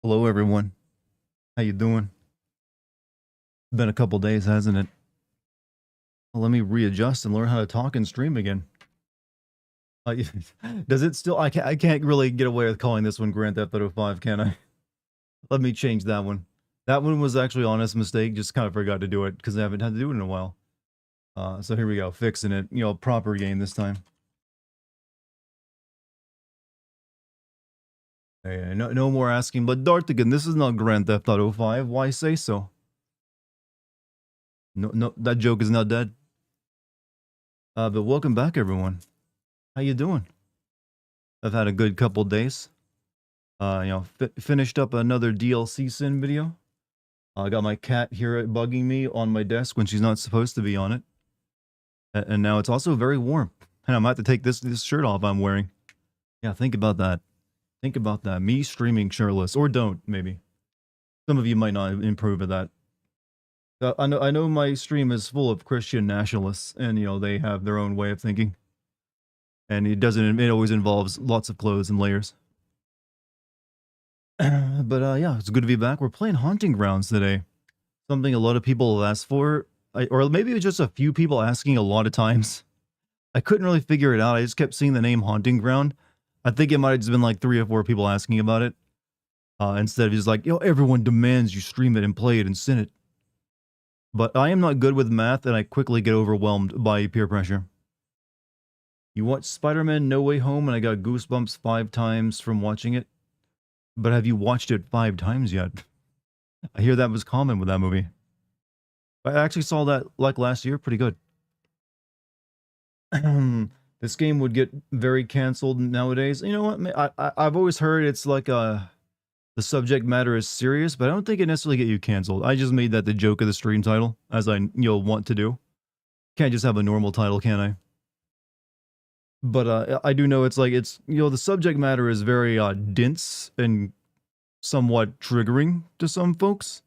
Hello, everyone. How you doing? Been a couple days, hasn't it? Well, let me readjust and learn how to talk and stream again. Uh, does it still? I can't really get away with calling this one Grand Theft Auto 5, can I? Let me change that one. That one was actually an honest mistake. Just kind of forgot to do it because I haven't had to do it in a while. So here we go, fixing it. Proper game this time. Hey, no more asking. But Dartigan, this is not Grand Theft Auto 5. Why say so? No, that joke is not dead. But welcome back, everyone. How you doing? I've had a good couple days. Finished up another DLC sin video. I got my cat here bugging me on my desk when she's not supposed to be on it. And now it's also very warm. And I might have to take this shirt off I'm wearing. Yeah, think about that. Think about that. Me streaming shirtless. Or don't, maybe. Some of you might not improve at that. I know my stream is full of Christian nationalists. And, they have their own way of thinking. And it always involves lots of clothes and layers. But yeah, it's good to be back. We're playing Haunting Grounds today. Something a lot of people have asked for. Or maybe it was just a few people asking a lot of times. I couldn't really figure it out. I just kept seeing the name Haunting Ground. I think it might have just been like 3 or 4 people asking about it. Instead of just like, everyone demands you stream it and play it and send it. But I am not good with math and I quickly get overwhelmed by peer pressure. You watched Spider-Man No Way Home and I got goosebumps 5 times from watching it. But have you watched it 5 times yet? I hear that was common with that movie. I actually saw that like last year. Pretty good. This game would get very canceled nowadays. You know what? I've always heard it's like the subject matter is serious, but I don't think it necessarily get you canceled. I just made that the joke of the stream title, as I want to do. Can't just have a normal title, can I? But I do know it's the subject matter is very dense and somewhat triggering to some folks.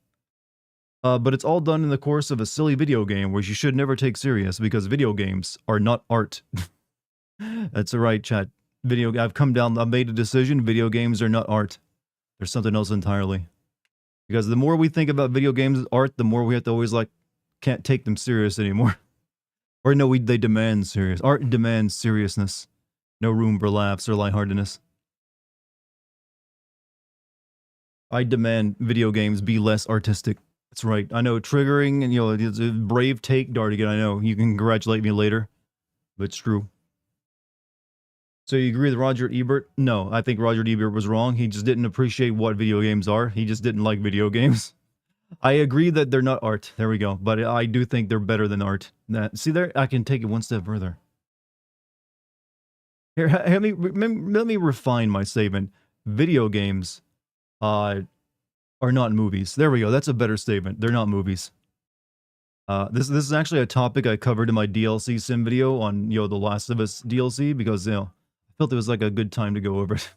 But it's all done in the course of a silly video game, which you should never take serious because video games are not art. That's the right, chat. I've made a decision. Video games are not art. They're something else entirely. Because the more we think about video games as art, the more we have to always can't take them serious anymore. Or no, they demand serious. Art demands seriousness. No room for laughs or lightheartedness. I demand video games be less artistic. That's right. I know, triggering, and it's a brave take, Dartigan. I know. You can congratulate me later. But it's true. So you agree with Roger Ebert? No, I think Roger Ebert was wrong. He just didn't appreciate what video games are. He just didn't like video games. I agree that they're not art. There we go. But I do think they're better than art. See there, I can take it one step further. Here, let me refine my statement. Video games are not movies. There we go. That's a better statement. They're not movies. This is actually a topic I covered in my DLC sim video on The Last of Us DLC because I felt it was like a good time to go over it.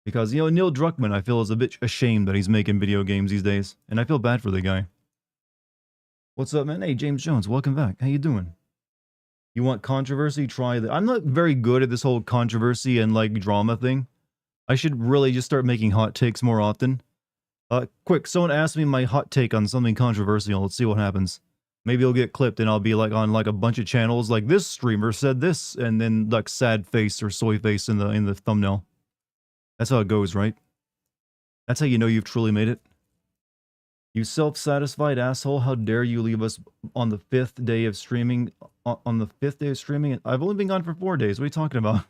Because, Neil Druckmann, I feel, is a bit ashamed that he's making video games these days. And I feel bad for the guy. What's up, man? Hey, James Jones, welcome back. How you doing? You want controversy? Try that. I'm not very good at this whole controversy and, drama thing. I should really just start making hot takes more often. Quick, someone asked me my hot take on something controversial. Let's see what happens. Maybe it'll get clipped and I'll be, on, a bunch of channels, this streamer said this, and then, sad face or soy face in the thumbnail. That's how it goes, right? That's how you know you've truly made it. You self-satisfied asshole, how dare you leave us on the 5th day of streaming? On the 5th day of streaming? I've only been gone for 4 days. What are you talking about?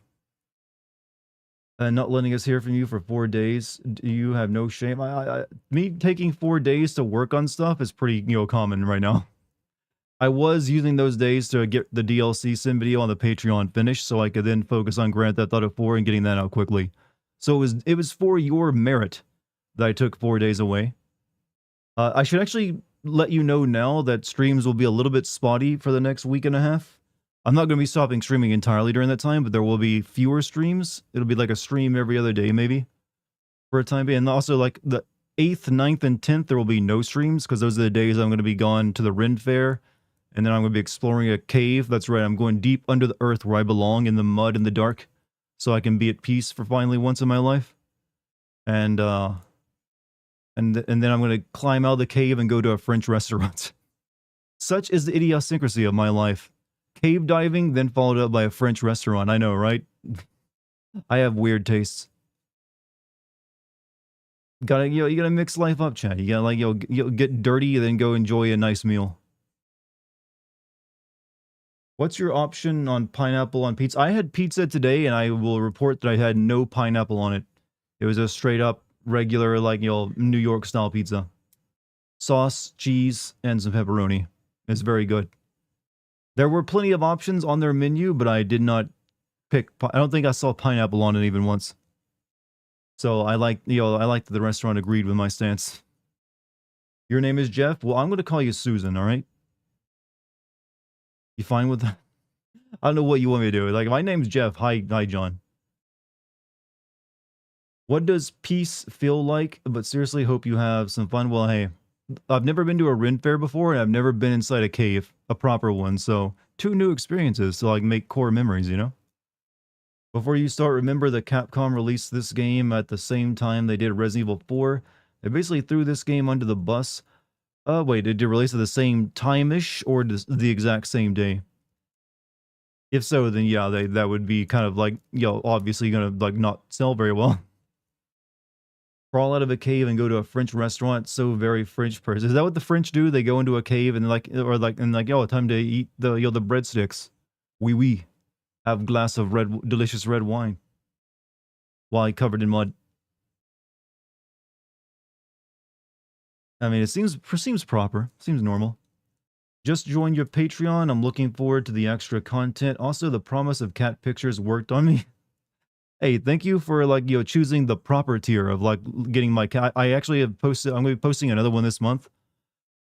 And not letting us hear from you for 4 days. Do you have no shame? Me taking 4 days to work on stuff is pretty, common right now. I was using those days to get the DLC sim video on the Patreon finished so I could then focus on Grand Theft Auto 4 and getting that out quickly. So it was for your merit that I took 4 days away. I should actually let you know now that streams will be a little bit spotty for the next week and a half. I'm not going to be stopping streaming entirely during that time, but there will be fewer streams. It'll be like a stream every other day, maybe, for a time being. And also, the 8th, 9th, and 10th, there will be no streams, because those are the days I'm going to be gone to the Ren Fair, and then I'm going to be exploring a cave. That's right, I'm going deep under the earth where I belong, in the mud and the dark, so I can be at peace for finally once in my life. And, and then I'm going to climb out of the cave and go to a French restaurant. Such is the idiosyncrasy of my life. Cave diving, then followed up by a French restaurant. I know, right? I have weird tastes. Gotta, you gotta mix life up, Chad. You gotta, like, get dirty and then go enjoy a nice meal. What's your option on pineapple on pizza? I had pizza today, and I will report that I had no pineapple on it. It was a straight up regular, like, New York style pizza. Sauce, cheese, and some pepperoni. It's very good. There were plenty of options on their menu, but I did not pick. I don't think I saw pineapple on it even once. So I like that the restaurant agreed with my stance. Your name is Jeff? Well, I'm going to call you Susan, all right? You fine with that? I don't know what you want me to do. Like, my name's Jeff. Hi, John. What does peace feel like? But seriously, hope you have some fun. Well, hey, I've never been to a Ren Fair before, and I've never been inside a cave, a proper one. So, 2 new experiences to, like, make core memories, you know? Before you start, remember that Capcom released this game at the same time they did Resident Evil 4. They basically threw this game under the bus. Wait, did you release at the same time-ish or the exact same day? If so, then yeah, that would be kind of like, obviously gonna, like, not sell very well. Crawl out of a cave and go to a French restaurant. So very French person. Is that what the French do? They go into a cave and time to eat the breadsticks. Oui, oui. Have a glass of delicious red wine. While covered in mud. I mean, it seems proper. Seems normal. Just joined your Patreon. I'm looking forward to the extra content. Also, the promise of cat pictures worked on me. Hey, thank you for, like, choosing the proper tier of, like, getting my cat. I actually have posted. I'm going to be posting another one this month.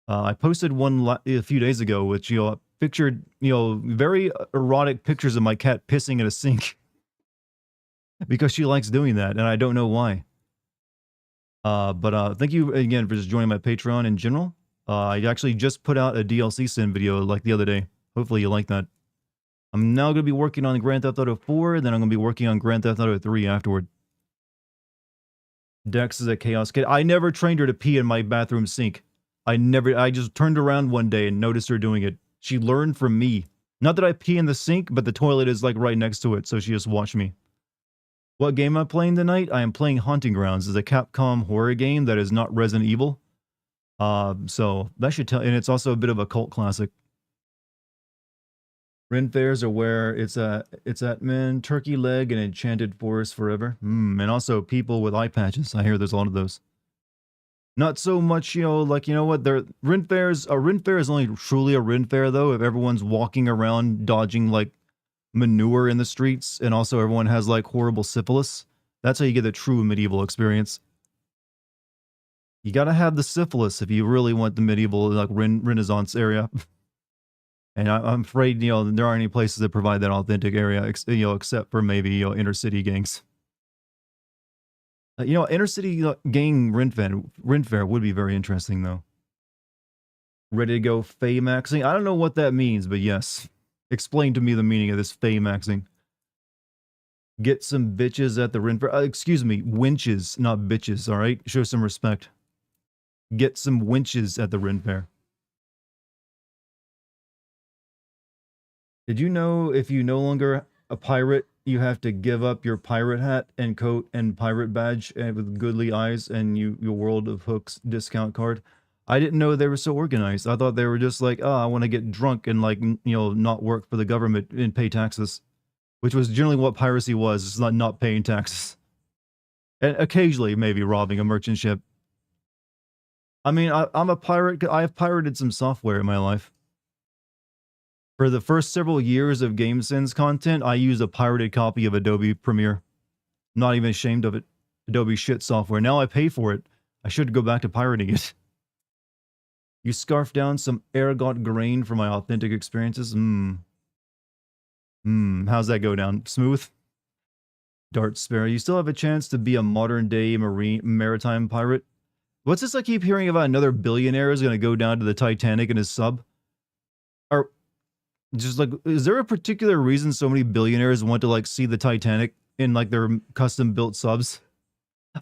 I posted one a few days ago, which pictured very erotic pictures of my cat pissing in a sink because she likes doing that, and I don't know why. But thank you again for just joining my Patreon in general. I actually just put out a DLC Sin video like the other day. Hopefully you like that. I'm now going to be working on Grand Theft Auto 4, then I'm going to be working on Grand Theft Auto 3 afterward. Dex is a chaos kid. I never trained her to pee in my bathroom sink. I just turned around one day and noticed her doing it. She learned from me. Not that I pee in the sink, but the toilet is, like, right next to it, so she just watched me. What game am I playing tonight? I am playing Haunting Grounds. It's a Capcom horror game that is not Resident Evil. So that should tell, and it's also a bit of a cult classic. Ren fairs are where it's at, man. Turkey leg and enchanted forest forever. And also people with eye patches. I hear there's a lot of those. Not so much, like, what, Ren fairs, a Ren fair is only truly a Ren fair, though, if everyone's walking around dodging, like, manure in the streets, and also everyone has, like, horrible syphilis. That's how you get the true medieval experience. You gotta have the syphilis if you really want the medieval, like, Renaissance area. And I'm afraid, there aren't any places that provide that authentic area, except for maybe, inner city gangs. Inner city gang Ren Fair would be very interesting, though. Ready to go Fey maxing? I don't know what that means, but yes. Explain to me the meaning of this Fey maxing. Get some bitches at the Ren Fair. Excuse me, winches, not bitches, alright? Show some respect. Get some winches at the Ren Fair. Did you know if you no longer a pirate, you have to give up your pirate hat and coat and pirate badge and with goodly eyes and your World of Hooks discount card? I didn't know they were so organized. I thought they were just like, I want to get drunk and, like, not work for the government and pay taxes. Which was generally what piracy was. It's not paying taxes. And occasionally maybe robbing a merchant ship. I mean, I'm a pirate. I've pirated some software in my life. For the first several years of GameSense content, I used a pirated copy of Adobe Premiere. Not even ashamed of it. Adobe shit software. Now I pay for it. I should go back to pirating it. You scarf down some ergot grain for my authentic experiences? How's that go down? Smooth? Dart Sparrow. You still have a chance to be a modern-day maritime pirate? What's this I keep hearing about? Another billionaire is going to go down to the Titanic in his sub? Or just, like, is there a particular reason so many billionaires want to, like, see the Titanic in, like, their custom-built subs?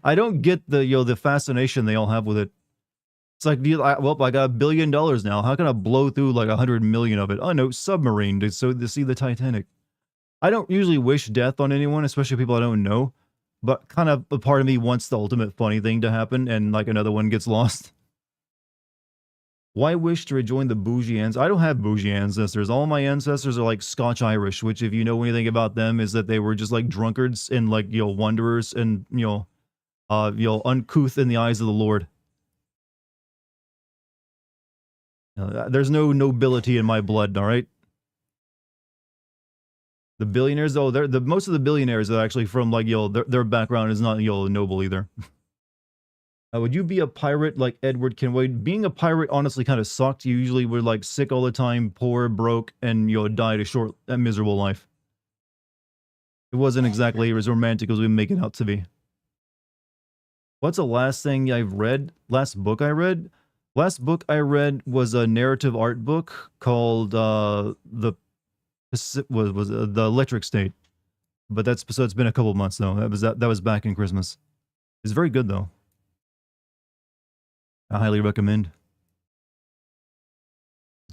I don't get the the fascination they all have with it. It's like, well, I got $1 billion now. How can I blow through like 100 million of it? Oh no, submarine to see the Titanic. I don't usually wish death on anyone, especially people I don't know. But kind of a part of me wants the ultimate funny thing to happen, and like another one gets lost. Why wish to rejoin the bougie ancestors? I don't have bougie ancestors. All my ancestors are like Scotch Irish, which, if you know anything about them, is that they were just like drunkards and like wanderers and uncouth in the eyes of the Lord. There's no nobility in my blood. All right. The billionaires, though, they're most of the billionaires are actually from like their background is not noble either. Would you be a pirate like Edward Kenway? Being a pirate honestly kind of sucked. You usually were like sick all the time, poor, broke, and died a miserable life. It wasn't exactly as romantic as we make it out to be. What's the last thing I've read? Last book I read? Last book I read was a narrative art book called the Electric State. But so it's been a couple months though. That was back in Christmas. It's very good though. I highly recommend.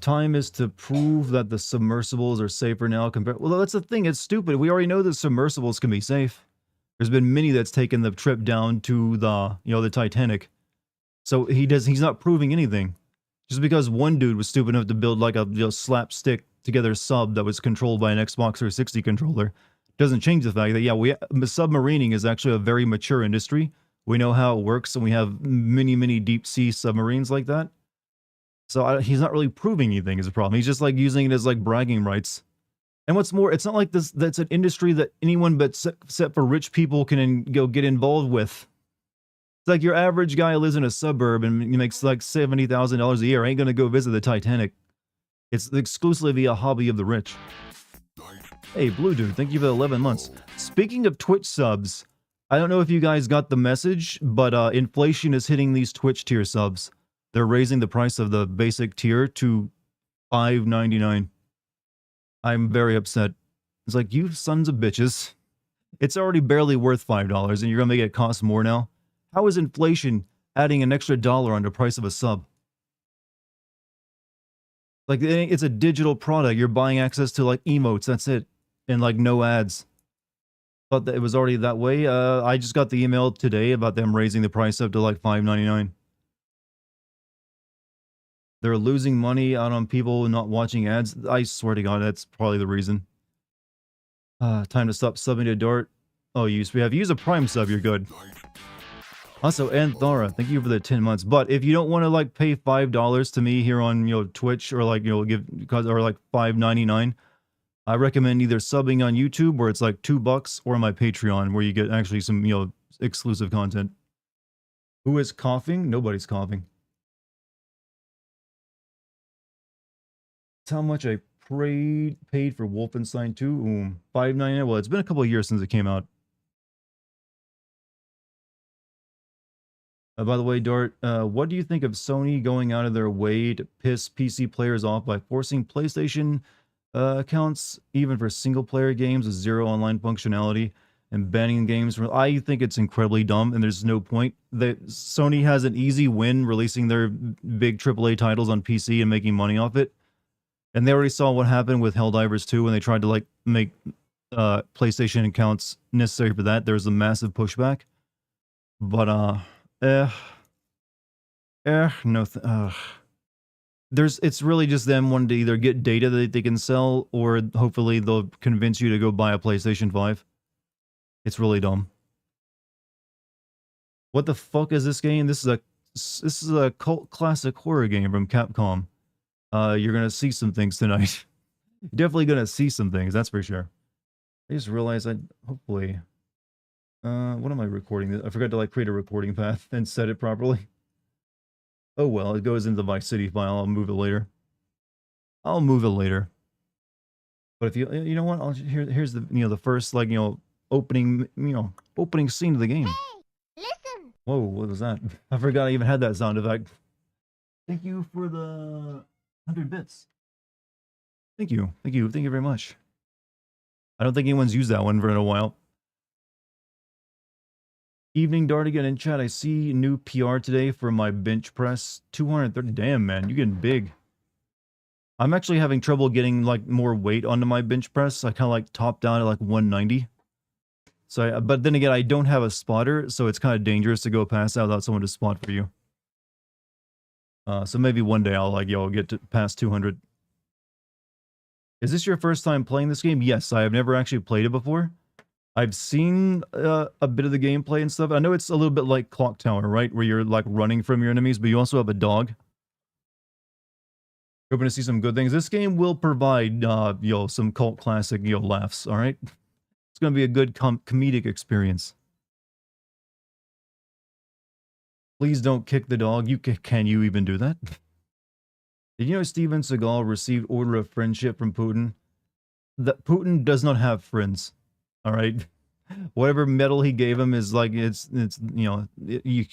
Time is to prove that the submersibles are safer now compared. Well, that's the thing. It's stupid. We already know that submersibles can be safe. There's been many that's taken the trip down to the Titanic. So he's not proving anything. Just because one dude was stupid enough to build like a slapstick together sub that was controlled by an Xbox 360 controller doesn't change the fact that submarining is actually a very mature industry. We know how it works, and we have many deep sea submarines like that. So he's not really proving anything is a problem. He's just like using it as like bragging rights. And what's more, it's not like that's an industry that anyone but except for rich people can go get involved with. It's like your average guy who lives in a suburb and he makes like $70,000 a year ain't gonna go visit the Titanic. It's exclusively a hobby of the rich. Hey, Blue Dude, thank you for the 11 months. Speaking of Twitch subs, I don't know if you guys got the message, but inflation is hitting these Twitch tier subs. They're raising the price of the basic tier to $5.99. I'm very upset. It's like, you sons of bitches. It's already barely worth $5, and you're gonna make it cost more now? How is inflation adding an extra dollar on the price of a sub? Like, it's a digital product. You're buying access to like emotes, that's it. And like no ads. Thought that it was already that way. I just got the email today about them raising the price up to like $5.99. They're losing money out on people not watching ads. I swear to God, that's probably the reason. Time to stop subbing to Dart. Oh, use a Prime sub, you're good. Also, Anthara, thank you for the 10 months. But if you don't want to like pay $5 to me here on Twitch, or like or like $5.99, I recommend either subbing on YouTube where it's like $2, or my Patreon where you get actually some exclusive content. Who is coughing? Nobody's coughing. That's how much I paid for Wolfenstein 2. $5.99. Well, it's been a couple of years since it came out. By the way, Dart, what do you think of Sony going out of their way to piss PC players off by forcing PlayStation accounts, even for single-player games with zero online functionality, and banning games from? I think it's incredibly dumb, and there's no point. Sony has an easy win releasing their big AAA titles on PC and making money off it. And they already saw what happened with Helldivers 2 when they tried to like make PlayStation accounts necessary for that. There was a massive pushback. But it's really just them wanting to either get data that they can sell, or hopefully they'll convince you to go buy a PlayStation 5. It's really dumb. What the fuck is this game? This is a cult classic horror game from Capcom. You're gonna see some things tonight. Definitely gonna see some things, that's for sure. I just realized hopefully what am I recording? I forgot to like create a recording path and set it properly. Oh well, it goes into the Vice City file. I'll move it later. But if you know what, here's the the first like opening opening scene of the game. Hey, listen. Whoa, what was that? I forgot I even had that sound effect. Thank you for the 100 bits. Thank you very much. I don't think anyone's used that one for a while. Evening Dartigan in chat. I see new PR today for my bench press. 230. Damn, man, you getting big. I'm actually having trouble getting like more weight onto my bench press. I kind of like top down at like 190. So, but then again, I don't have a spotter, so it's kind of dangerous to go past that without someone to spot for you. So maybe one day I'll like, get to past 200. Is this your first time playing this game? Yes, I have never actually played it before. I've seen a bit of the gameplay and stuff. I know it's a little bit like Clock Tower, right? Where you're like running from your enemies, but you also have a dog. Hoping to see some good things. This game will provide, some cult classic, laughs, all right? It's going to be a good comedic experience. Please don't kick the dog. Can you even do that? Did you know Steven Seagal received order of friendship from Putin? That Putin does not have friends, all right? Whatever medal he gave him is like, you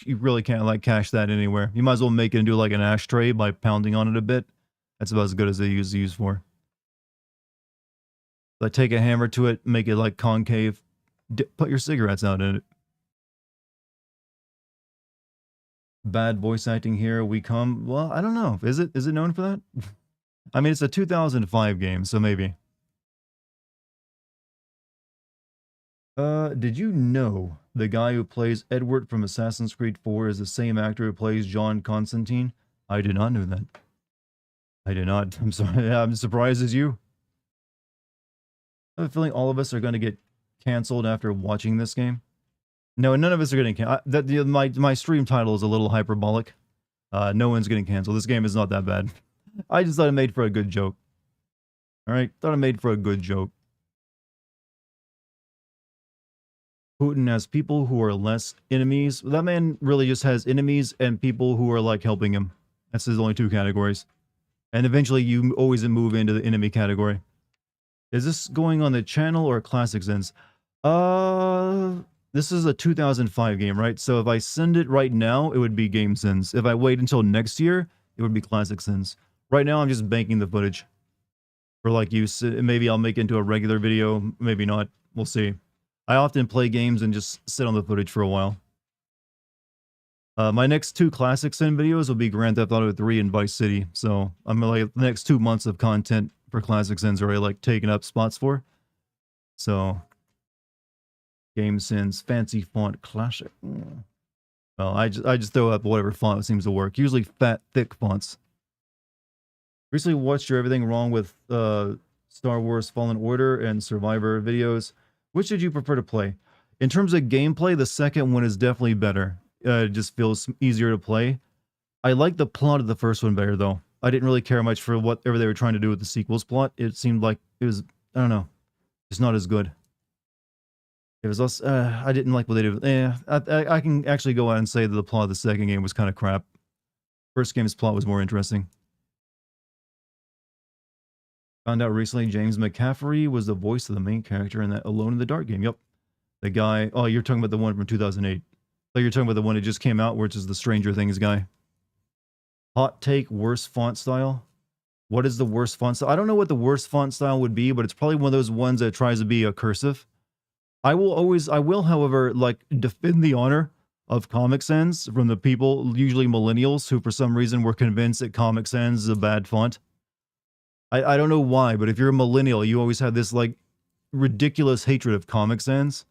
really can't like cash that anywhere. You might as well make it into like an ashtray by pounding on it a bit. That's about as good as they use for. Like take a hammer to it, make it like concave, put your cigarettes out in it. Bad voice acting here. We come. Well, I don't know. Is it known for that? I mean, it's a 2005 game, so maybe. Did you know the guy who plays Edward from Assassin's Creed 4 is the same actor who plays John Constantine? I did not know that. I did not. I'm sorry. I'm surprised as you. I have a feeling all of us are going to get canceled after watching this game. No, none of us are getting canceled. My stream title is a little hyperbolic. No one's getting canceled. This game is not that bad. I just thought it made for a good joke. All right, thought it made for a good joke. Putin has people who are less enemies. That man really just has enemies and people who are like helping him. That's his only two categories. And eventually you always move into the enemy category. Is this going on the channel or Classic Sins? This is a 2005 game, right? So if I send it right now, it would be Game Sins. If I wait until next year, it would be Classic Sins. Right now, I'm just banking the footage for like use. Maybe I'll make it into a regular video. Maybe not. We'll see. I often play games and just sit on the footage for a while. My next two Classic Sin videos will be Grand Theft Auto 3 and Vice City. So I'm like the next 2 months of content for Classic Sins are already like taking up spots for. So Game Sins, fancy font, classic. Well, I just throw up whatever font seems to work. Usually fat, thick fonts. Recently watched your Everything Wrong with Star Wars Fallen Order and Survivor videos. Which did you prefer to play? In terms of gameplay, the second one is definitely better. It just feels easier to play. I like the plot of the first one better, though. I didn't really care much for whatever they were trying to do with the sequel's plot. It seemed like it was, I don't know, it's not as good. It was also, I didn't like what they did. I can actually go out and say that the plot of the second game was kind of crap. First game's plot was more interesting. Found out recently James McCaffrey was the voice of the main character in that Alone in the Dark game. Yep. The guy, oh, you're talking about the one from 2008. So you're talking about the one that just came out, which is the Stranger Things guy. Hot take, worst font style. What is the worst font style? I don't know what the worst font style would be, but it's probably one of those ones that tries to be a cursive. I will, however, like defend the honor of Comic Sans from the people, usually millennials, who for some reason were convinced that Comic Sans is a bad font. I don't know why, but if you're a millennial, you always have this like ridiculous hatred of Comic Sans.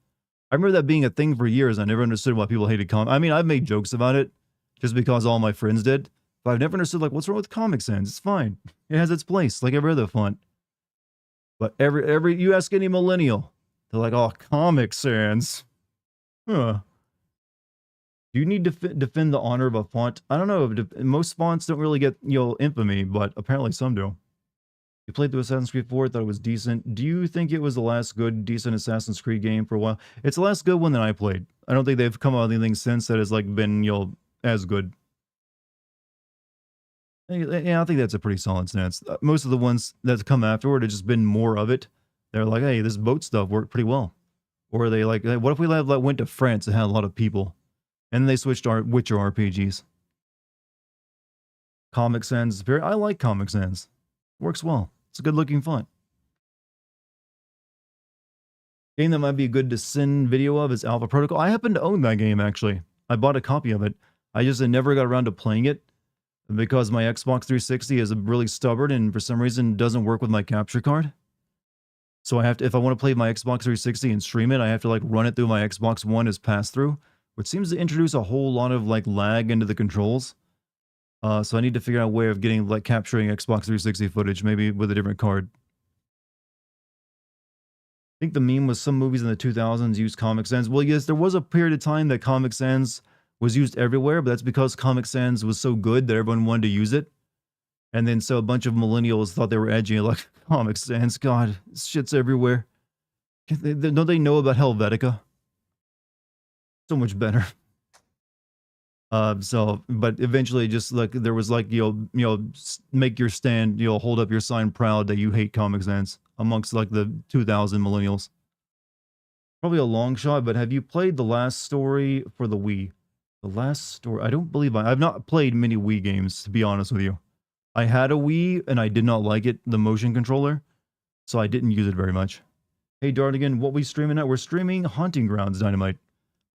I remember that being a thing for years. I never understood why people hated I mean, I've made jokes about it just because all my friends did, but I've never understood like what's wrong with Comic Sans. It's fine. It has its place, like every other font. But every you ask any millennial, they're like, oh, Comic Sans. Huh. Do you need to defend the honor of a font? I don't know. Most fonts don't really get, infamy, but apparently some do. You played through Assassin's Creed 4, thought it was decent. Do you think it was the last good, decent Assassin's Creed game for a while? It's the last good one that I played. I don't think they've come out with anything since that has like been, as good. Yeah, I think that's a pretty solid stance. Most of the ones that come afterward have just been more of it. They're like, hey, this boat stuff worked pretty well. Or they like, hey, what if we went to France and had a lot of people? And then they switched to Witcher RPGs. Comic Sans, I like Comic Sans. Works well. It's a good looking font. Game that might be good to send video of is Alpha Protocol. I happen to own that game, actually. I bought a copy of it. I just never got around to playing it because my Xbox 360 is really stubborn and for some reason doesn't work with my capture card. So I have to, if I want to play my Xbox 360 and stream it, I have to like run it through my Xbox One as pass-through, which seems to introduce a whole lot of like lag into the controls. So I need to figure out a way of getting like capturing Xbox 360 footage, maybe with a different card. I think the meme was some movies in the 2000s used Comic Sans. Well, yes, there was a period of time that Comic Sans was used everywhere, but that's because Comic Sans was so good that everyone wanted to use it. And then so a bunch of millennials thought they were edgy, like, Comic Sans, God, this shit's everywhere. Don't they know about Helvetica? So much better. But eventually just like, there was like, make your stand, hold up your sign proud that you hate Comic Sans amongst like the 2000 millennials. Probably a long shot, but have you played The Last Story for the Wii? The Last Story, I don't believe I've not played many Wii games, to be honest with you. I had a Wii and I did not like it, the motion controller, so I didn't use it very much. Hey Dartigan, what we streaming at? We're streaming Haunting Grounds Dynamite.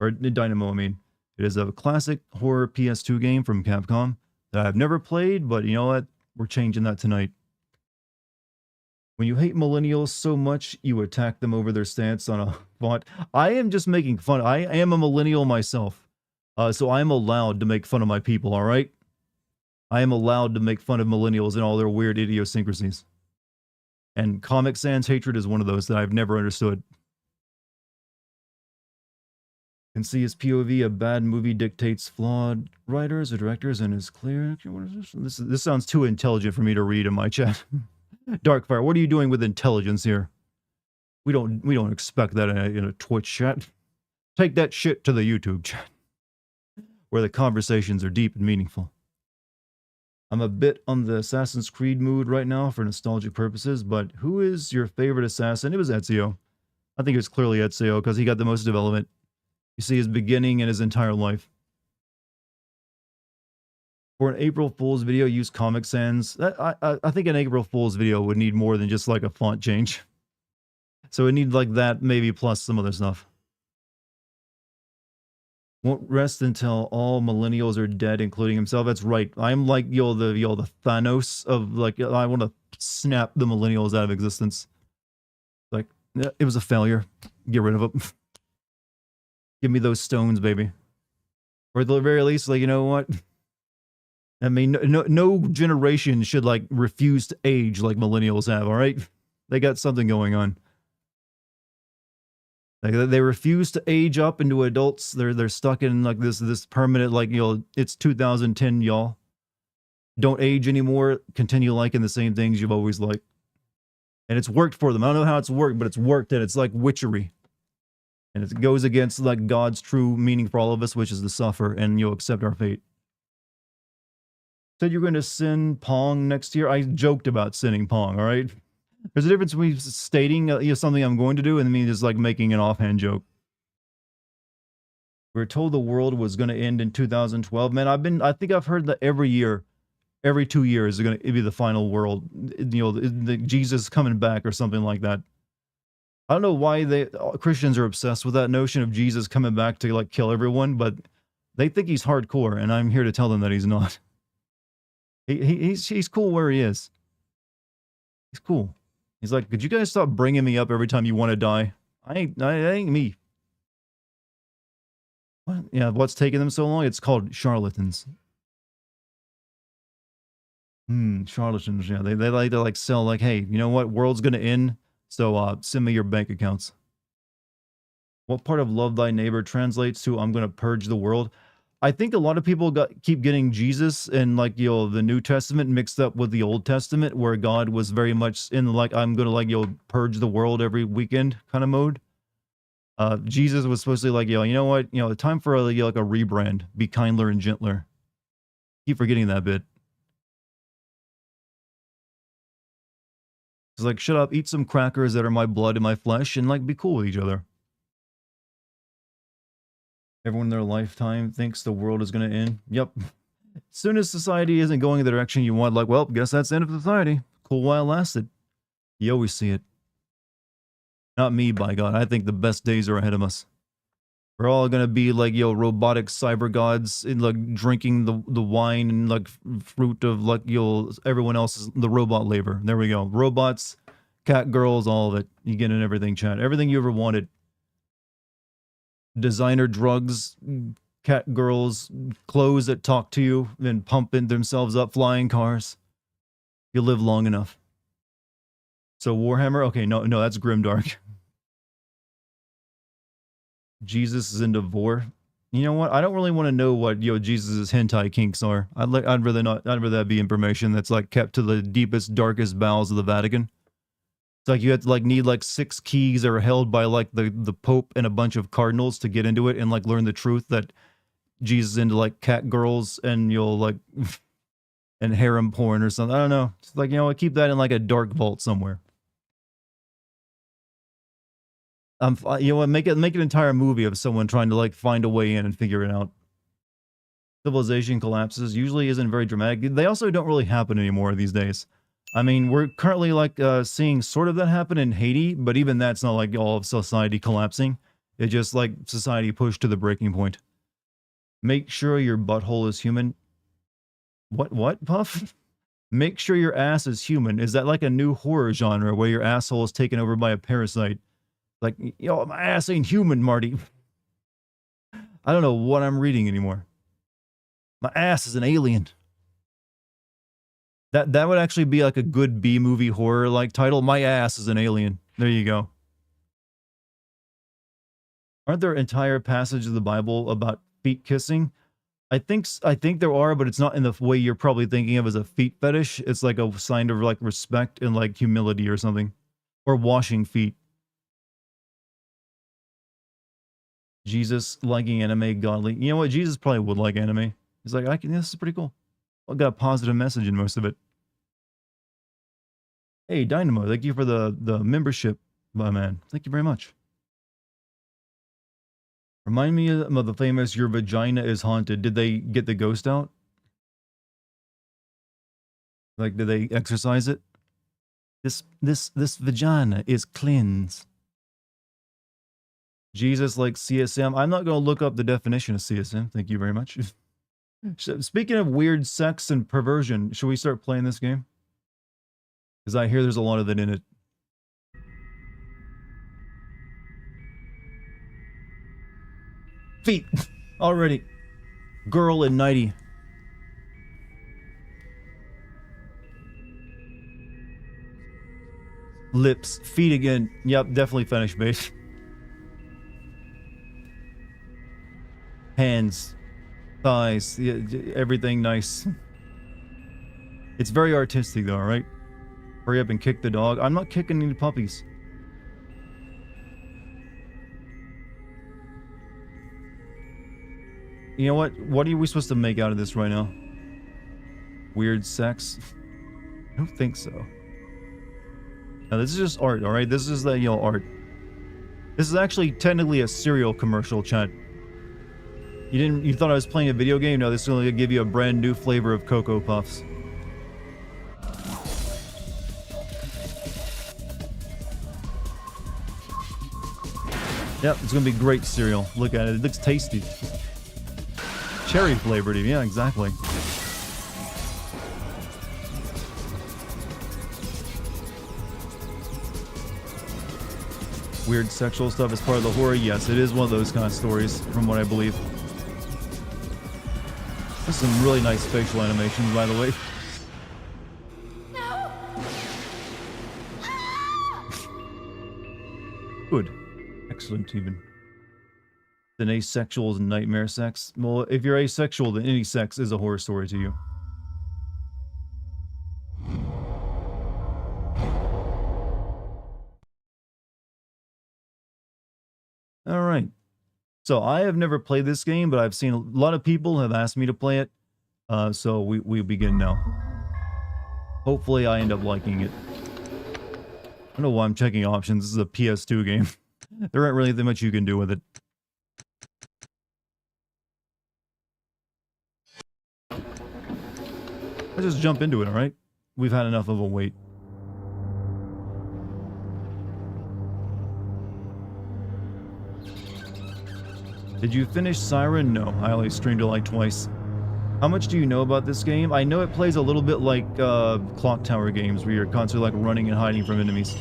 Or Dynamo, I mean. It is a classic horror PS2 game from Capcom that I've never played, but you know what? We're changing that tonight. When you hate millennials so much, you attack them over their stance on a font. I am just making fun. I am a millennial myself, so I am allowed to make fun of my people, all right? I am allowed to make fun of millennials and all their weird idiosyncrasies. And Comic Sans hatred is one of those that I've never understood. Can see his POV, a bad movie dictates flawed writers or directors and is clear. What is this? This sounds too intelligent for me to read in my chat. Darkfire, what are you doing with intelligence here? We don't expect that in a Twitch chat. Take that shit to the YouTube chat, where the conversations are deep and meaningful. I'm a bit on the Assassin's Creed mood right now for nostalgic purposes, but who is your favorite assassin? It was Ezio. I think it was clearly Ezio because he got the most development. You see his beginning and his entire life. For an April Fool's video, use Comic Sans. I think an April Fool's video would need more than just like a font change. So it needs like that, maybe plus some other stuff. Won't rest until all millennials are dead, including himself. That's right. I'm like the Thanos of like, I want to snap the millennials out of existence. Like, it was a failure. Get rid of them. Give me those stones, baby. Or at the very least, like, you know what? I mean, no generation should, like, refuse to age like millennials have, all right? They got something going on. Like, they refuse to age up into adults. They're stuck in, like, this permanent, like, it's 2010, y'all. Don't age anymore. Continue liking the same things you've always liked. And it's worked for them. I don't know how it's worked, but it's worked, and it's like witchery. And it goes against like God's true meaning for all of us, which is to suffer, and you'll accept our fate. Said you're going to sin Pong next year. I joked about sinning Pong, all right? There's a difference between stating something I'm going to do and me just like making an offhand joke. We were told the world was going to end in 2012. Man, I think I've heard that every year, every 2 years is going to be the final world. Jesus coming back or something like that. I don't know why Christians are obsessed with that notion of Jesus coming back to like kill everyone, but they think he's hardcore, and I'm here to tell them that he's not. He's cool where he is. He's cool. He's like, could you guys stop bringing me up every time you want to die? I ain't me. What? Yeah, what's taking them so long? It's called charlatans. Charlatans. Yeah, they like to like sell like, hey, you know what? World's gonna end. So send me your bank accounts. What part of love thy neighbor translates to I'm going to purge the world? I think a lot of people keep getting Jesus and like, the New Testament mixed up with the Old Testament, where God was very much in like, I'm going to like, purge the world every weekend kind of mode. Jesus was supposed to be like, you know what? Time for like a rebrand. Be kinder and gentler. Keep forgetting that bit. It's like, shut up, eat some crackers that are my blood and my flesh, and like be cool with each other. Everyone in their lifetime thinks the world is going to end. Yep. As soon as society isn't going in the direction you want, like, well, guess that's the end of society. Cool while it lasted. You always see it. Not me, by God. I think the best days are ahead of us. We're all gonna be like, yo, robotic cyber gods and like drinking the wine and like fruit of like everyone else's the robot labor. There we go. Robots, cat girls, all of it. You get in everything, chat. Everything you ever wanted. Designer drugs, cat girls, clothes that talk to you and pumping themselves up, flying cars. You live long enough. So Warhammer, okay, no, that's grimdark. Jesus is into vor. You know what? I don't really want to know what Jesus' hentai kinks are. I'd rather not. I'd rather that be information that's like kept to the deepest, darkest bowels of the Vatican. It's like you have to like need like 6 keys that are held by like the Pope and a bunch of cardinals to get into it and like learn the truth that Jesus is into like cat girls and you'll like and harem porn or something. I don't know. It's like, keep that in like a dark vault somewhere. You know what? Make an entire movie of someone trying to like find a way in and figure it out. Civilization collapses usually isn't very dramatic. They also don't really happen anymore these days. I mean, we're currently like seeing sort of that happen in Haiti, but even that's not like all of society collapsing. It's just like society pushed to the breaking point. Make sure your butthole is human. What, Puff? Make sure your ass is human. Is that like a new horror genre where your asshole is taken over by a parasite? Like, my ass ain't human, Marty. I don't know what I'm reading anymore. My ass is an alien. That would actually be like a good B-movie horror like title. My ass is an alien. There you go. Aren't there entire passages of the Bible about feet kissing? I think there are, but it's not in the way you're probably thinking of as a feet fetish. It's like a sign of like respect and like humility or something. Or washing feet. Jesus liking anime godly. You know what? Jesus probably would like anime. He's like, this is pretty cool. I got a positive message in most of it. Hey, Dynamo, thank you for the membership, my man. Thank you very much. Remind me of the famous "Your vagina is haunted." Did they get the ghost out? Like, did they exorcise it? This vagina is cleansed. Jesus like CSM. I'm not going to look up the definition of CSM. Thank you very much. Speaking of weird sex and perversion, should we start playing this game? Because I hear there's a lot of it in it. Feet. Already. Girl in nighty. Lips. Feet again. Yep, definitely fetish base. Hands. Thighs. Yeah, everything nice. It's very artistic though, right? Hurry up and kick the dog. I'm not kicking any puppies. You know what? What are we supposed to make out of this right now? Weird sex? I don't think so. Now this is just art, alright? This is the, art. This is actually technically a cereal commercial, chat. You thought I was playing a video game? No, this is going to give you a brand new flavor of Cocoa Puffs. Yep, it's going to be great cereal. Look at it. It looks tasty. Cherry flavored even. Yeah, exactly. Weird sexual stuff is part of the horror? Yes, it is one of those kind of stories, from what I believe. There's some really nice facial animations, by the way. No. Good. Excellent, even. Then asexual is nightmare sex. Well, if you're asexual, then any sex is a horror story to you. All right. So I have never played this game, but I've seen a lot of people have asked me to play it. So we begin now. Hopefully I end up liking it. I don't know why I'm checking options. This is a PS2 game. There ain't really that much you can do with it. Let's just jump into it, alright? We've had enough of a wait. Did you finish Siren? No, I only streamed it like twice. How much do you know about this game? I know it plays a little bit like Clock Tower games, where you're constantly like running and hiding from enemies.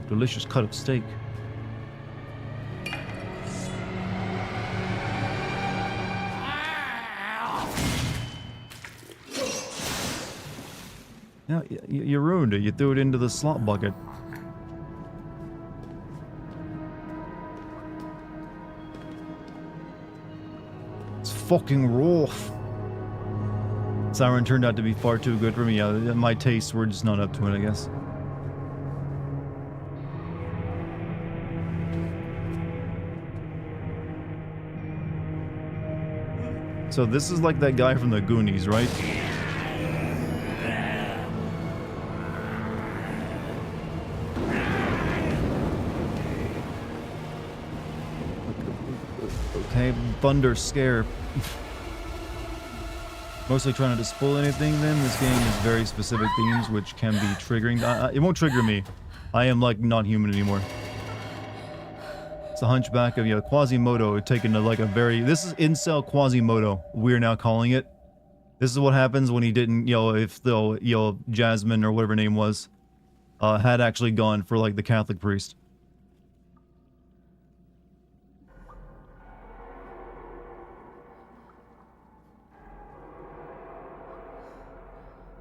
Delicious cut of steak. Yeah, you ruined it. You threw it into the slot bucket. It's fucking raw. Siren turned out to be far too good for me. Yeah, my tastes were just not up to it, I guess. So this is like that guy from the Goonies, right? Okay, Thunder Scare. Mostly trying to spoil anything then. This game is very specific themes which can be triggering. It won't trigger me. I am like not human anymore. It's a hunchback of Quasimodo taken to like a very... This is incel Quasimodo. We're now calling it. This is what happens when he didn't, if the, Jasmine or whatever her name was, had actually gone for like the Catholic priest.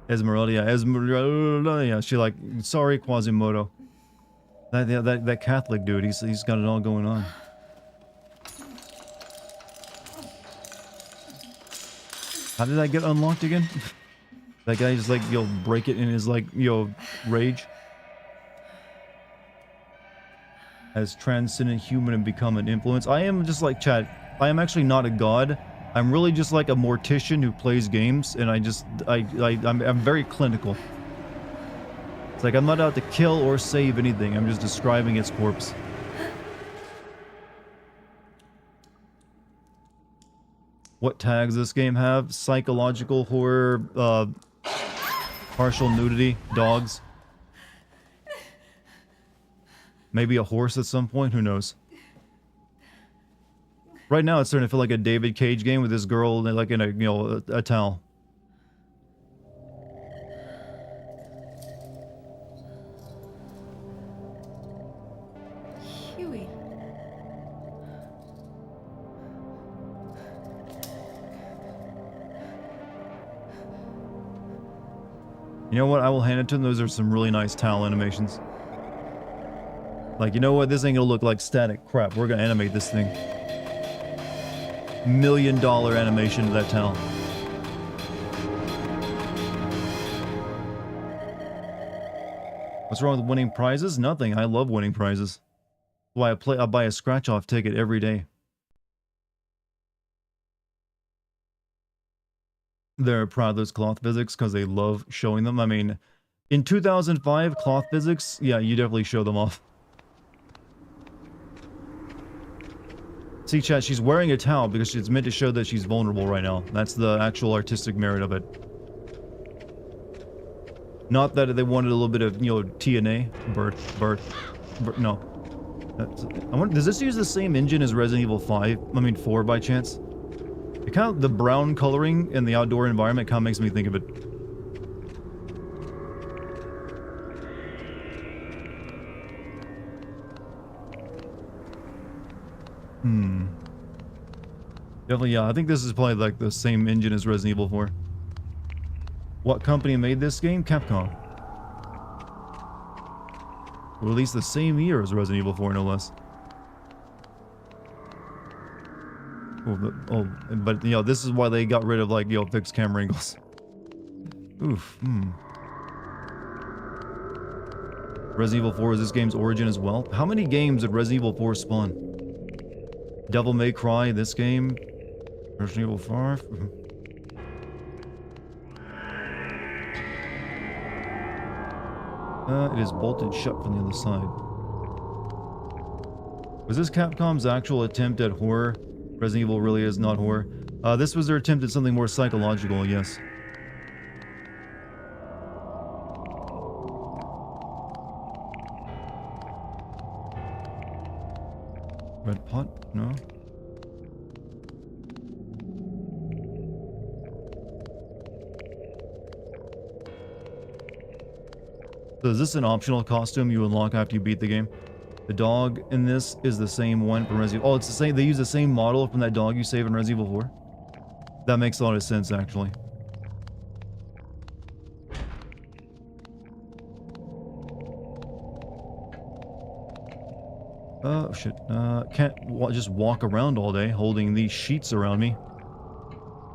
Esmeralda, yeah, she like, sorry Quasimodo. That Catholic dude, he's got it all going on. How did that get unlocked again? That guy just like, break it in his like, rage. As transcendent human and become an influence. I am just like, chat, I am actually not a god. I'm really just like a mortician who plays games, and I'm very clinical. It's like I'm not out to kill or save anything, I'm just describing its corpse. What tags this game have? Psychological horror, partial nudity, dogs. Maybe a horse at some point, who knows? Right now it's starting to feel like a David Cage game with this girl like in a, a towel. Huey. You know what? I will hand it to them. Those are some really nice towel animations. Like, you know what? This ain't gonna look like static crap. We're gonna animate this thing. $1 million animation to that towel. What's wrong with winning prizes? Nothing. I love winning prizes. That's why I buy a scratch-off ticket every day. They're proud of those cloth physics because they love showing them. I mean, in 2005, cloth physics, yeah, you definitely show them off. See, chat, she's wearing a towel because it's meant to show that she's vulnerable right now. That's the actual artistic merit of it. Not that they wanted a little bit of, TNA. No. I wonder, does this use the same engine as Resident Evil 5? I mean, 4 by chance? It kind of, the brown coloring in the outdoor environment kind of makes me think of it. Definitely, yeah. I think this is probably like the same engine as Resident Evil 4. What company made this game? Capcom. Released the same year as Resident Evil 4, no less. But this is why they got rid of like, fixed camera angles. Oof. Resident Evil 4 is this game's origin as well. How many games did Resident Evil 4 spawn? Devil May Cry, this game. Resident Evil 5. It is bolted shut from the other side. Was this Capcom's actual attempt at horror? Resident Evil really is not horror. This was their attempt at something more psychological, yes. Red pot? No. So is this an optional costume you unlock after you beat the game? The dog in this is the same one from Resident Evil. Oh, it's the same. They use the same model from that dog you save in Resident Evil 4. That makes a lot of sense, actually. Oh, shit. Can't just walk around all day holding these sheets around me.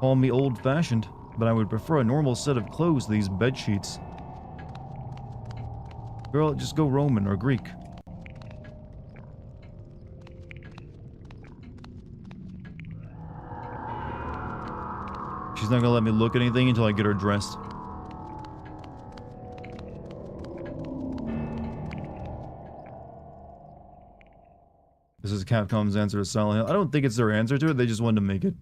Call me old-fashioned, but I would prefer a normal set of clothes to these bed sheets. Girl, just go Roman or Greek. She's not gonna let me look at anything until I get her dressed. This is Capcom's answer to Silent Hill. I don't think it's their answer to it, they just wanted to make it.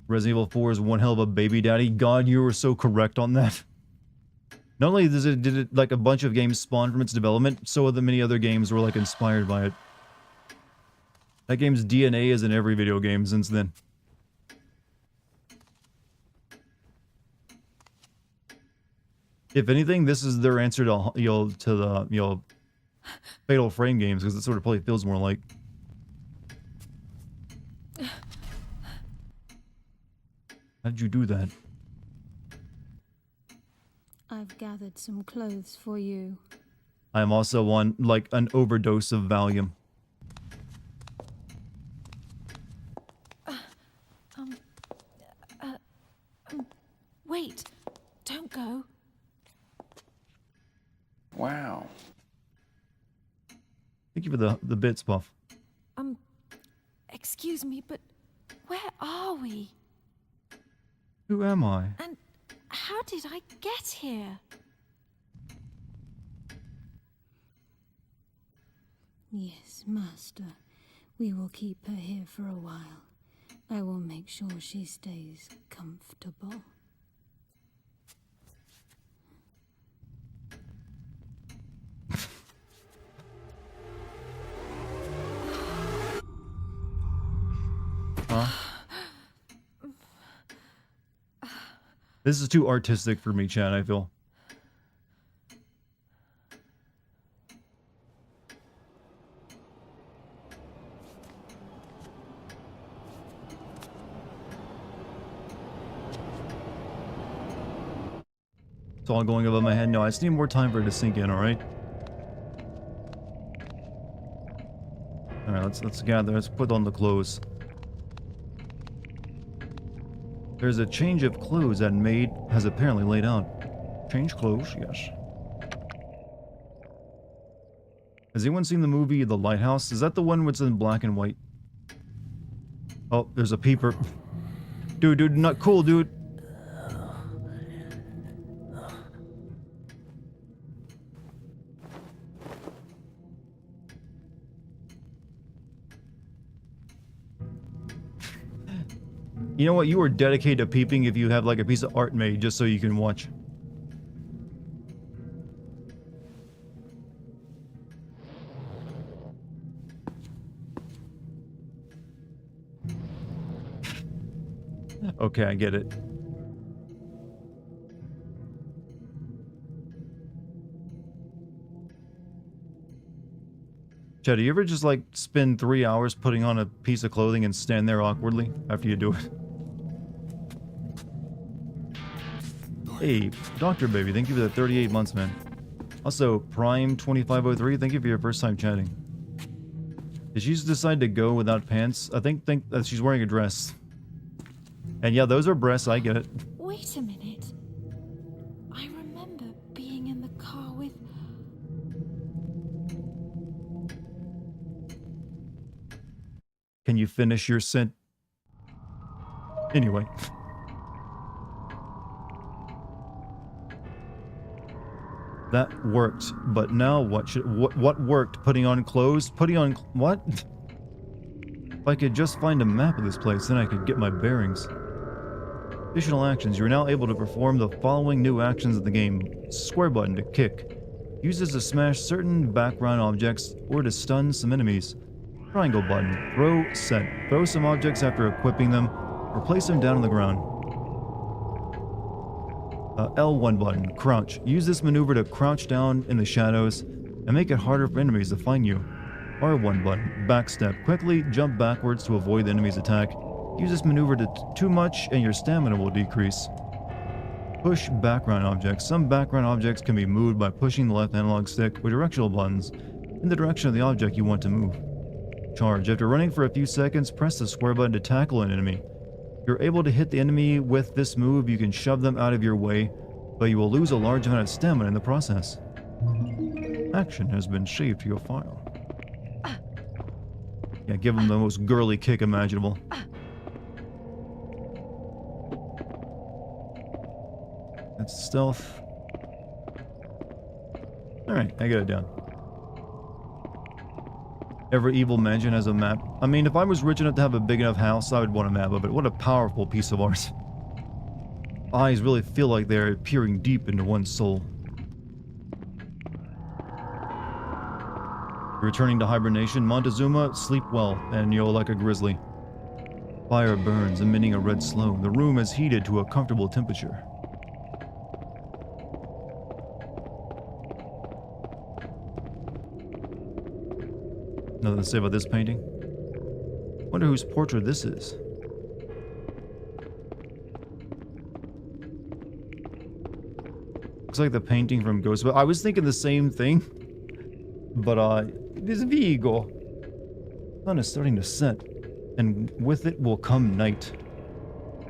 Resident Evil 4 is one hell of a baby daddy. God, you were so correct on that. Not only did it like a bunch of games spawn from its development, so the many other games were like inspired by it. That game's DNA is in every video game since then. If anything, this is their answer to the Fatal Frame games, because that's what it probably feels more like. How did you do that? I've gathered some clothes for you. I am also on, like, an overdose of Valium. Wait, don't go. Wow. Thank you for the bits, Puff. Excuse me, but where are we? Who am I? And how did I get here? Yes, Master. We will keep her here for a while. I will make sure she stays comfortable. Huh? This is too artistic for me, Chad, I feel. It's all going above my head. No, I just need more time for it to sink in, alright? Alright, let's gather. Let's put on the clothes. There's a change of clothes that maid has apparently laid out. Change clothes, yes. Has anyone seen the movie The Lighthouse? Is that the one that's in black and white? Oh, there's a peeper. Dude, not cool, dude. You know what? You are dedicated to peeping if you have like a piece of art made just so you can watch. Okay, I get it. Chad, do you ever just like spend 3 hours putting on a piece of clothing and stand there awkwardly after you do it? Hey, Dr. Baby, thank you for the 38 months, man. Also, Prime2503, thank you for your first time chatting. Did she just decide to go without pants? I think that she's wearing a dress. And yeah, those are breasts, I get it. Wait a minute. I remember being in the car with... Can you finish your sent? Anyway. That worked, but now what worked? Putting on clothes? Putting on what? If I could just find a map of this place, then I could get my bearings. Additional actions. You are now able to perform the following new actions in the game. Square button to kick. Use this to smash certain background objects or to stun some enemies. Triangle button. Throw set. Throw some objects after equipping them, or place them down on the ground. L1 button. Crouch. Use this maneuver to crouch down in the shadows and make it harder for enemies to find you. R1 button. Backstep. Quickly jump backwards to avoid the enemy's attack. Use this maneuver to too much and your stamina will decrease. Push background objects. Some background objects can be moved by pushing the left analog stick with directional buttons in the direction of the object you want to move. Charge. After running for a few seconds, press the square button to tackle an enemy. If you're able to hit the enemy with this move, you can shove them out of your way, but you will lose a large amount of stamina in the process. Action has been saved to your file. Yeah, give them the most girly kick imaginable. That's stealth. Alright, I got it down. Every evil mansion has a map. I mean, if I was rich enough to have a big enough house, I would want a map of it. What a powerful piece of art. Eyes really feel like they're peering deep into one's soul. Returning to hibernation, Montezuma, sleep well, and you're like a grizzly. Fire burns, emitting a red slow. The room is heated to a comfortable temperature. Nothing to say about this painting. Wonder whose portrait this is. Looks like the painting from Ghost. But I was thinking the same thing. But this Vigo. Sun is starting to set, and with it will come night.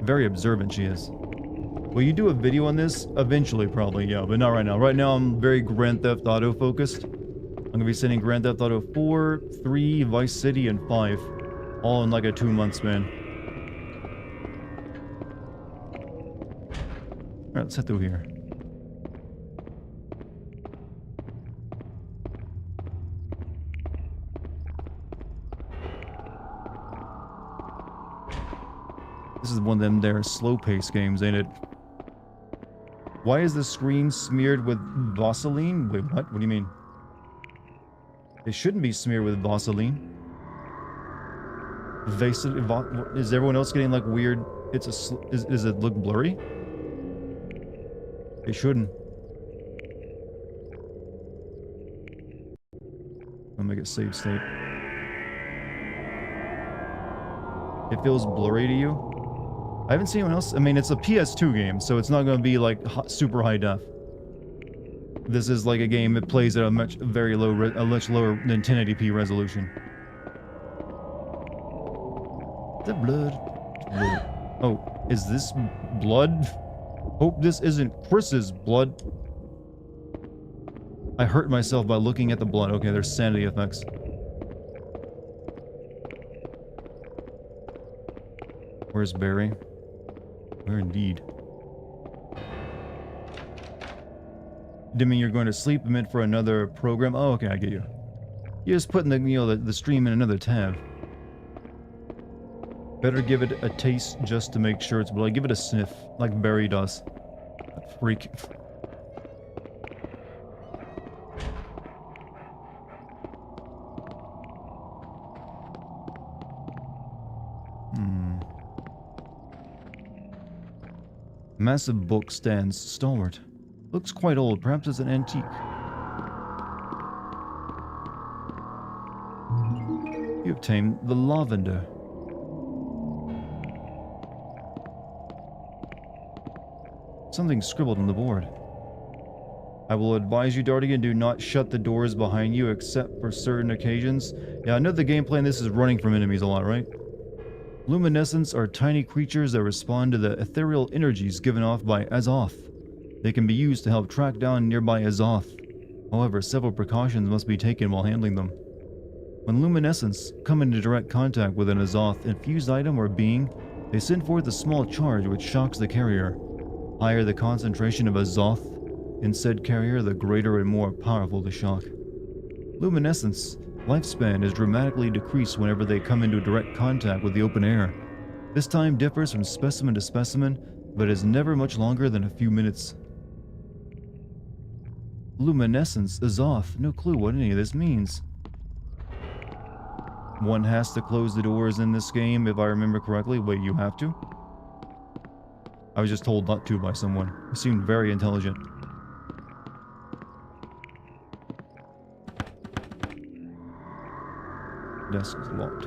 Very observant she is. Will you do a video on this? Eventually, probably, yeah, but not right now. Right now, I'm very Grand Theft Auto focused. I'm gonna be sending Grand Theft Auto 4, 3, Vice City, and 5. All in like a 2-month span. Alright, let's head through here. This is one of them there slow-paced games, ain't it? Why is the screen smeared with Vaseline? Wait, what? What do you mean? It shouldn't be smeared with Vaseline. Is everyone else getting like weird? Does it look blurry? It shouldn't. I'll make it save state. It feels blurry to you? I haven't seen anyone else. I mean, it's a PS2 game, so it's not going to be like super high def. This is like a game that plays at a much lower than 1080p resolution. Is that blood? Oh, is this blood? Hope this isn't Chris's blood. I hurt myself by looking at the blood. Okay, there's sanity effects. Where's Barry? Where indeed? Didn't mean you're going to sleep. I meant for another program. Oh, okay, I get you. You're just putting the stream in another tab. Better give it a taste just to make sure it's blood. Give it a sniff, like Barry does. That freak. Massive book stands stalwart. Looks quite old, perhaps it's an antique. You obtained the lavender. Something scribbled on the board. I will advise you, Dartigan, do not shut the doors behind you except for certain occasions. Yeah, I know the gameplay in this is running from enemies a lot, right? Luminescents are tiny creatures that respond to the ethereal energies given off by Azoth. They can be used to help track down nearby Azoth. However, several precautions must be taken while handling them. When luminescents come into direct contact with an Azoth-infused item or being, they send forth a small charge which shocks the carrier. Higher the concentration of Azoth in said carrier, the greater and more powerful the shock. Luminescence lifespan is dramatically decreased whenever they come into direct contact with the open air. This time differs from specimen to specimen, but is never much longer than a few minutes. Luminescence is off. No clue what any of this means. One has to close the doors in this game, if I remember correctly. Wait, you have to? I was just told not to by someone. He seemed very intelligent. Desk is locked.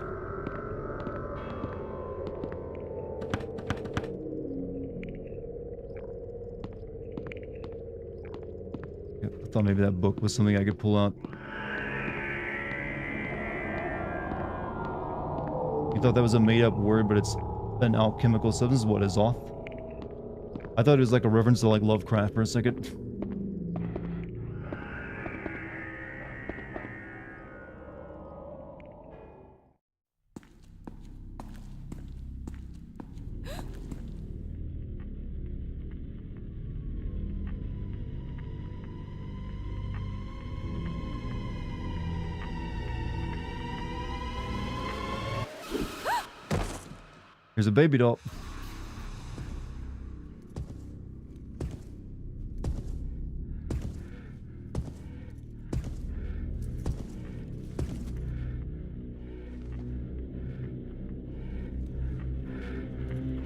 Yeah, I thought maybe that book was something I could pull out. You thought that was a made-up word, but it's an alchemical substance. What is off? I thought it was like a reference to like Lovecraft for a second. Here's a baby doll.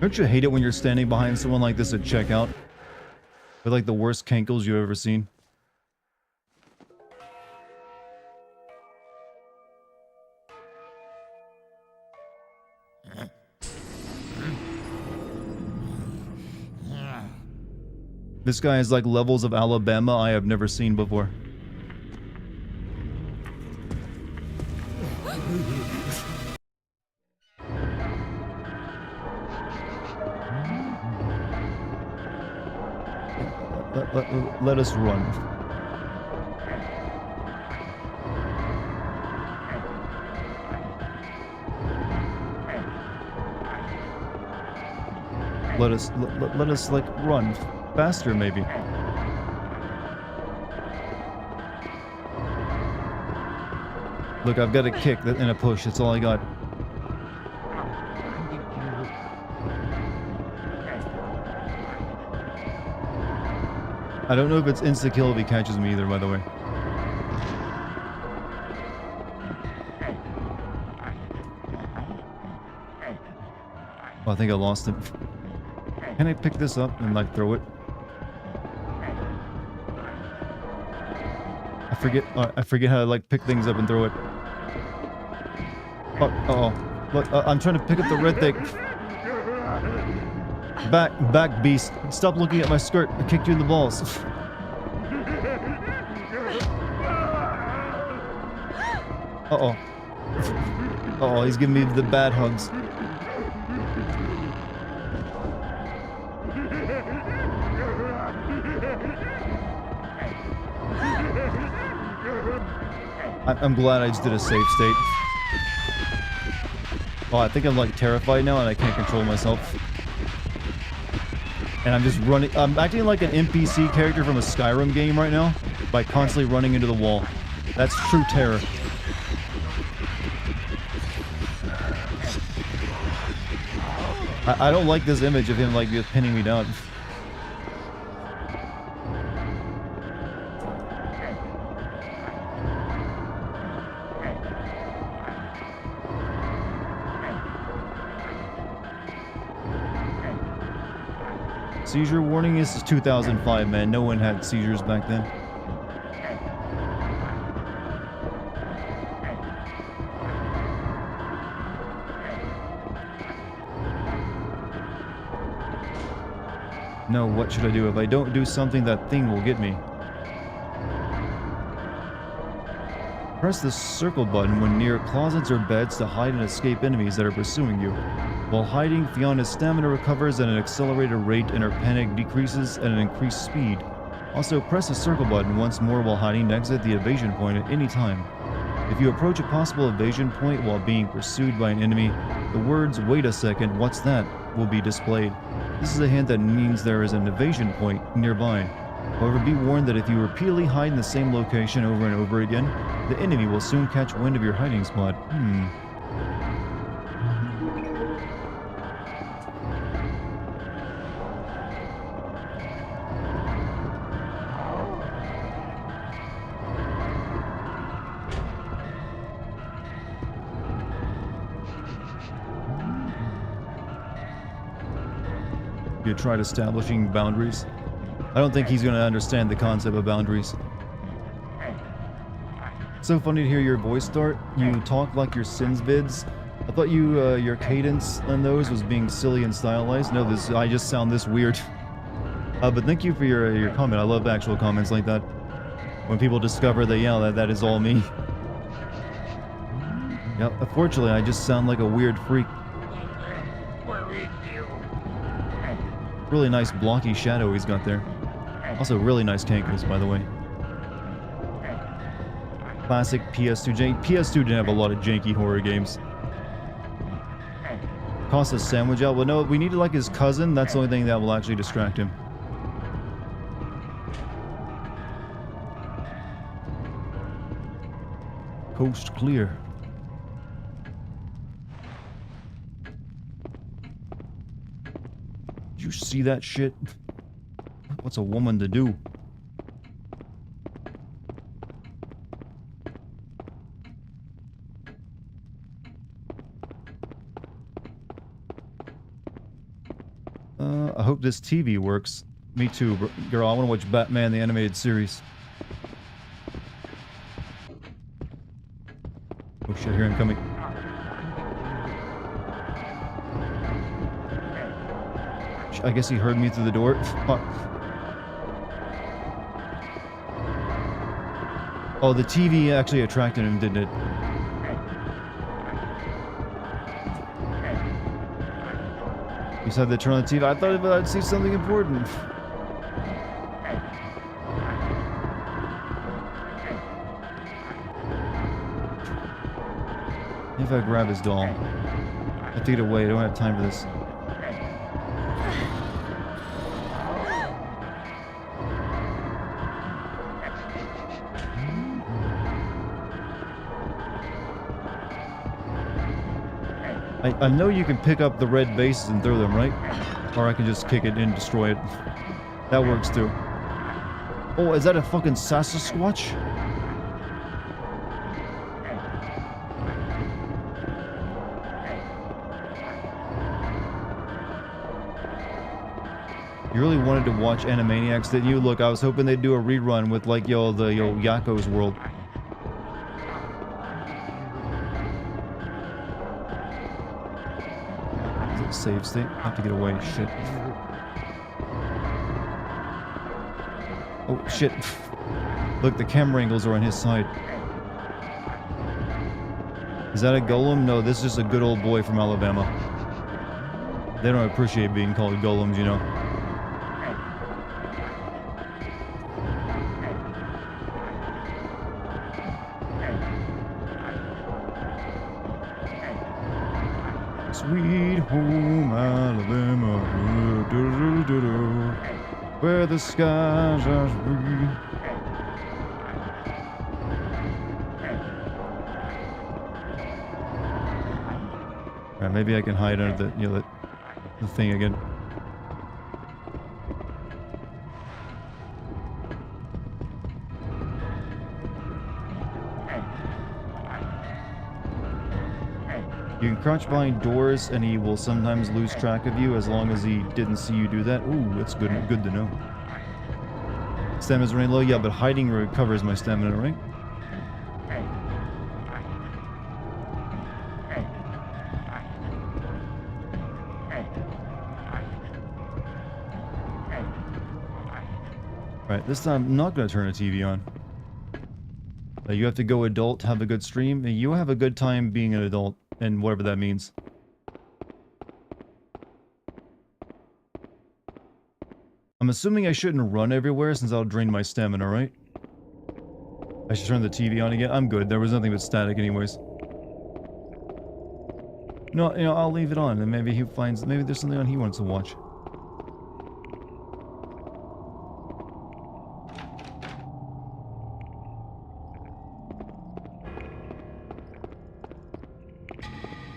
Don't you hate it when you're standing behind someone like this at checkout? With like the worst cankles you've ever seen? This guy has like levels of Alabama I have never seen before. Let us run. Let us like run faster maybe. Look, I've got a kick and a push. That's all I got. I don't know if it's insta-kill if he catches me either, by the way. Oh, I think I lost it. Can I pick this up and like throw it? I forget how to like pick things up and throw it. Oh, uh-oh. Look, I'm trying to pick up the red thing. Back, beast. Stop looking at my skirt. I kicked you in the balls. Uh-oh. Uh-oh, he's giving me the bad hugs. I'm glad I just did a save state. Oh, I think I'm like terrified now and I can't control myself. And I'm just running. I'm acting like an NPC character from a Skyrim game right now by constantly running into the wall. That's true terror. I don't like this image of him like just pinning me down. Seizure warning. This is 2005, man. No one had seizures back then. No, what should I do? If I don't do something, that thing will get me. Press the circle button when near closets or beds to hide and escape enemies that are pursuing you. While hiding, Fiona's stamina recovers at an accelerated rate and her panic decreases at an increased speed. Also, press the circle button once more while hiding to exit the evasion point at any time. If you approach a possible evasion point while being pursued by an enemy, the words "wait a second, what's that?" will be displayed. This is a hint that means there is an evasion point nearby. However, be warned that if you repeatedly hide in the same location over and over again, the enemy will soon catch wind of your hiding spot. you tried establishing boundaries. I don't think he's going to understand the concept of boundaries. So funny to hear your voice start. You talk like your Sins vids. I thought your cadence on those was being silly and stylized. No, I just sound this weird. But thank you for your comment. I love actual comments like that. When people discover that, yeah, that is all me. Yep, unfortunately, I just sound like a weird freak. Really nice blocky shadow he's got there. Also, really nice cankles, by the way. Classic PS2 jank. PS2 didn't have a lot of janky horror games. Toss a sandwich out. Well, no, we needed like his cousin. That's the only thing that will actually distract him. Coast clear. Did you see that shit? What's a woman to do? I hope this TV works. Me too, girl. I want to watch Batman the Animated Series. Oh shit, here I'm coming. I guess he heard me through the door. Fuck. Oh, the TV actually attracted him, didn't it? You said to turn on the TV. I thought I'd see something important. If I grab his doll, I have to get away. I don't have time for this. I know you can pick up the red bases and throw them, right? Or I can just kick it and destroy it. That works too. Oh, is that a fucking Sasquatch? You really wanted to watch Animaniacs, didn't you? Look, I was hoping they'd do a rerun with like, Yakko's World. Save state. I have to get away. Shit. Oh, shit. Look, the camera angles are on his side. Is that a golem? No, this is just a good old boy from Alabama. They don't appreciate being called golems, you know. Sweet home Alabama, where the skies are blue. Alright, maybe I can hide under the thing again. You can crouch behind doors and he will sometimes lose track of you as long as he didn't see you do that. Ooh, that's good to know. Stamina's running low, yeah, but hiding recovers my stamina, right? Right, this time I'm not going to turn the TV on. You have to go adult, have a good stream, and you have a good time being an adult. And whatever that means. I'm assuming I shouldn't run everywhere since I'll drain my stamina, right? I should turn the TV on again. I'm good. There was nothing but static anyways. No, you know, I'll leave it on and maybe maybe there's something on he wants to watch.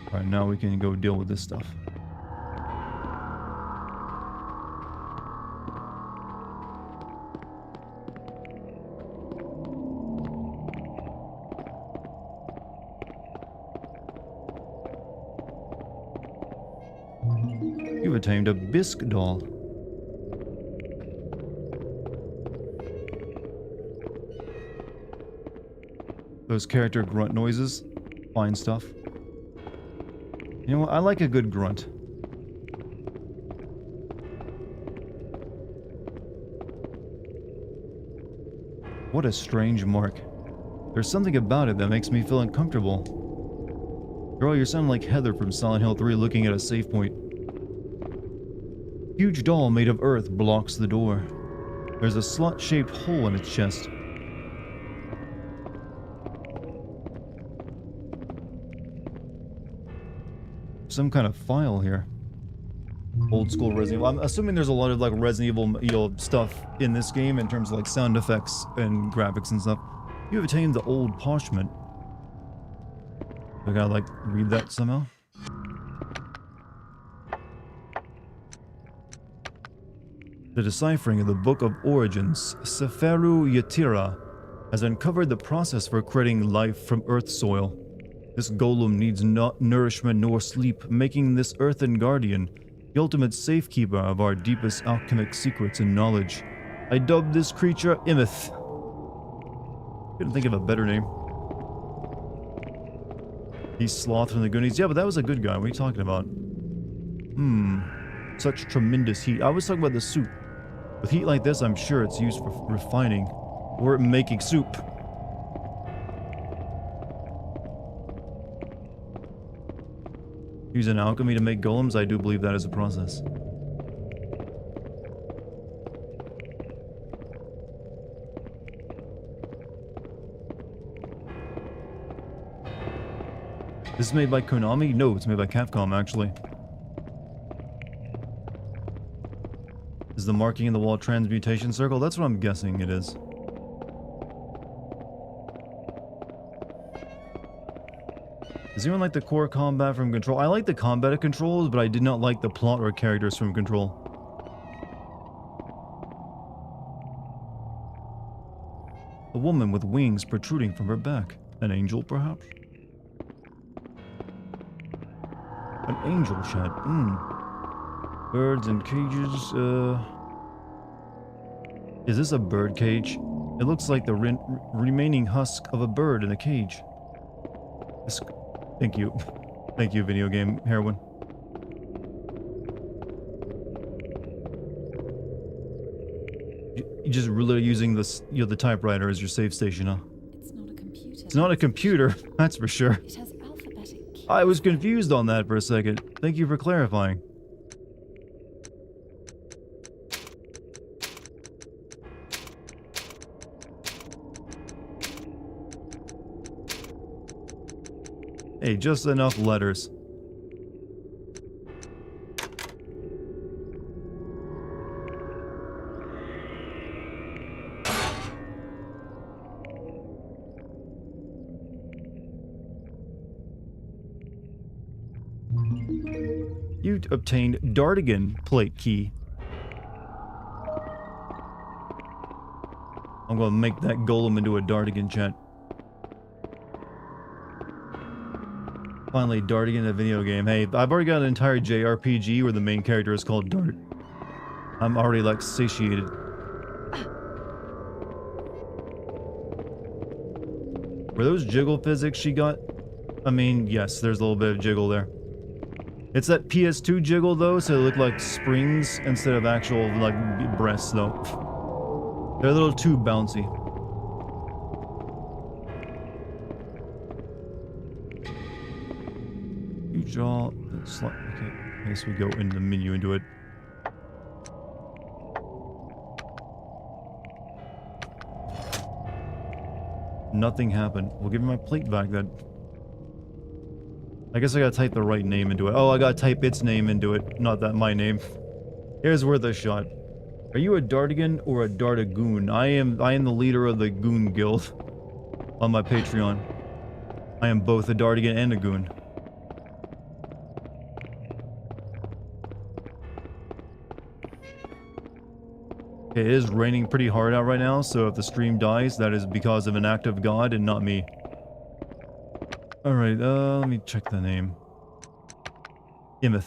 Alright, now we can go deal with this stuff. You've tamed a bisque doll. Those character grunt noises. Fine stuff. You know what? I like a good grunt. What a strange mark. There's something about it that makes me feel uncomfortable. Girl, you sound like Heather from Silent Hill 3 looking at a save point. Huge doll made of earth blocks the door. There's a slot-shaped hole in its chest. Some kind of file here. Old school Resident Evil. I'm assuming there's a lot of like Resident Evil, you know, stuff in this game in terms of like sound effects and graphics and stuff. You have attained the old parchment. I gotta like read that somehow. The deciphering of the Book of Origins, Seferu Yatira, has uncovered the process for creating life from earth soil. This golem needs not nourishment nor sleep, making this earthen guardian the ultimate safekeeper of our deepest alchemic secrets and knowledge. I dubbed this creature Imith. Couldn't think of a better name. He's Sloth from the Goonies. Yeah, but that was a good guy. What are you talking about? Such tremendous heat. I was talking about the soup. With heat like this, I'm sure it's used for refining or making soup. Use an alchemy to make golems? I do believe that is a process. This is made by Konami? No, it's made by Capcom, actually. Is the marking in the wall transmutation circle? That's what I'm guessing it is. Does anyone like the core combat from Control? I like the combat of Controls, but I did not like the plot or characters from Control. A woman with wings protruding from her back. An angel, perhaps? An angel shed. Birds in cages, Is this a bird cage? It looks like the remaining husk of a bird in the cage. Thank you. Thank you, video game heroine. You just really using this, you know, the typewriter as your save station, huh? It's not a computer. It's not a computer, that's for sure. It has alphabetic keys. I was confused on that for a second. Thank you for clarifying. Hey, just enough letters. You obtained Dartigan plate key. I'm gonna make that golem into a Dartigan chat. Finally, Dartigan, a video game. Hey, I've already got an entire JRPG where the main character is called Dart. I'm already, like, satiated. Were those jiggle physics she got? I mean, yes, there's a little bit of jiggle there. It's that PS2 jiggle, though, so they look like springs instead of actual, like, breasts, though. They're a little too bouncy. Draw. Okay, I guess we go in the menu into it. Nothing happened. We'll give me my plate back then. I guess I gotta type the right name into it. Oh, I gotta type its name into it, not that my name. Here's worth a shot. Are you a Dartigan or a Dartagoon? I am the leader of the Goon Guild on my Patreon. I am both a Dartigan and a Goon. It is raining pretty hard out right now, so if the stream dies, that is because of an act of God and not me. Alright, let me check the name. Imith.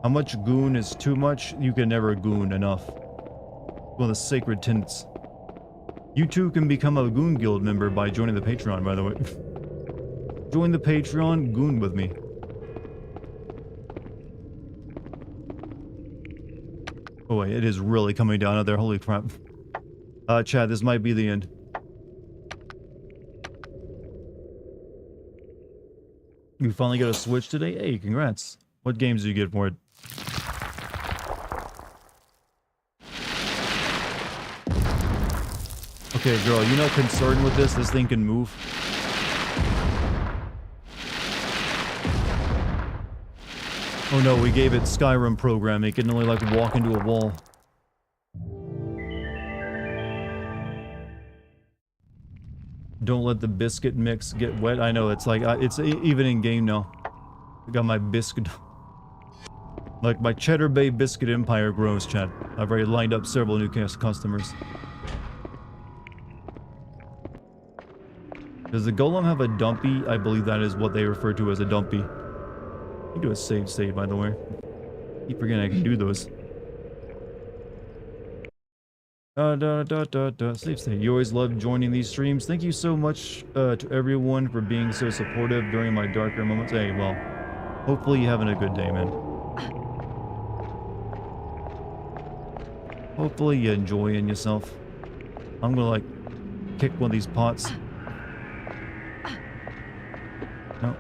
How much goon is too much? You can never goon enough. One of the sacred tenets. You too can become a Goon Guild member by joining the Patreon, by the way. Join the Patreon, goon with me. Oh wait, it is really coming down out there, holy crap. Chad, this might be the end. You finally got a Switch today? Hey, congrats. What games do you get for it? Okay, girl, you not concerned with this? This thing can move. Oh no, we gave it Skyrim programming. It can only, like, walk into a wall. Don't let the biscuit mix get wet. I know, it's like, it's even in game now. I got my biscuit. Like, my Cheddar Bay Biscuit Empire grows, chat. I've already lined up several new customers. Does the golem have a dumpy? I believe that is what they refer to as a dumpy. You do a save state, by the way. Keep forgetting I can do those. Save state. You always love joining these streams. Thank you so much to everyone for being so supportive during my darker moments. Hey, well, hopefully you're having a good day, man. Hopefully you're enjoying yourself. I'm gonna, like, kick one of these pots. No.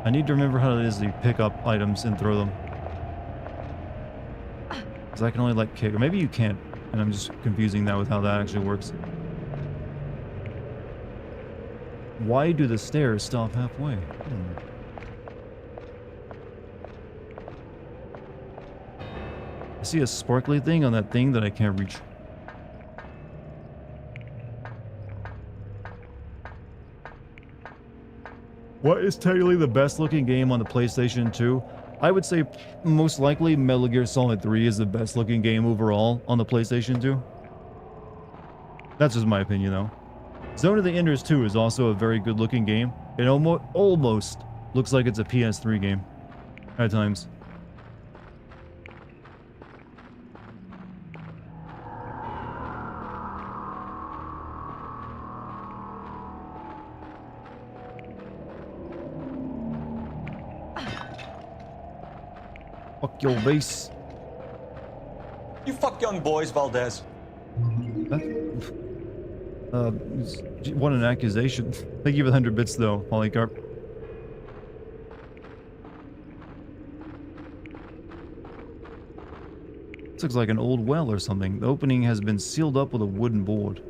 I need to remember how it is to pick up items and throw them. Because I can only, like, kick. Or maybe you can't. And I'm just confusing that with how that actually works. Why do the stairs stop halfway? I see a sparkly thing on that thing that I can't reach. What is technically the best looking game on the PlayStation 2? I would say most likely Metal Gear Solid 3 is the best looking game overall on the PlayStation 2. That's just my opinion though. Zone of the Enders 2 is also a very good looking game. It almost looks like it's a PS3 game at times. Fuck your base. You fuck young boys, Valdez. What an accusation. Thank you for the 100 bits though, Polycarp. This looks like an old well or something. The opening has been sealed up with a wooden board.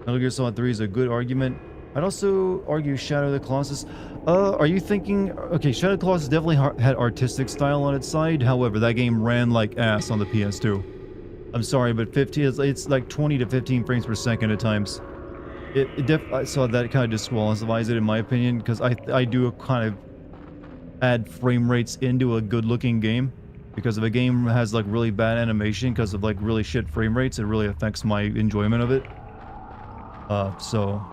Metal Gear Solid 3 is a good argument. I'd also argue Shadow of the Colossus. Are you thinking... Okay, Shadow of the Colossus definitely had artistic style on its side. However, that game ran like ass on the PS2. I'm sorry, but 50 is... It's like 20 to 15 frames per second at times. I saw that kind of disqualifies it in my opinion, because I do kind of add frame rates into a good-looking game. Because if a game has like really bad animation because of like really shit frame rates, it really affects my enjoyment of it. So...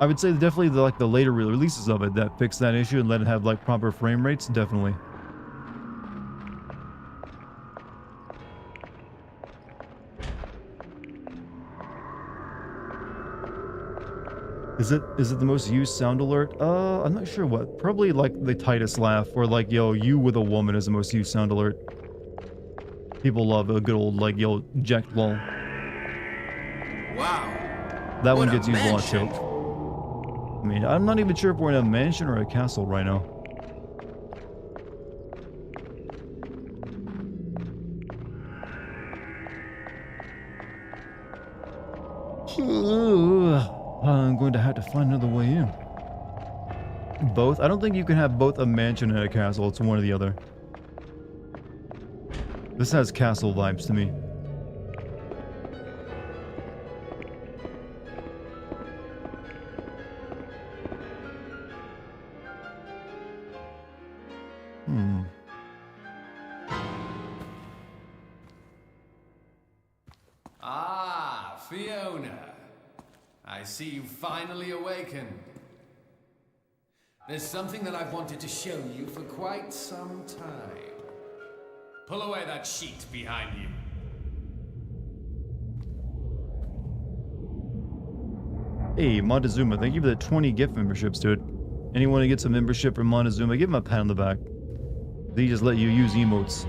I would say definitely the later releases of it that fix that issue and let it have like proper frame rates, definitely. Is it the most used sound alert? I'm not sure what. Probably like the Titus laugh or like, yo, you with a woman is the most used sound alert. People love a good old like, yo, Jack lol. Wow. That one gets used a lot too. I mean, I'm not even sure if we're in a mansion or a castle right now. I'm going to have to find another way in. Both? I don't think you can have both a mansion and a castle. It's one or the other. This has castle vibes to me. Ah, Fiona. I see you finally awakened. There's something that I've wanted to show you for quite some time. Pull away that sheet behind you. Hey, Montezuma, thank you for the 20 gift memberships, dude. Anyone who gets a membership from Montezuma, give him a pat on the back. They just let you use emotes.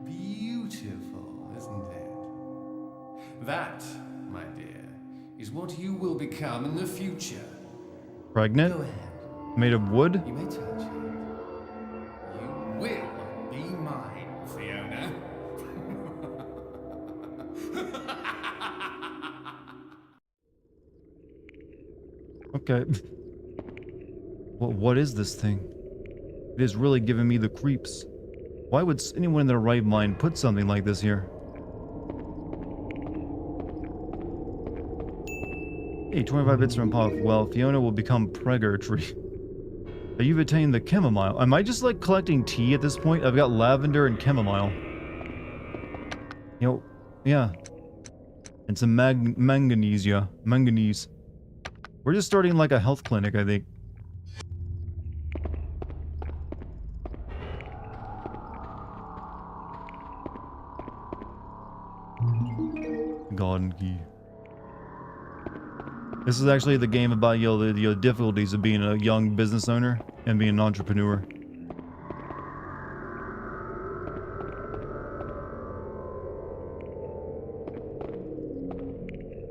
Beautiful, isn't it? That, my dear, is what you will become in the future. Pregnant? Go ahead. Made of wood? You may touch it. You will be mine, Fiona. Okay. What is this thing? It is really giving me the creeps. Why would anyone in their right mind put something like this here? Hey, 25 bits from Puff. Well, Fiona will become pregatory. You've attained the chamomile. Am I just like collecting tea at this point? I've got lavender and chamomile. You know, yeah. And some manganese. We're just starting like a health clinic, I think. Golden key. This is actually the game about the difficulties of being a young business owner and being an entrepreneur.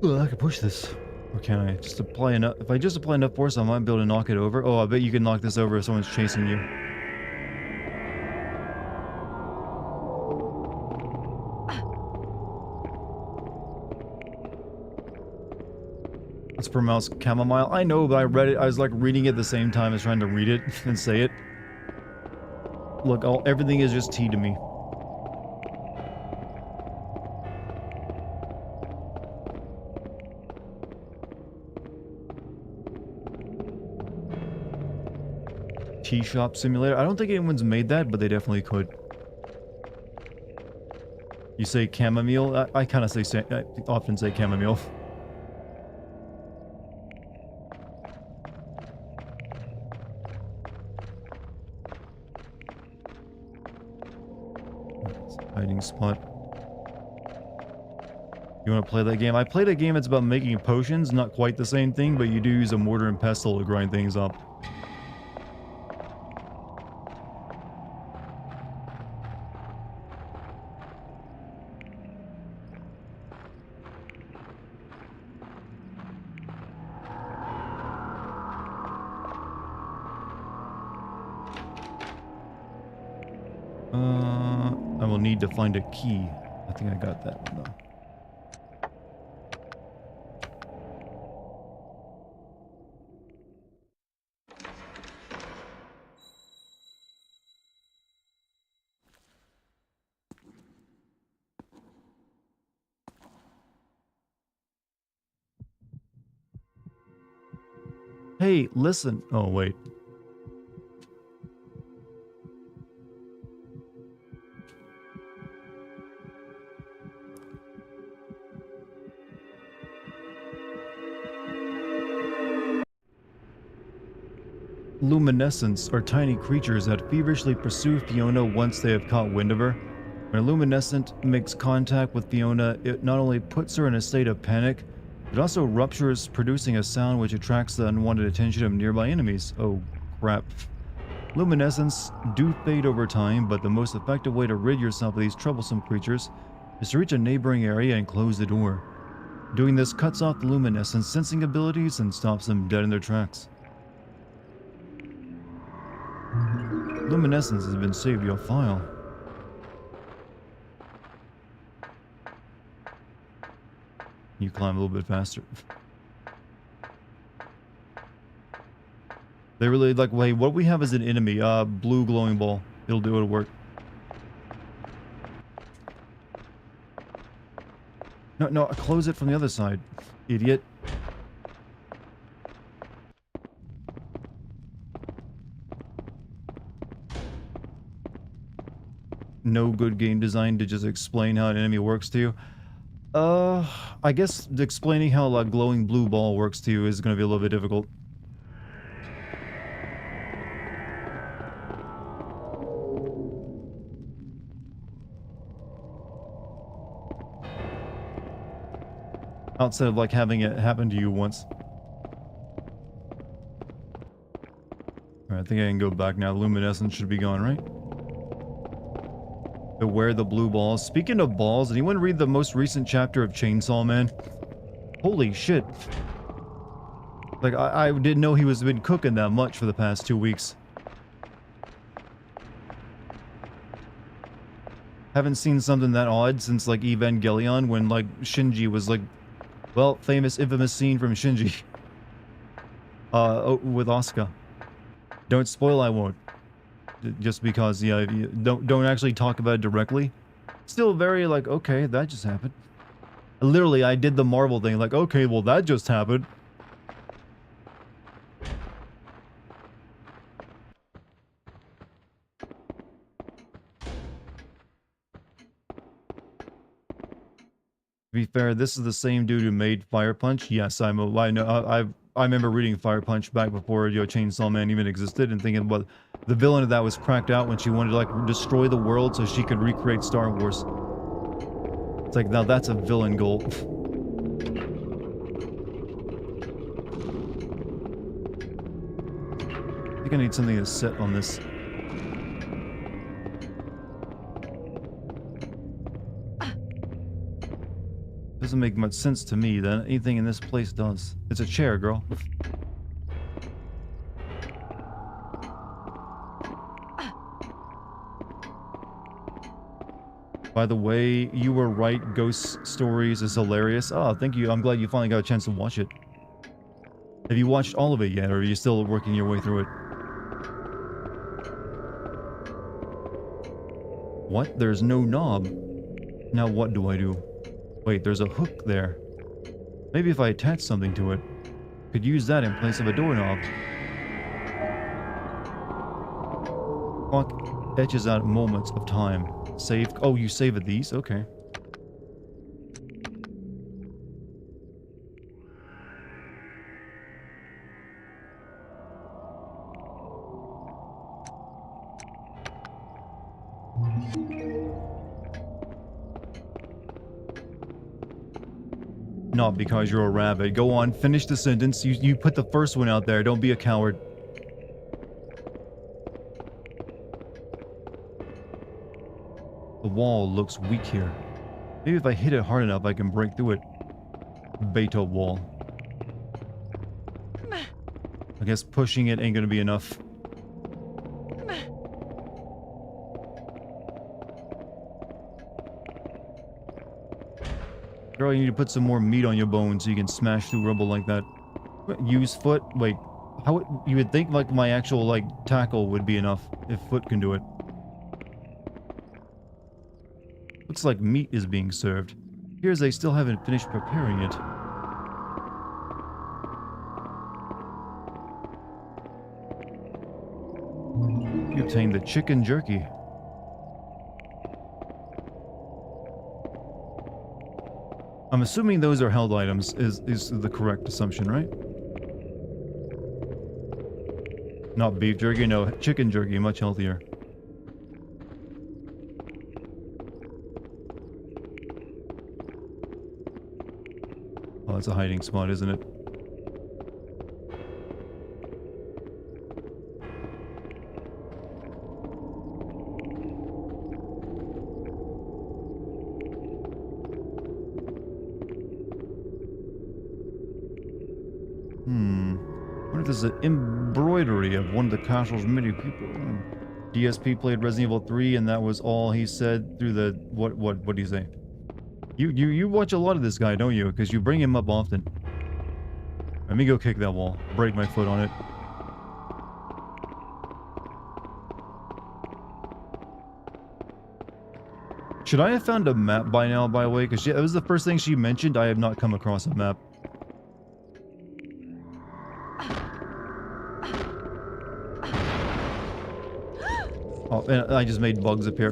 Ugh, I can push this. Or can I? Just apply enough. If I just apply enough force, I might be able to knock it over. Oh, I bet you can knock this over if someone's chasing you. It's pronounced chamomile. I know, but I read it. I was like reading it at the same time as trying to read it and say it. Look, everything is just tea to me. Tea shop simulator. I don't think anyone's made that, but they definitely could. You say chamomile? I kind of say, I often say chamomile. Hiding spot. You want to play that game? I played a game that's about making potions, not quite the same thing, but you do use a mortar and pestle to grind things up. I will need to find a key. I think I got that one though. Hey, listen. Oh, wait. Luminescents are tiny creatures that feverishly pursue Fiona once they have caught wind of her. When a luminescent makes contact with Fiona, it not only puts her in a state of panic, it also ruptures, producing a sound which attracts the unwanted attention of nearby enemies. Oh, crap. Luminescents do fade over time, but the most effective way to rid yourself of these troublesome creatures is to reach a neighboring area and close the door. Doing this cuts off the luminescent's sensing abilities and stops them dead in their tracks. Luminescence has been saved to your file. You climb a little bit faster. They really like, wait, what we have as an enemy? Blue glowing ball. It'll work. No, close it from the other side, idiot. No good game design to just explain how an enemy works to you. I guess explaining how a glowing blue ball works to you is going to be a little bit difficult. Outside of like having it happen to you once. Alright, I think I can go back now. Luminescence should be gone, right? Beware the blue balls. Speaking of balls, anyone read the most recent chapter of Chainsaw Man? Holy shit. Like, I didn't know he was been cooking that much for the past 2 weeks. Haven't seen something that odd since, like, Evangelion, when, like, Shinji was, like, well, infamous scene from Shinji. With Asuka. Don't spoil, I won't. Just because, yeah, don't actually talk about it directly. Still very, like, okay, that just happened. Literally, I did the Marvel thing, like, okay, well, that just happened. To be fair, this is the same dude who made Fire Punch. Yes, I remember reading Fire Punch back before Chainsaw Man even existed, and thinking, well, the villain of that was cracked out when she wanted to like destroy the world so she could recreate Star Wars. It's like, now that's a villain goal. I think I need something to set on this. Doesn't make much sense to me that anything in this place does. It's a chair, girl. By the way, you were right. Ghost Stories is hilarious. Oh, thank you. I'm glad you finally got a chance to watch it. Have you watched all of it yet, or are you still working your way through it? What? There's no knob. Now what do I do? Wait, there's a hook there. Maybe if I attach something to it, could use that in place of a doorknob. Clock etches out moments of time. Save. Oh, you save at these? Okay. Not because you're a rabbit. Go on, finish the sentence. You put the first one out there. Don't be a coward. The wall looks weak here. Maybe if I hit it hard enough, I can break through it. Beta wall. I guess pushing it ain't gonna be enough. Girl, you need to put some more meat on your bones so you can smash through rubble like that. Use foot? Wait, how you would think like my actual like tackle would be enough if foot can do it. Looks like meat is being served. Appears they still haven't finished preparing it. You obtained the chicken jerky. I'm assuming those are held items, is the correct assumption, right? Not beef jerky, no, chicken jerky, much healthier. Oh, it's a hiding spot, isn't it? What if this is an embroidery of one of the castle's many people? DSP played Resident Evil 3 and that was all he said through the... What do you say? You watch a lot of this guy, don't you? Because you bring him up often. Let me go kick that wall. Break my foot on it. Should I have found a map by now, by the way? Because that was the first thing she mentioned. I have not come across a map. Oh, and I just made bugs appear.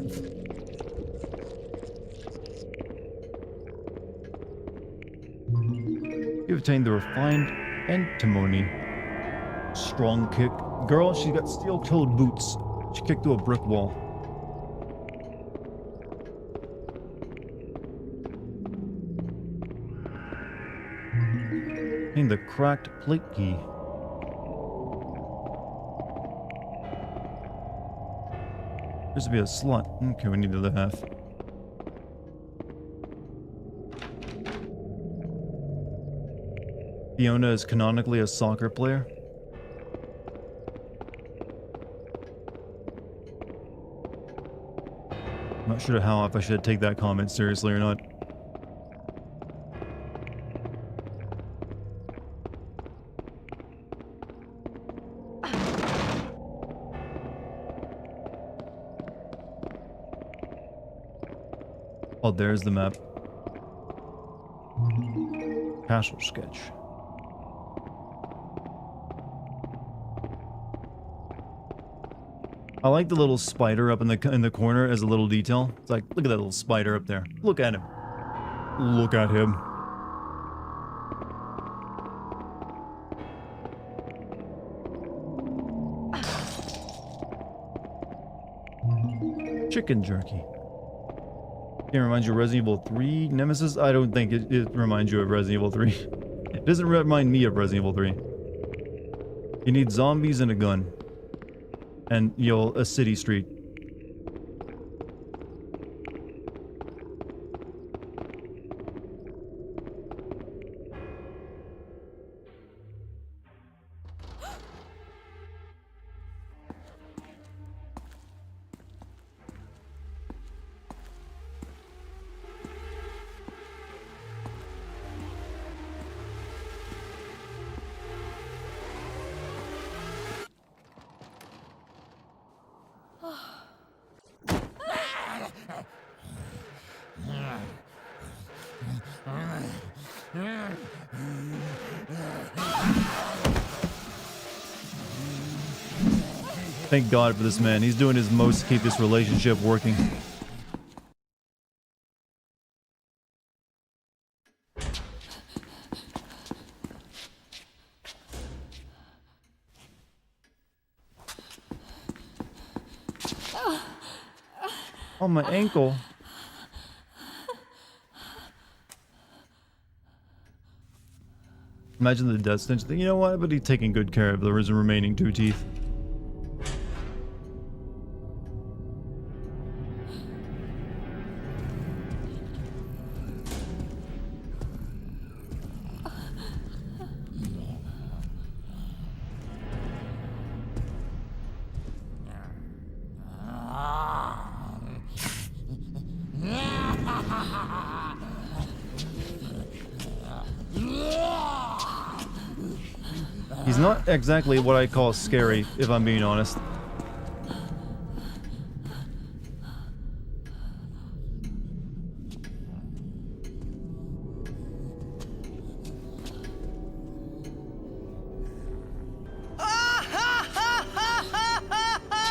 retain the refined antimony. Strong kick. Girl, she's got steel-toed boots. She kicked through a brick wall. In the cracked plate key. There's to be a slot. Okay, we need the other half. Fiona is canonically a soccer player. I'm not sure how if I should take that comment seriously or not. Oh, there's the map. Castle sketch. I like the little spider up in the corner as a little detail. It's like, look at that little spider up there. Look at him. Look at him. Chicken jerky. It reminds you of Resident Evil 3 Nemesis? I don't think it reminds you of Resident Evil 3. It doesn't remind me of Resident Evil 3. You need zombies and a gun. And, a city street. Thank God for this man. He's doing his most to keep this relationship working. Oh, my ankle. Imagine the death stench thing. You know what? But he's taking good care of the remaining 2 teeth. He's not exactly what I call scary, if I'm being honest.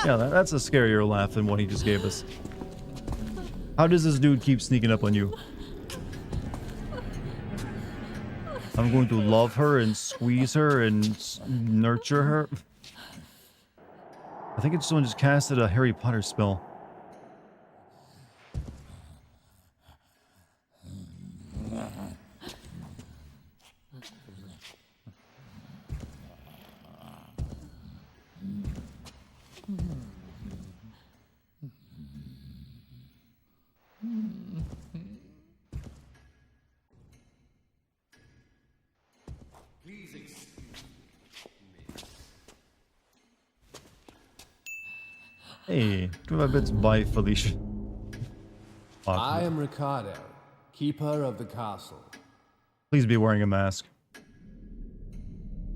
Yeah, that's a scarier laugh than what he just gave us. How does this dude keep sneaking up on you? I'm going to love her and squeeze her and nurture her. I think someone just casted a Harry Potter spell. Hey, give my bits by Felicia. I am Ricardo, keeper of the castle. Please be wearing a mask.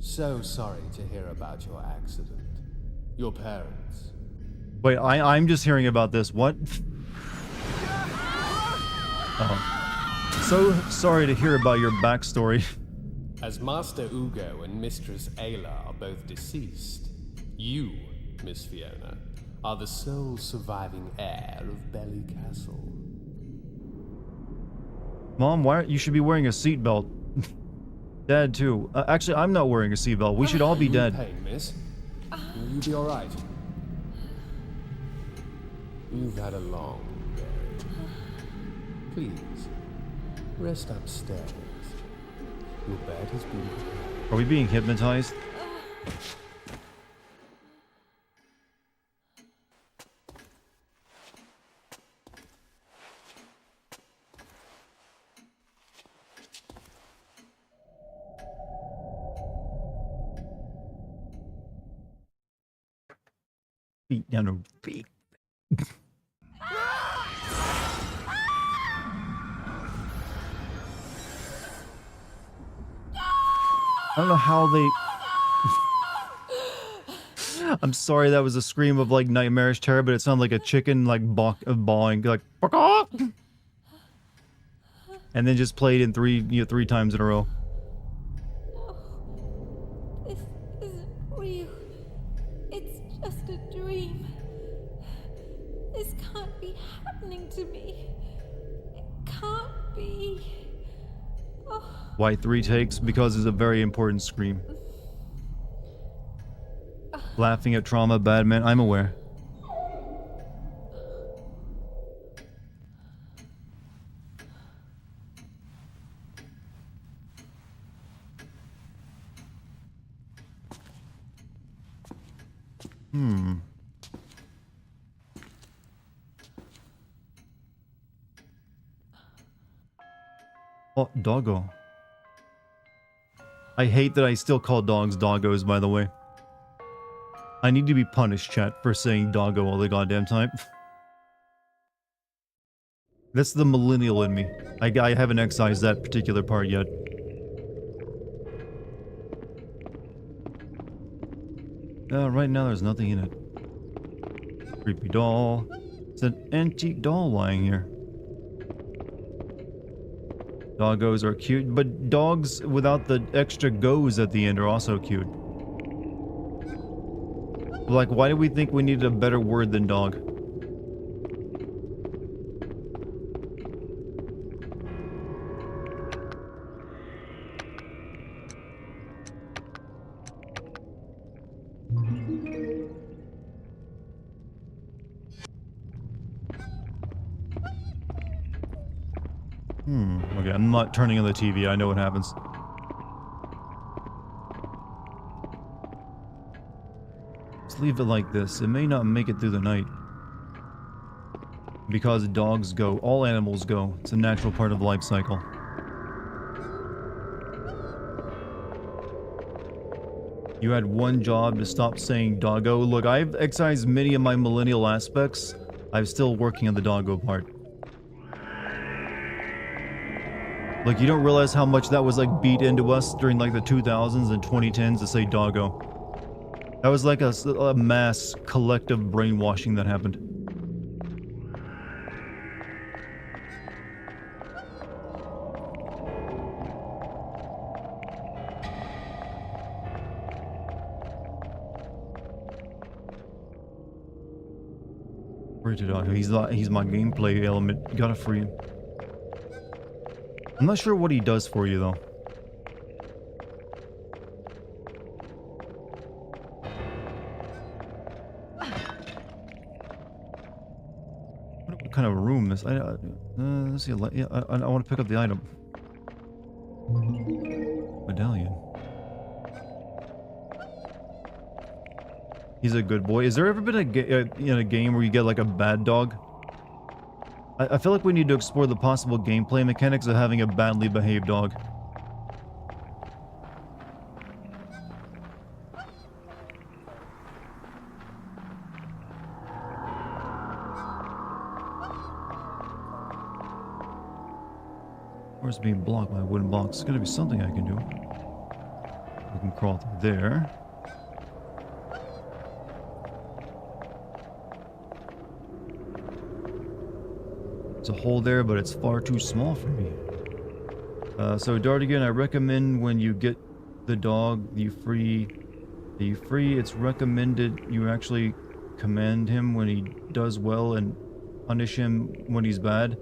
So sorry to hear about your accident. Your parents. Wait, I'm just hearing about this. What? So sorry to hear about your backstory. As Master Ugo and Mistress Ayla are both deceased, you, Miss Fiona, are the sole surviving heir of Belly Castle. Mom, you should be wearing a seatbelt. Dead too. Actually, I'm not wearing a seatbelt. We should all be In dead. pain, miss? Will you be all right? You've had a long day. Please, rest upstairs. Your bed has been prepared. Are we being hypnotized? Feet down the feet. I don't know how they... I'm sorry that was a scream of like nightmarish terror, but it sounded like a chicken like bawing like and then just played in three times in a row. This isn't real. It's just a dream. This can't be happening to me. It can't be. Oh. Why 3 takes? Because it's a very important scream. Laughing at trauma, bad man. I'm aware. Oh, doggo. I hate that I still call dogs doggos, by the way. I need to be punished, chat, for saying doggo all the goddamn time. That's the millennial in me. I haven't excised that particular part yet. Right now there's nothing in it. Creepy doll. It's an antique doll lying here. Doggos are cute, but dogs without the extra goes at the end are also cute. Like, why do we think we needed a better word than dog? Okay, I'm not turning on the TV. I know what happens. Let's leave it like this. It may not make it through the night. Because dogs go. All animals go. It's a natural part of the life cycle. You had one job to stop saying doggo. Look, I've excised many of my millennial aspects. I'm still working on the doggo part. Like, you don't realize how much that was, like, beat into us during, like, the 2000s and 2010s to say doggo. That was like a mass collective brainwashing that happened. Free to doggo. He's my gameplay element. Gotta free him. I'm not sure what he does for you, though. What kind of a room this? Let's see. Yeah, I want to pick up the item. Medallion. He's a good boy. Has there ever been a game where you get like a bad dog? I feel like we need to explore the possible gameplay mechanics of having a badly behaved dog. Where's being blocked by a wooden box? There's gonna be something I can do. We can crawl through there. There's a hole there, but it's far too small for me. So Dartigan, I recommend when you get the dog, you free, it's recommended you actually commend him when he does well and punish him when he's bad.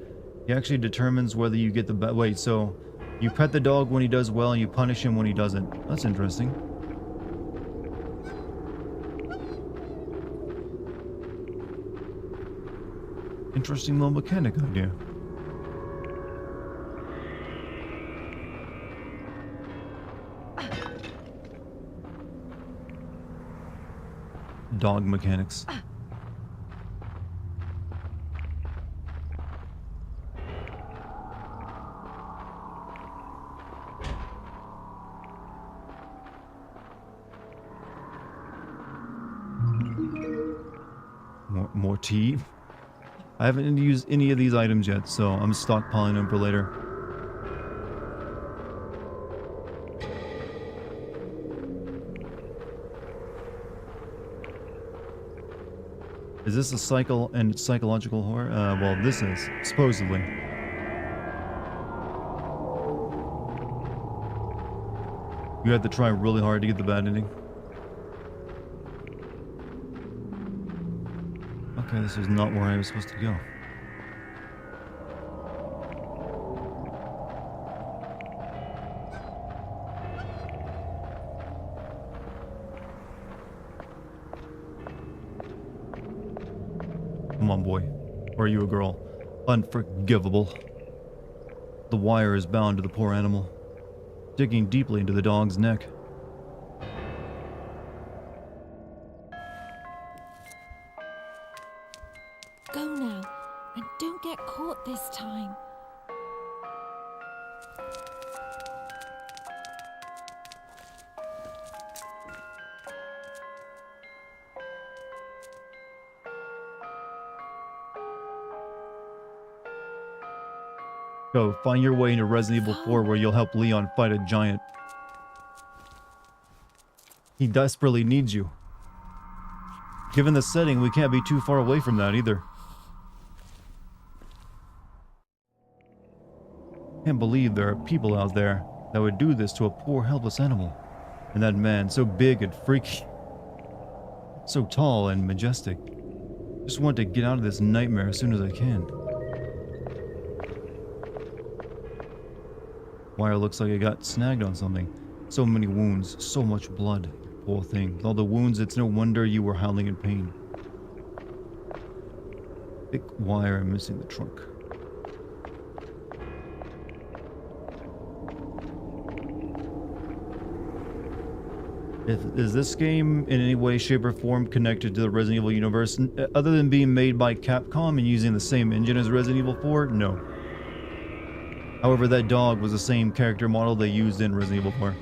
He actually determines whether you get the bad. Wait, so You pet the dog when he does well, and you punish him when he doesn't. That's interesting. Interesting little mechanic idea. Dog mechanics. More tea. I haven't used any of these items yet, so I'm stockpiling them for later. Is this a cycle and psychological horror? Well, this is, supposedly. You have to try really hard to get the bad ending. Okay, this is not where I was supposed to go. Come on, boy. Or are you a girl? Unforgivable. The wire is bound to the poor animal, digging deeply into the dog's neck. Go now, and don't get caught this time. Go, find your way into Resident Evil 4 where you'll help Leon fight a giant. He desperately needs you. Given the setting, we can't be too far away from that either. Can't believe there are people out there that would do this to a poor helpless animal. And that man, so big and freaky. So tall and majestic. Just want to get out of this nightmare as soon as I can. Wire looks like it got snagged on something. So many wounds, so much blood. Poor thing. With all the wounds, it's no wonder you were howling in pain. Thick wire and missing the trunk. Is this game in any way, shape, or form connected to the Resident Evil universe? Other than being made by Capcom and using the same engine as Resident Evil 4? No. However, that dog was the same character model they used in Resident Evil 4.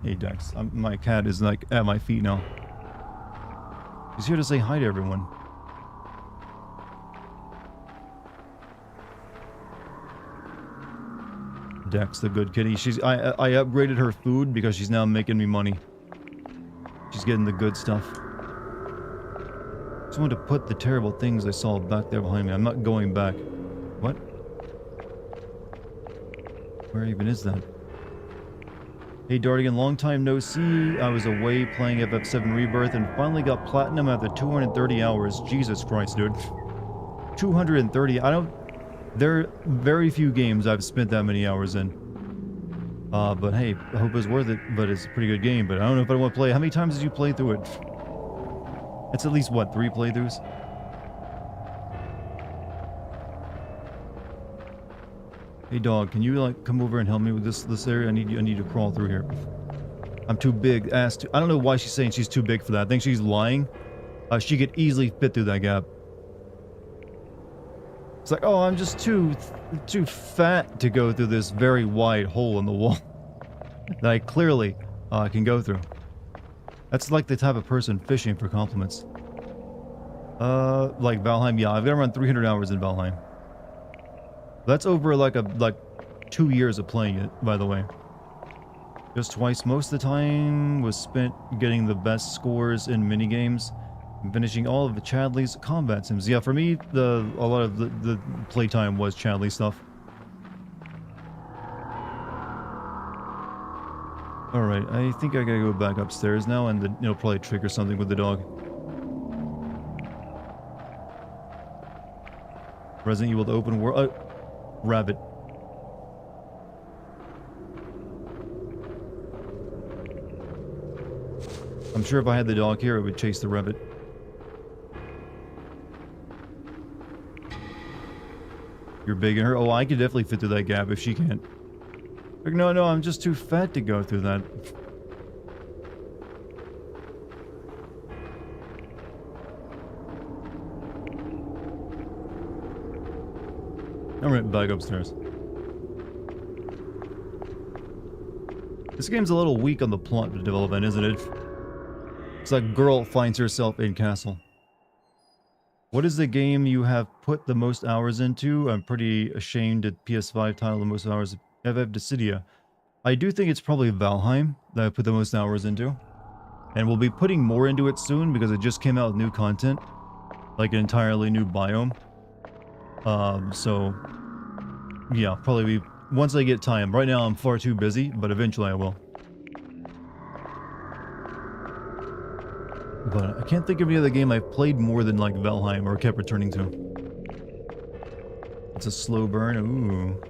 Hey Dex, my cat is like at my feet now. He's here to say hi to everyone. Dex, the good kitty. I upgraded her food because she's now making me money. She's getting the good stuff. Just wanted to put the terrible things I saw back there behind me. I'm not going back. What? Where even is that? Hey Dartigan, long time no see. I was away playing FF7 Rebirth and finally got platinum after 230 hours. Jesus Christ, dude. 230. There are very few games I've spent that many hours in. But hey, I hope it's worth it. But it's a pretty good game. But I don't know if I want to play. How many times did you play through it? It's at least, what, 3 playthroughs? Hey dog, can you like come over and help me with this area? I need to crawl through here. I'm too big. I don't know why she's saying she's too big for that. I think she's lying. She could easily fit through that gap. It's like, oh, I'm just too fat to go through this very wide hole in the wall that I clearly can go through. That's like the type of person fishing for compliments. Like Valheim, yeah, I've got around 300 hours in Valheim. That's over like 2 years of playing it, by the way. Just twice. Most of the time was spent getting the best scores in minigames and finishing all of Chadley's combat sims. Yeah, for me, a lot of the playtime was Chadley stuff. Alright, I think I gotta go back upstairs now, and it'll probably trigger something with the dog. Resident Evil the open world. Rabbit. I'm sure if I had the dog here, it would chase the rabbit. You're big in her. Oh, I could definitely fit through that gap if she can't. Like, no, I'm just too fat to go through that. I'm right back upstairs. This game's a little weak on the plot development, isn't it? It's like girl finds herself in castle. What is the game you have put the most hours into? I'm pretty ashamed at PS5 title the most hours. FF Dissidia. I do think it's probably Valheim that I put the most hours into. And we'll be putting more into it soon because it just came out with new content. Like an entirely new biome. So... yeah, probably be... once I get time. Right now I'm far too busy, but eventually I will. But I can't think of any other game I've played more than like Valheim or kept returning to. It's a slow burn. Ooh.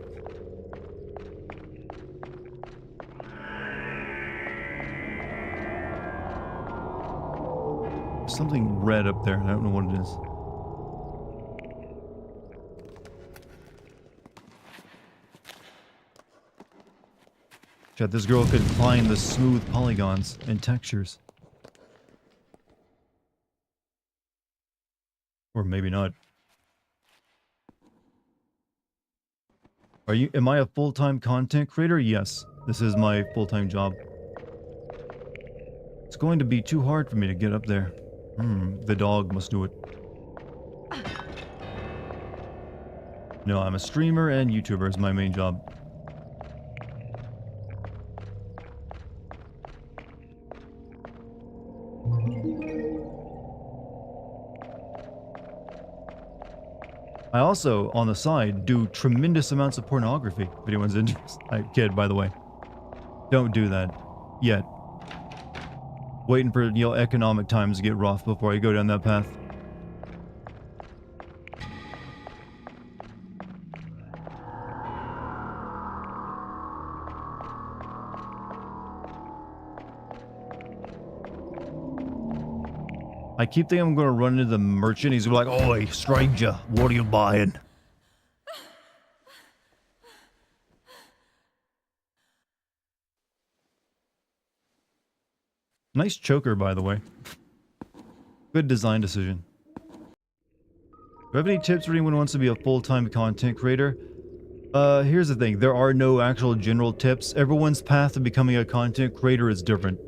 Something red up there. I don't know what it is. Chat, this girl could find the smooth polygons and textures. Or maybe not. Am I a full-time content creator? Yes. This is my full-time job. It's going to be too hard for me to get up there. The dog must do it. No, I'm a streamer and YouTuber is my main job. I also, on the side, do tremendous amounts of pornography, if anyone's interested. I kid, by the way. Don't do that. Yet. Waiting for, economic times to get rough before I go down that path. I keep thinking I'm going to run into the merchant. He's going to be like, "Oi, stranger, what are you buying?" Nice choker, by the way. Good design decision. Do I have any tips for anyone who wants to be a full-time content creator? Here's the thing. There are no actual general tips. Everyone's path to becoming a content creator is different.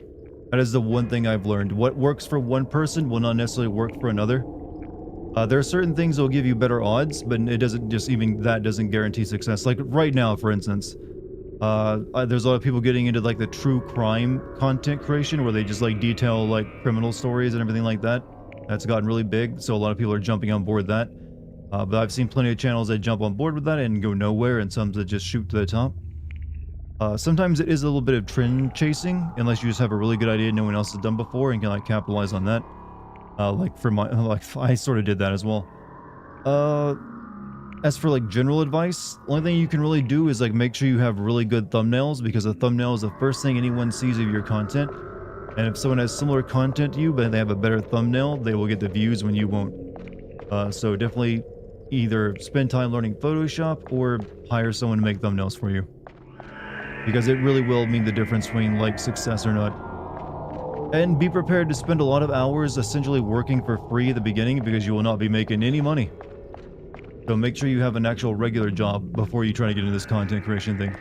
That is the one thing I've learned. What works for one person will not necessarily work for another. There are certain things that will give you better odds, but it doesn't just even that doesn't guarantee success. Like right now, for instance, there's a lot of people getting into like the true crime content creation where they just like detail like criminal stories and everything like that. That's gotten really big, so a lot of people are jumping on board that. But I've seen plenty of channels that jump on board with that and go nowhere, and some that just shoot to the top. Sometimes it is a little bit of trend chasing, unless you just have a really good idea no one else has done before and can like capitalize on that. I sort of did that as well. As for like general advice, the only thing you can really do is like make sure you have really good thumbnails, because a thumbnail is the first thing anyone sees of your content. And if someone has similar content to you, but they have a better thumbnail, they will get the views when you won't. So definitely either spend time learning Photoshop or hire someone to make thumbnails for you. Because it really will mean the difference between like success or not. And be prepared to spend a lot of hours essentially working for free at the beginning, because you will not be making any money. So make sure you have an actual regular job before you try to get into this content creation thing.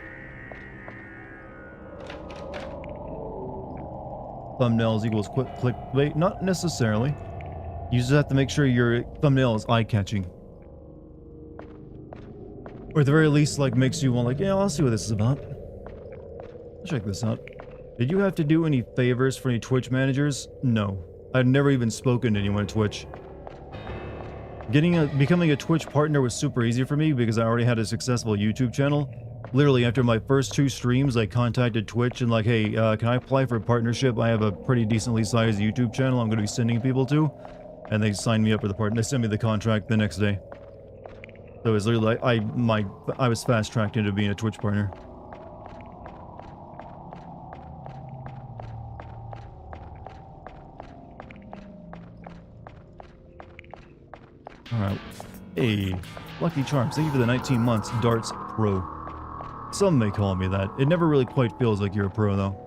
Thumbnails equals quick clickbait? Not necessarily. You just have to make sure your thumbnail is eye-catching. Or at the very least, like, makes you want like, yeah, I'll see what this is about. Check this out. Did you have to do any favors for any Twitch managers? No. I've never even spoken to anyone at Twitch. Becoming a Twitch partner was super easy for me because I already had a successful YouTube channel. Literally, after my first 2 streams, I contacted Twitch and like, hey, can I apply for a partnership? I have a pretty decently sized YouTube channel I'm going to be sending people to. And they signed me up for the partner. They sent me the contract the next day. So it's literally like I was fast tracked into being a Twitch partner. Alright. Hey, Lucky Charms, thank you for the 19 months, Darts Pro. Some may call me that. It never really quite feels like you're a pro, though.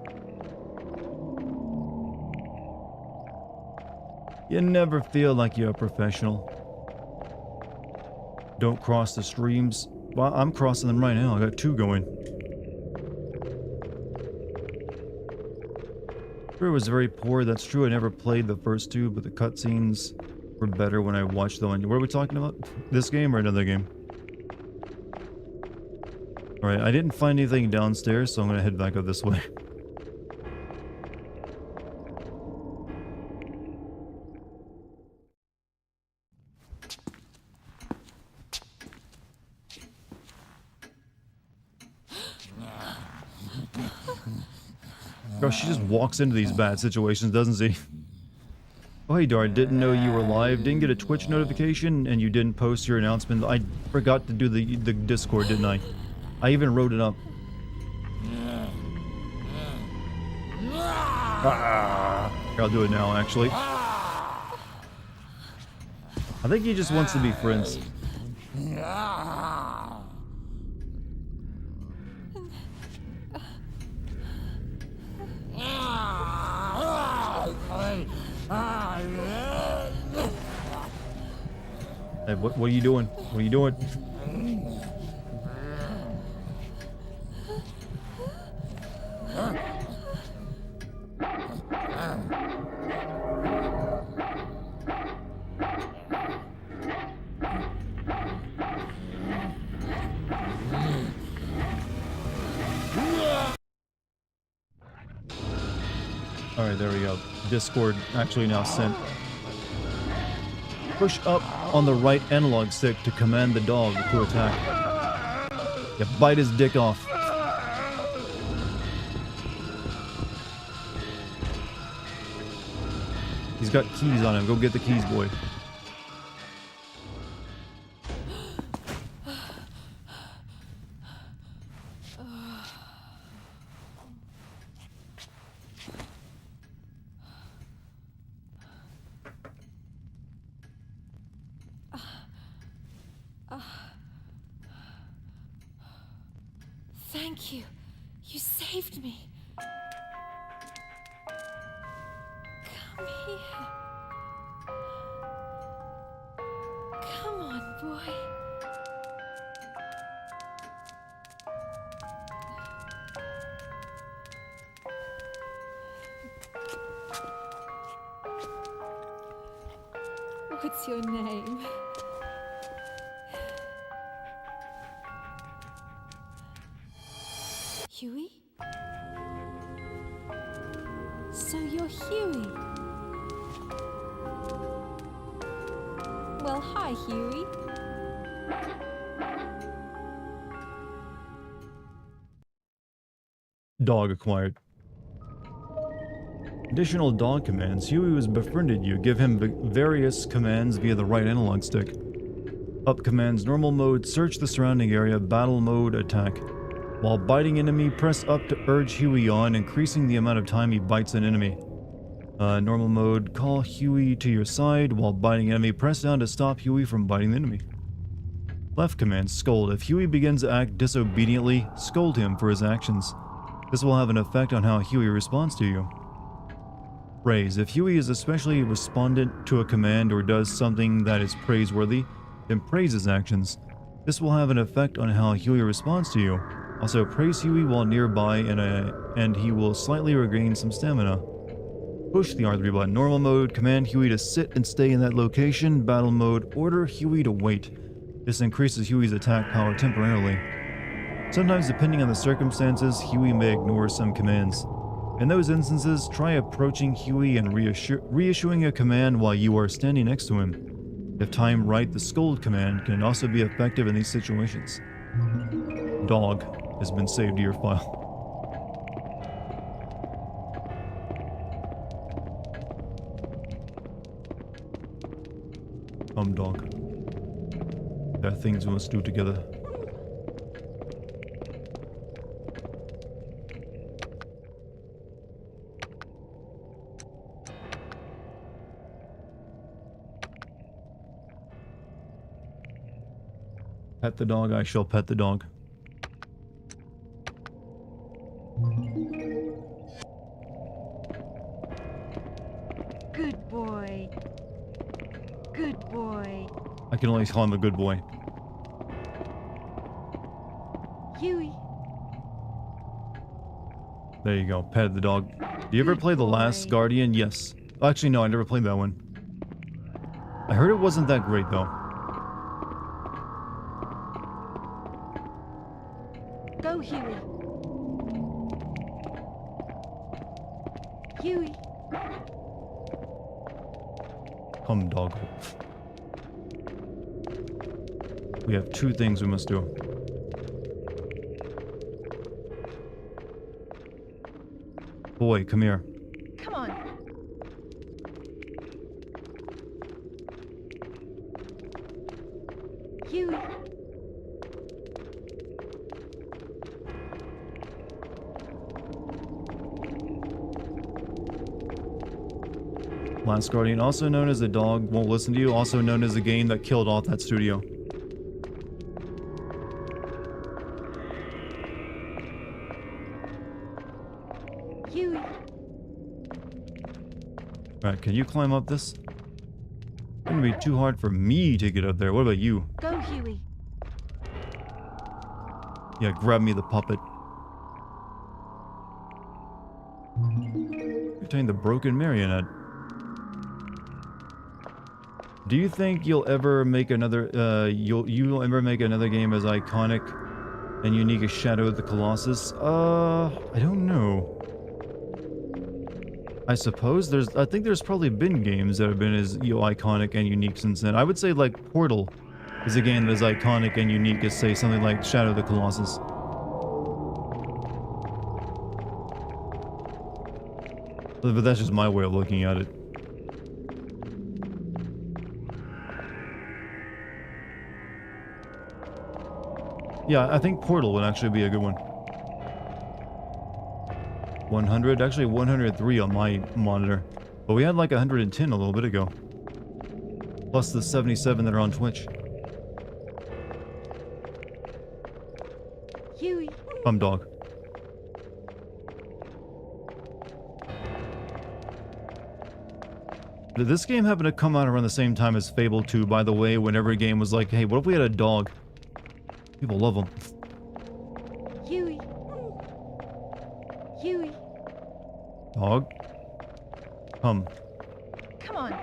You never feel like you're a professional. Don't cross the streams. Well, I'm crossing them right now. I got 2 going. It was very poor, that's true. I never played the first 2, but the cutscenes were better when I watched them. What are we talking about? This game or another game? Alright, I didn't find anything downstairs, so I'm gonna head back up this way. Bro, she just walks into these bad situations, doesn't she? Oh, hey, Dart, didn't know you were live. Didn't get a Twitch notification, and you didn't post your announcement. I forgot to do the Discord, didn't I? I even wrote it up. I'll do it now, actually. I think he just wants to be friends. Hey, what are you doing? What are you doing? Alright, there we go. Discord actually now sent. Push up on the right analog stick to command the dog to attack. Yeah, bite his dick off. He's got keys on him. Go get the keys, boy. Thank you. You saved me. Come here. Come on, boy. What's your name? Huey? So you're Huey. Well, hi, Huey. Dog acquired. Additional dog commands. Huey has befriended you. Give him various commands via the right analog stick. Up commands: normal mode, search the surrounding area, battle mode, attack. While biting enemy, press up to urge Huey on, increasing the amount of time he bites an enemy. Normal mode, call Huey to your side. While biting enemy, press down to stop Huey from biting the enemy. Left command, scold. If Huey begins to act disobediently, scold him for his actions. This will have an effect on how Huey responds to you. Praise. If Huey is especially respondent to a command or does something that is praiseworthy, then praise his actions. This will have an effect on how Huey responds to you. Also, praise Huey while nearby and he will slightly regain some stamina. Push the R3 button. Normal mode, command Huey to sit and stay in that location. Battle mode, order Huey to wait. This increases Huey's attack power temporarily. Sometimes, depending on the circumstances, Huey may ignore some commands. In those instances, try approaching Huey and reissuing a command while you are standing next to him. If timed right, the scold command can also be effective in these situations. Dog has been saved to your file. Dog. There are things we must do together. Pet the dog, I shall pet the dog. Good boy. Good boy. I can only call him a good boy. Huey. There you go, pet the dog. Do you ever Good play The Last boy. Guardian? Yes. Actually, no, I never played that one. I heard it wasn't that great, though. Go, Huey. Huey. Come, dog. We have two things we must do. Boy, come here. Come on. Huey. Last Guardian, also known as The Dog Won't Listen to You, also known as the game that killed off that studio. Huey. Alright, can you climb up this? It's gonna be too hard for me to get up there. What about you? Go, Huey. Yeah, grab me the puppet. Obtain the broken marionette. Do you think you'll ever make another you'll ever make another game as iconic and unique as Shadow of the Colossus? I don't know. I suppose I think there's probably been games that have been as iconic and unique since then. I would say like Portal is a game that is iconic and unique as say something like Shadow of the Colossus. But that's just my way of looking at it. Yeah, I think Portal would actually be a good one. 100, actually 103 on my monitor. But we had like 110 a little bit ago. Plus the 77 that are on Twitch. Huey. Dog. Did this game happen to come out around the same time as Fable 2, by the way, when every game was like, hey, what if we had a dog? People love them. Huey. Huey. Dog. Come. Come on.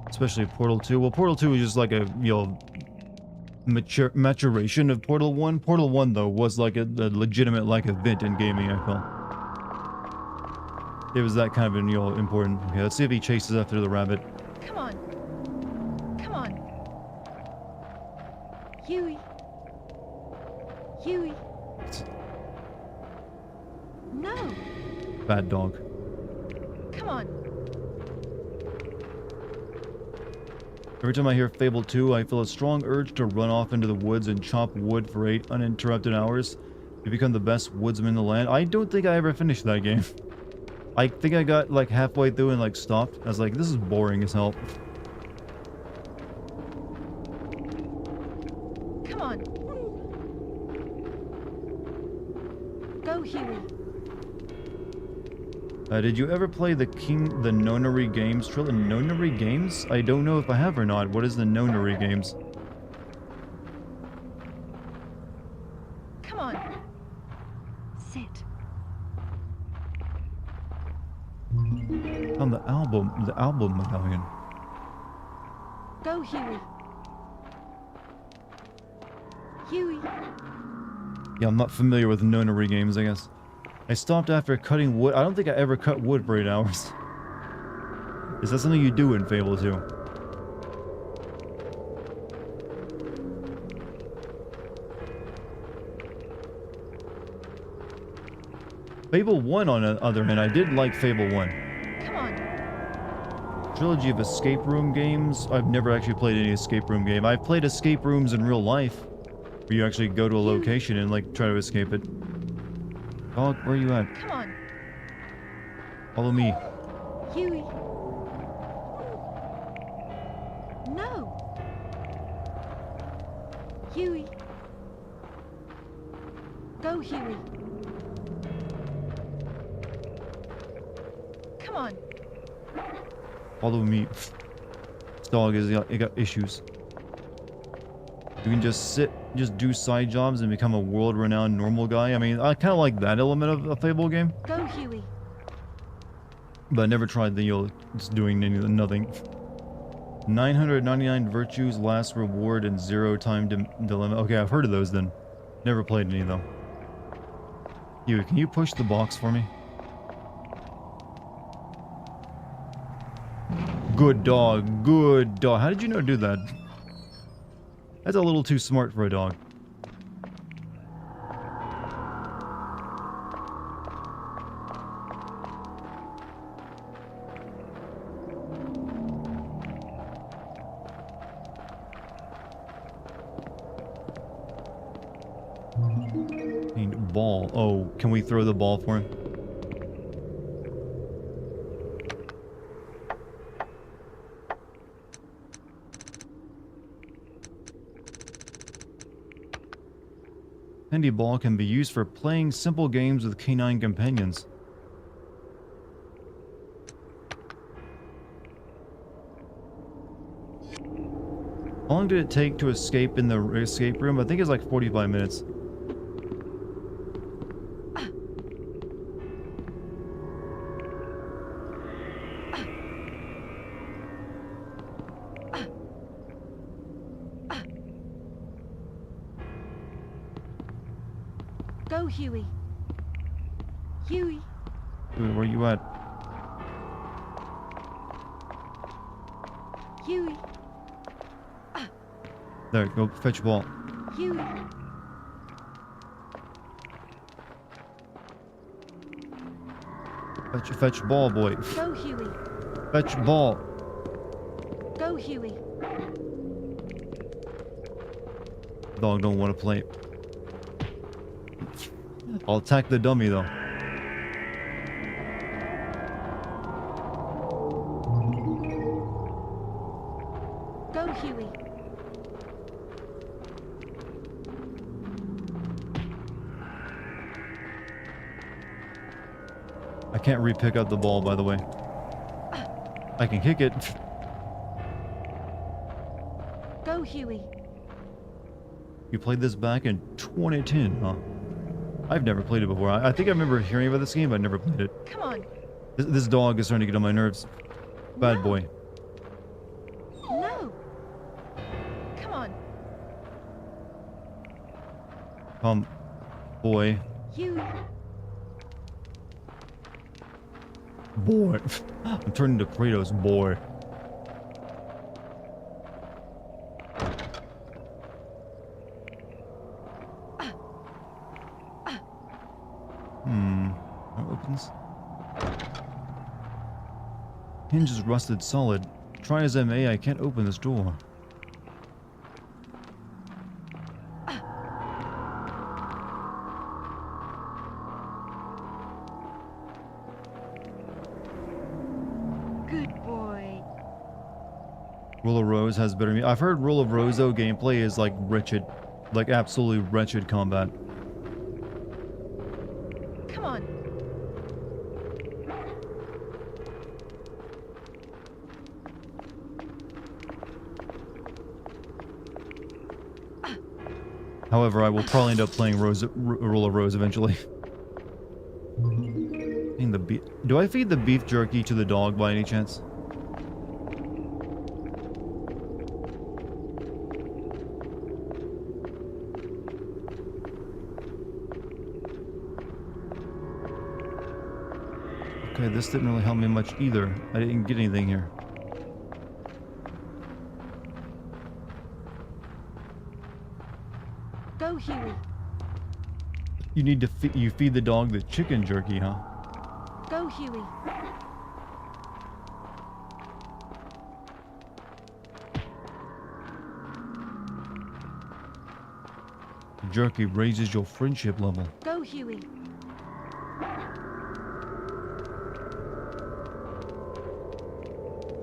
Especially Portal 2. Well, Portal 2 is just like a, maturation of Portal 1. Portal 1, though, was like a legitimate, like, event in gaming, I felt. It was that kind of, important. Okay, let's see if he chases after the rabbit. Come on. Come on. Huey. Huey. No. Bad dog. Come on. Every time I hear Fable 2, I feel a strong urge to run off into the woods and chop wood for 8 uninterrupted hours to become the best woodsman in the land. I don't think I ever finished that game. I think I got like halfway through and like stopped. I was like, this is boring as hell. Come on. Go, Huey. Did you ever play the Nonary Games trilogy? Nonary Games? I don't know if I have or not. What is the Nonary Games? Come on. Sit. On the album medallion. Go, Huey. Huey. Yeah, I'm not familiar with Nonary Games, I guess. I stopped after cutting wood. I don't think I ever cut wood for 8 hours. Is that something you do in Fable 2? Fable 1, on the other hand, I did like Fable 1. Come on. Trilogy of escape room games. I've never actually played any escape room game. I've played escape rooms in real life, where you actually go to a location and like try to escape it. Dog, where are you at? Come on, Follow me. Huey. No. Huey. Go, Huey. Come on. Follow me. This dog is it got issues. You can just sit, just do side jobs and become a world-renowned normal guy. I mean, I kind of like that element of a Fable game, Go, Huey. but I never tried the just doing nothing. 999 virtues, last reward, and 0 time dilemma. Okay, I've heard of those then. Never played any though. You, can you push the box for me? Good dog, good dog. How did you know to do that? That's a little too smart for a dog. Need ball. Oh, can we throw the ball for him? Handy ball can be used for playing simple games with canine companions. How long did it take to escape in the escape room? I think it's like 45 minutes. Go, Huey. Huey. Wait, where you at? Huey. There, go fetch ball. Huey. Fetch ball, boy. Go, Huey. Fetch ball. Go, Huey. Dog don't want to play. I'll attack the dummy though. Go, Huey. I can't re-pick up the ball, by the way. I can kick it. Go, Huey. You played this back in 2010, huh? I've never played it before. I think I remember hearing about this game, but I never played it. Come on. This dog is starting to get on my nerves. Bad No. boy. No. Come on. Boy. Huey. Boy. I'm turning to Kratos, boy. That opens. Hinge is rusted solid. Try as I may, I can't open this door. Good boy. Rule of Rose has better. I've heard Rule of Rose though gameplay is like wretched, like absolutely wretched combat. Come on. However, I will probably end up playing Rule of Rose eventually. Feeding the beef. Do I feed the beef jerky to the dog by any chance? Okay, this didn't really help me much either. I didn't get anything here. Go, Huey. You need to you feed the dog the chicken jerky, huh? Go, Huey. Jerky raises your friendship level. Go, Huey.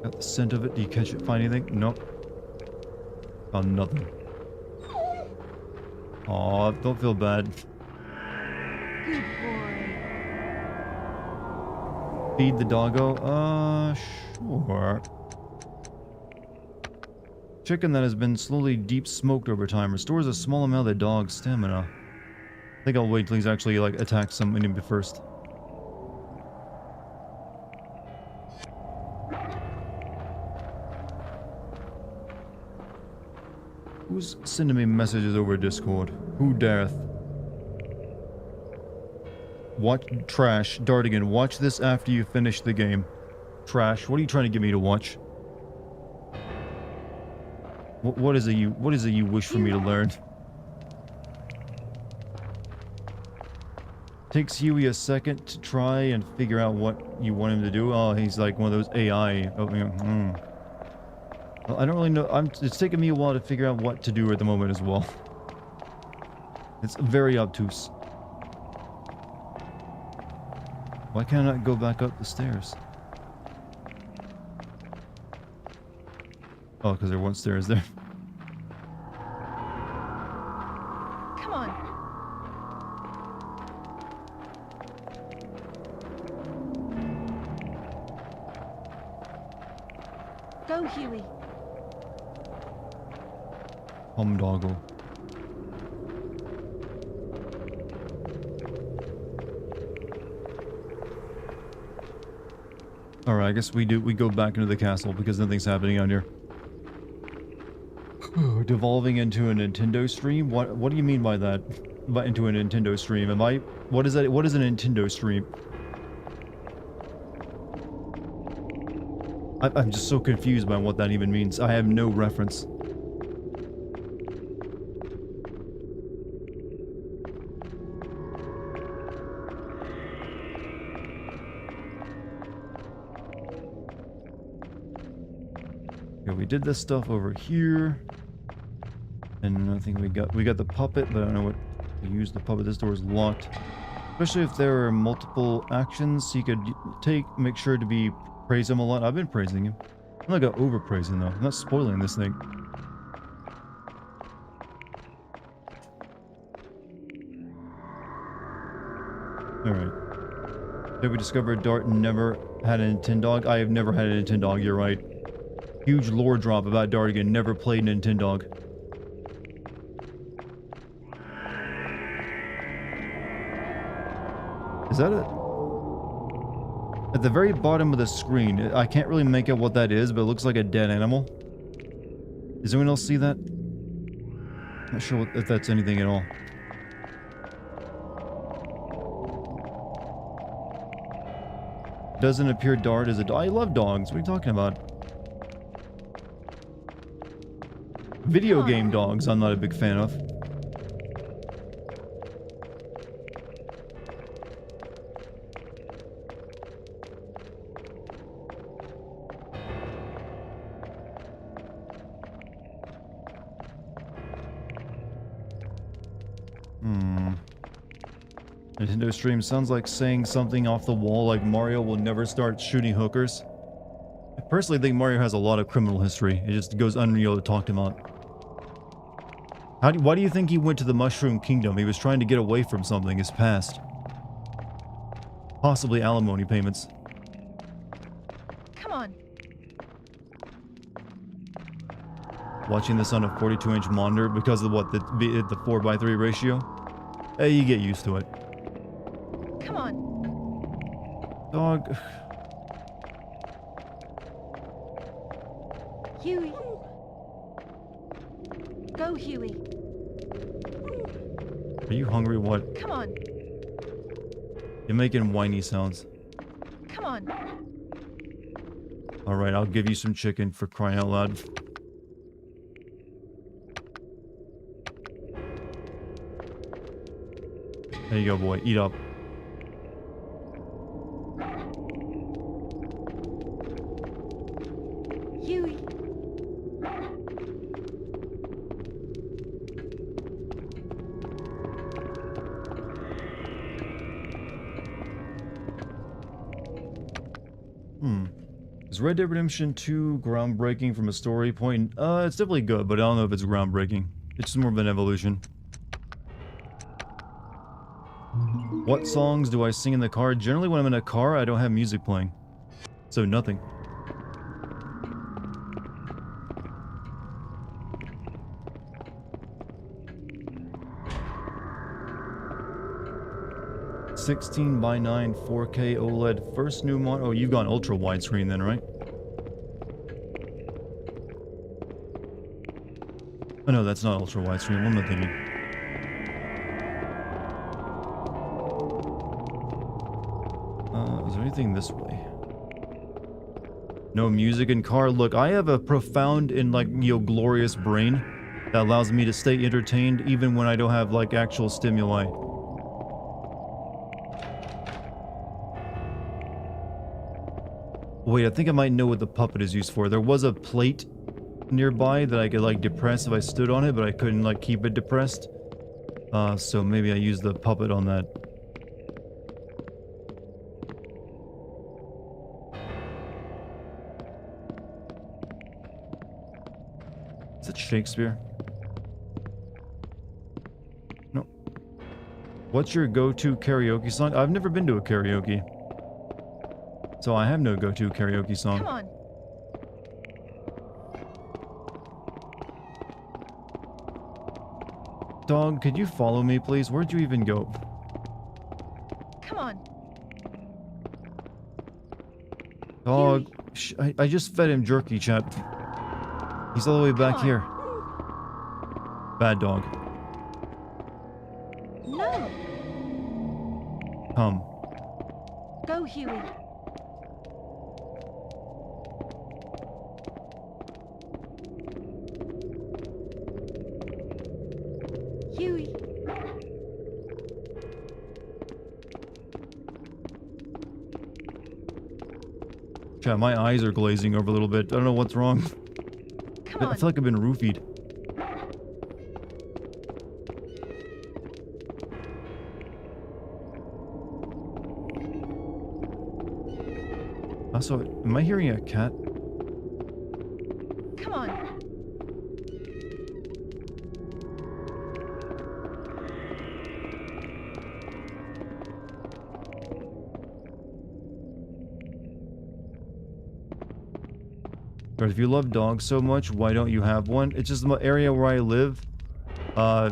Got the scent of it. Do you catch it? Find anything? Nope. Found nothing. Aw, don't feel bad. Good boy. Feed the doggo? Sure. Chicken that has been slowly deep smoked over time restores a small amount of the dog's stamina. I think I'll wait till he's actually like attack some enemy first. Who's sending me messages over Discord? Who dareth? Watch trash. Dartigan, watch this after you finish the game. Trash, what are you trying to get me to watch? What is it you wish for me to learn? Takes Huey a second to try and figure out what you want him to do. Oh, he's like one of those AI. Oh, Well, I don't really know. It's taking me a while to figure out what to do at the moment as well. It's very obtuse. Why can't I not go back up the stairs? Oh, because there weren't stairs there. Come on. Go, Huey. Doggo. Alright, I guess we go back into the castle because nothing's happening out here. Devolving into a Nintendo stream? What do you mean by that? By into a Nintendo stream? What is that? What is a Nintendo stream? I'm just so confused by what that even means. I have no reference. Okay, we did this stuff over here. And I think we got the puppet, but I don't know what to use the puppet. This door is locked. Especially if there are multiple actions, you could make sure to praise him a lot. I've been praising him. I'm not gonna overpraise him though. I'm not spoiling this thing. Alright. Did we discover Dart never had a Nintendog? I have never had a Nintendog, you're right. Huge lore drop about Dartigan, never played Nintendog. Is that it? At the very bottom of the screen, I can't really make out what that is, but it looks like a dead animal. Does anyone else see that? Not sure if that's anything at all. Doesn't appear Dart as a dog. I love dogs. What are you talking about? Video game dogs I'm not a big fan of. Nintendo stream sounds like saying something off the wall like Mario will never start shooting hookers. I personally think Mario has a lot of criminal history. It just goes unreal to talk to him about. Why do you think he went to the Mushroom Kingdom? He was trying to get away from something his past. Possibly alimony payments. Come on. Watching this on a 42-inch monitor because of what, the 4:3 ratio? Hey, you get used to it. Come on. Dog. Huey. Go, Huey. Are you hungry? What? Come on. You're making whiny sounds. Come on. Alright, I'll give you some chicken for crying out loud. There you go, boy. Eat up. Huey. Is Red Dead Redemption 2 groundbreaking from a story point? It's definitely good, but I don't know if it's groundbreaking. It's just more of an evolution. What songs do I sing in the car? Generally when I'm in a car, I don't have music playing. So nothing. (16:9 4K OLED first new mod. Oh, you've gone ultra widescreen then, right? Oh no, that's not ultra widescreen. What am I thinking? Is there anything this way? No music in car. Look, I have a profound and like, you know, glorious brain that allows me to stay entertained even when I don't have like actual stimuli. Wait, I think I might know what the puppet is used for. There was a plate nearby that I could like depress if I stood on it, but I couldn't like keep it depressed. So maybe I used the puppet on that. Is it Shakespeare? No. What's your go-to karaoke song? I've never been to a karaoke. So I have no go-to karaoke song. Come on. Dog, could you follow me, please? Where'd you even go? Come on. Dog, I just fed him jerky, chat. He's all the way back here. Bad dog. No. Come. Go, Huey. Huey. Chat, my eyes are glazing over a little bit. I don't know what's wrong. Come I on. feel like I've been roofied. Also, am I hearing a cat? Come on. But if you love dogs so much, why don't you have one? It's just the area where I live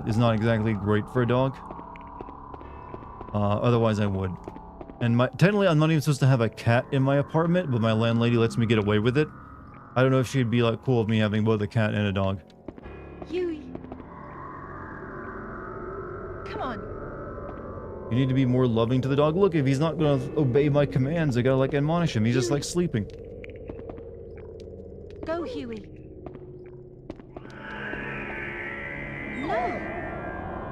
is not exactly great for a dog. Otherwise I would. And technically I'm not even supposed to have a cat in my apartment, but my landlady lets me get away with it. I don't know if she'd be like cool with me having both a cat and a dog. Huey. Come on. You need to be more loving to the dog. Look, if he's not gonna obey my commands, I gotta like admonish him. He's just like sleeping. Go, Huey. No.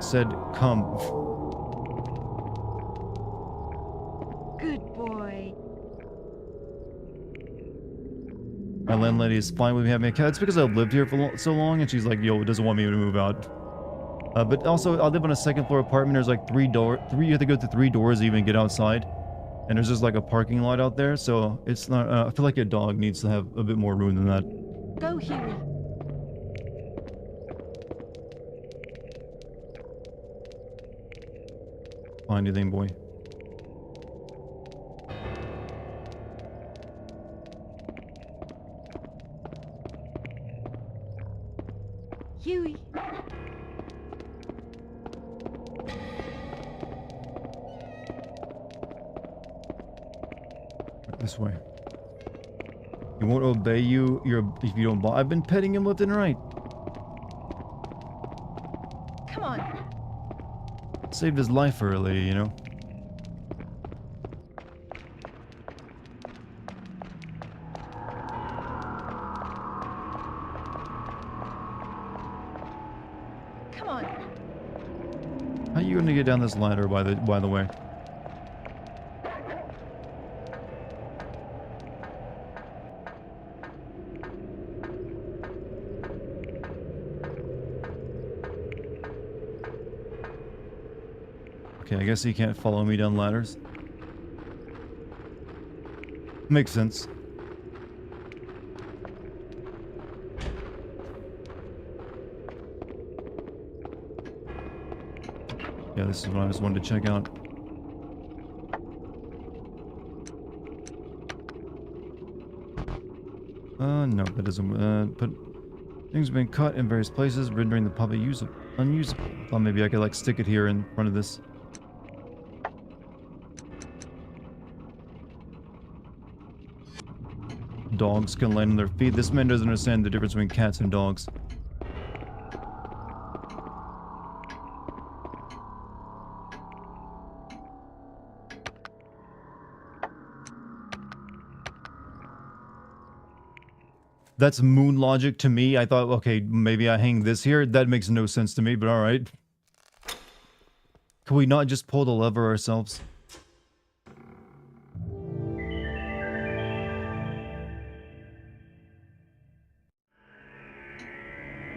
Said, come. Good boy. My landlady is fine with me having a cat. It's because I've lived here for so long, and she's like, yo, doesn't want me to move out. But also, I live on a second floor apartment. There's like you have to go through 3 doors to even get outside. And there's just like a parking lot out there, so it's not, I feel like a dog needs to have a bit more room than that. Go, Huey. Find anything, boy. Huey. This way. He won't obey you if you don't. I've been petting him left and right. Come on. Saved his life early, you know. Come on. How are you gonna get down this ladder, by the way? Okay, I guess he can't follow me down ladders. Makes sense. Yeah, this is what I just wanted to check out. No, that doesn't, but things have been cut in various places, rendering the puppet unusable. Thought maybe I could, like, stick it here in front of this. Dogs can land on their feet. This man doesn't understand the difference between cats and dogs. That's moon logic to me. I thought, okay, maybe I hang this here. That makes no sense to me, but alright. Can we not just pull the lever ourselves?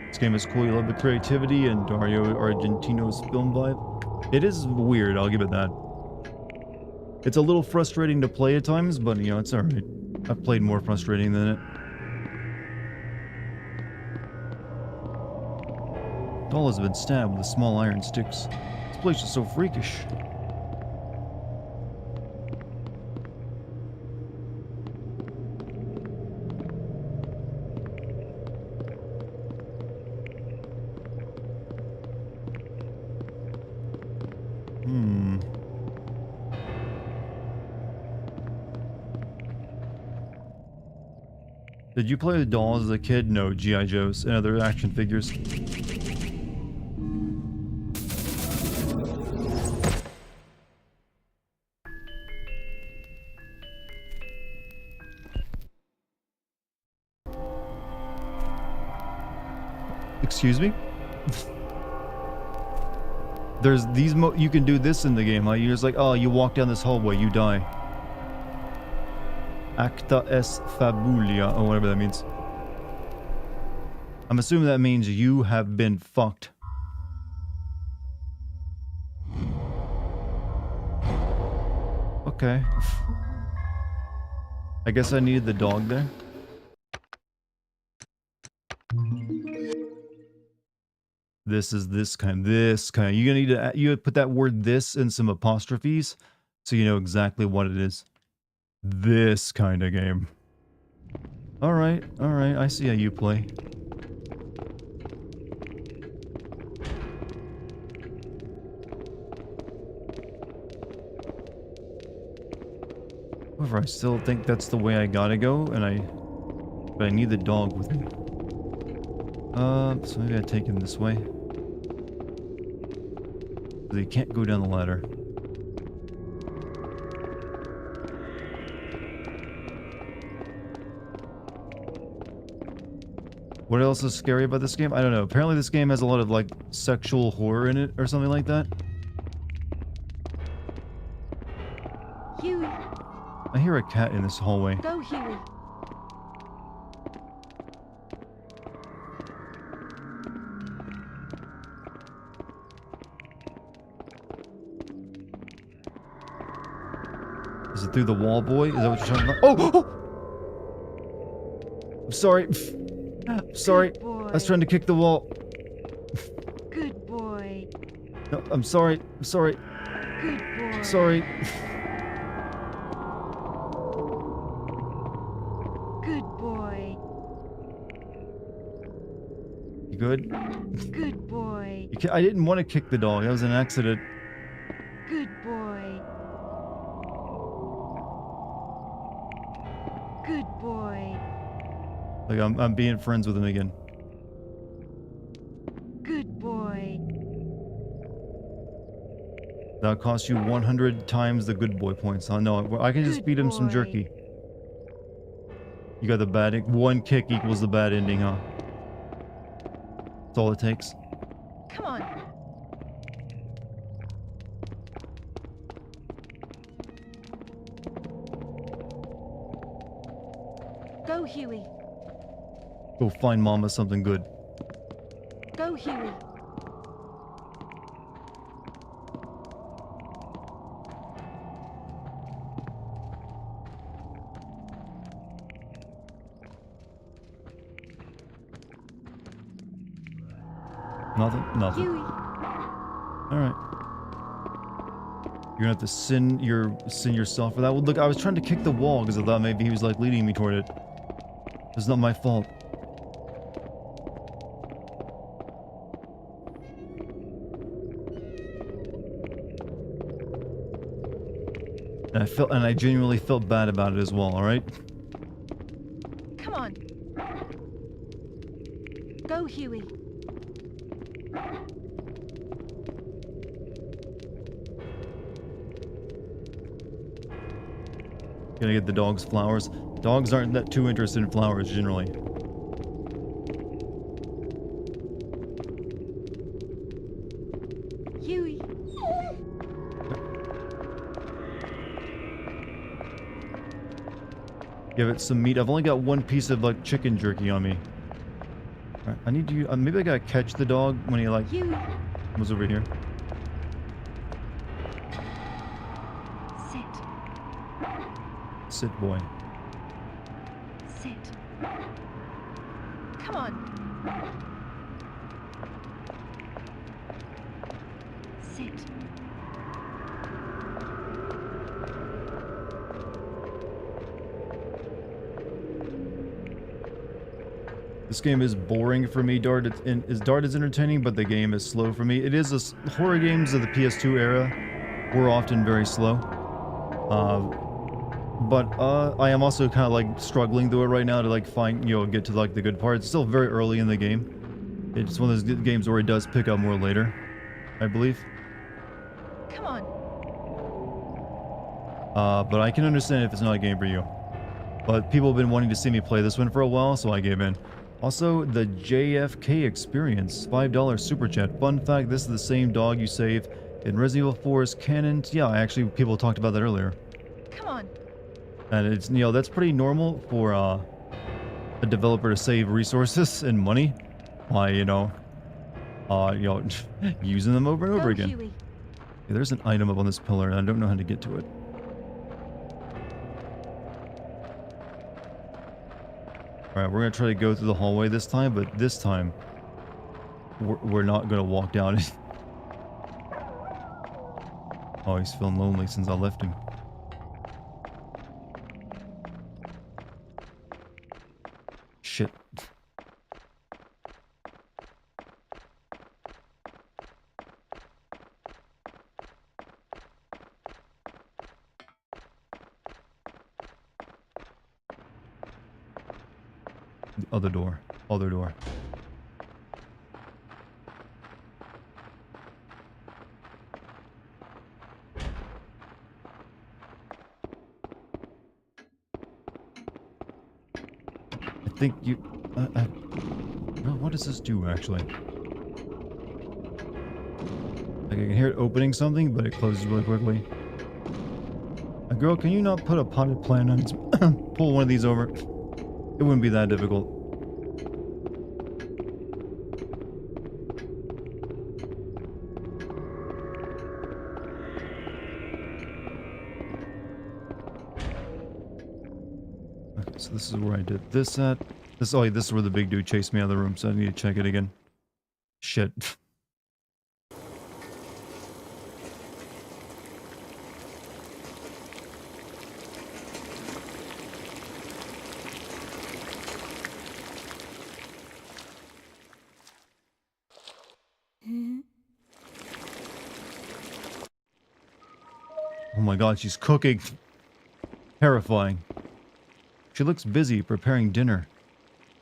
This game is cool. You love the creativity and Dario Argentino's film vibe. It is weird, I'll give it that. It's a little frustrating to play at times, but you know, it's alright. I've played more frustrating than it. Doll has been stabbed with small iron sticks. This place is so freakish. Did you play with dolls as a kid? No, G.I. Joes and other action figures. Excuse me? There's these you can do this in the game, huh? You're just like, oh, you walk down this hallway, you die. Acta es fabulia, or whatever that means. I'm assuming that means you have been fucked. Okay. I guess I needed the dog there. This kind. You're gonna need to you put that word "this" in some apostrophes, so you know exactly what it is. This kind of game. All right. I see how you play. However, I still think that's the way I gotta go, but I need the dog with me. So maybe I take him this way. They can't go down the ladder. What else is scary about this game? I don't know. Apparently this game has a lot of, like, sexual horror in it or something like that. Huey, I hear a cat in this hallway. go, Huey. Is it through the wall, boy? Is that what you're talking about? Oh! I'm sorry. I'm sorry. I was trying to kick the wall. Good boy. No, I'm sorry. I'm sorry. Good boy. Sorry. Good boy. You good? Good boy. I didn't want to kick the dog. That was an accident. Good boy. Good boy. Like, I'm being friends with him again. Good boy. That'll cost you 100 times the good boy points. Oh, no, I can just Good feed him some boy. jerky. You got the bad... One kick equals the bad ending, huh? That's all it takes. Come on. Go, Huey. Go find Mama something good. Go, Huey. Nothing? Nothing. Huey. Alright. You're gonna have to sin yourself for that. Well, look, I was trying to kick the wall because I thought maybe he was like leading me toward it. It's not my fault. And I genuinely felt bad about it as well, alright? Come on. Go, Huey. Gonna get the dogs flowers. Dogs aren't that too interested in flowers generally. Huey. Give it some meat. I've only got one piece of like chicken jerky on me. Alright, I need to. Maybe I gotta catch the dog when he like Huey. was over here. Sit. Sit, boy. Sit. Come on. Sit. This game is boring for me. Dart is entertaining, but the game is slow for me. It is horror games of the PS2 era were often very slow. But I am also kind of like struggling through it right now to like find, get to like the good part. It's still very early in the game. It's one of those games where it does pick up more later, I believe. Come on. But I can understand if it's not a game for you. But people have been wanting to see me play this one for a while, so I gave in. Also, the JFK Experience, $5 Super Chat. Fun fact, this is the same dog you save in Resident Evil 4's canon. Yeah, actually, people talked about that earlier. Come on. And it's, that's pretty normal for a developer to save resources and money by, using them over and over Go, again. Huey. Okay, there's an item up on this pillar, and I don't know how to get to it. Alright, we're gonna try to go through the hallway this time, but this time, we're not gonna walk down it. Oh, he's feeling lonely since I left him. Shit. The other door. Other door. I think you... well, what does this do, actually? Like, I can hear it opening something, but it closes really quickly. Girl, can you not put a potted plant on its... pull one of these over? It wouldn't be that difficult. Okay, so this is where I did this at. This is where the big dude chased me out of the room, so I need to check it again. Shit. Oh my god, she's cooking. Terrifying. She looks busy preparing dinner.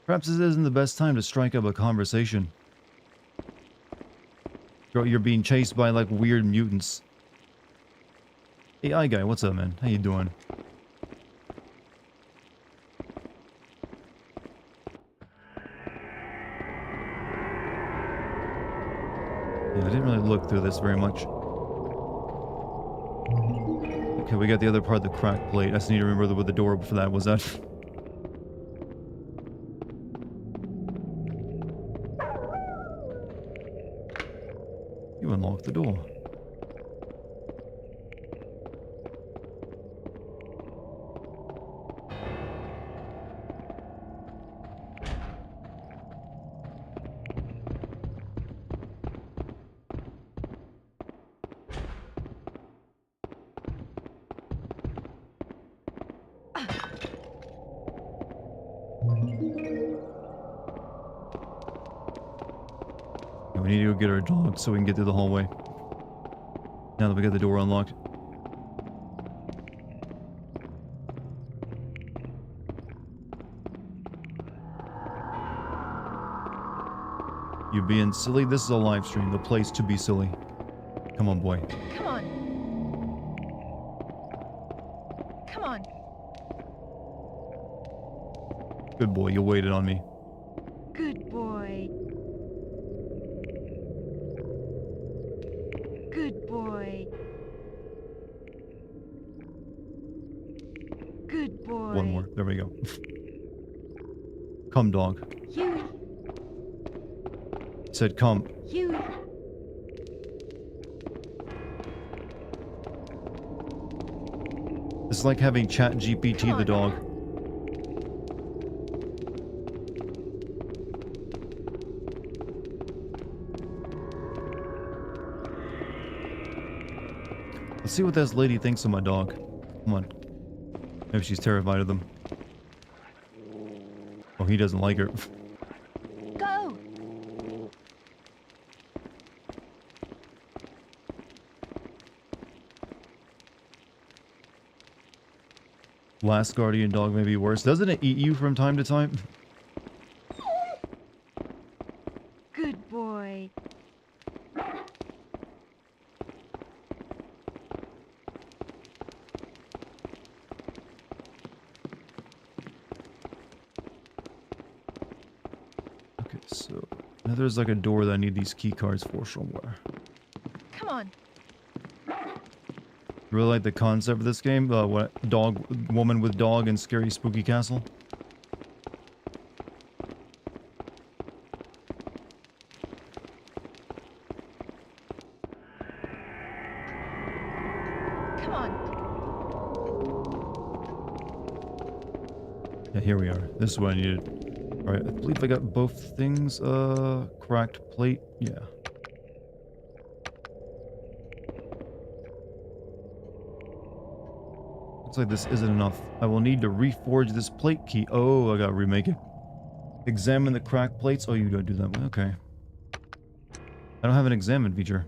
Perhaps this isn't the best time to strike up a conversation. Girl, you're being chased by like weird mutants. Hey, I guy, what's up, man? How you doing? Yeah, I didn't really look through this very much. Okay, we got the other part of the crack plate. I just need to remember what the door for that was at. You unlocked the door. we need to go get our dog so we can get through the hallway. Now that we got the door unlocked. You being silly? This is a live stream. The place to be silly. Come on, boy. Come on. Come on. Good boy. You waited on me. Good boy. Good boy. Good boy. One more. There we go. Come, dog. Huey. Said come. Huey. It's like having Chat GPT the dog. Let's see what this lady thinks of my dog. Come on. Maybe she's terrified of them. Oh, he doesn't like her. Go. Last guardian dog may be worse. Doesn't it eat you from time to time? Good boy. Okay, so now there's like a door that I need these key cards for somewhere. Come on. Really like the concept of this game. What dog, woman with dog and scary spooky castle. Come on. Yeah, here we are. This is what I needed. All right, I believe I got both things. Cracked plate. Yeah. Looks like this isn't enough. I will need to reforge this plate key. Oh, I gotta remake it. Examine the cracked plates. Oh, you don't do that. Okay. I don't have an examine feature.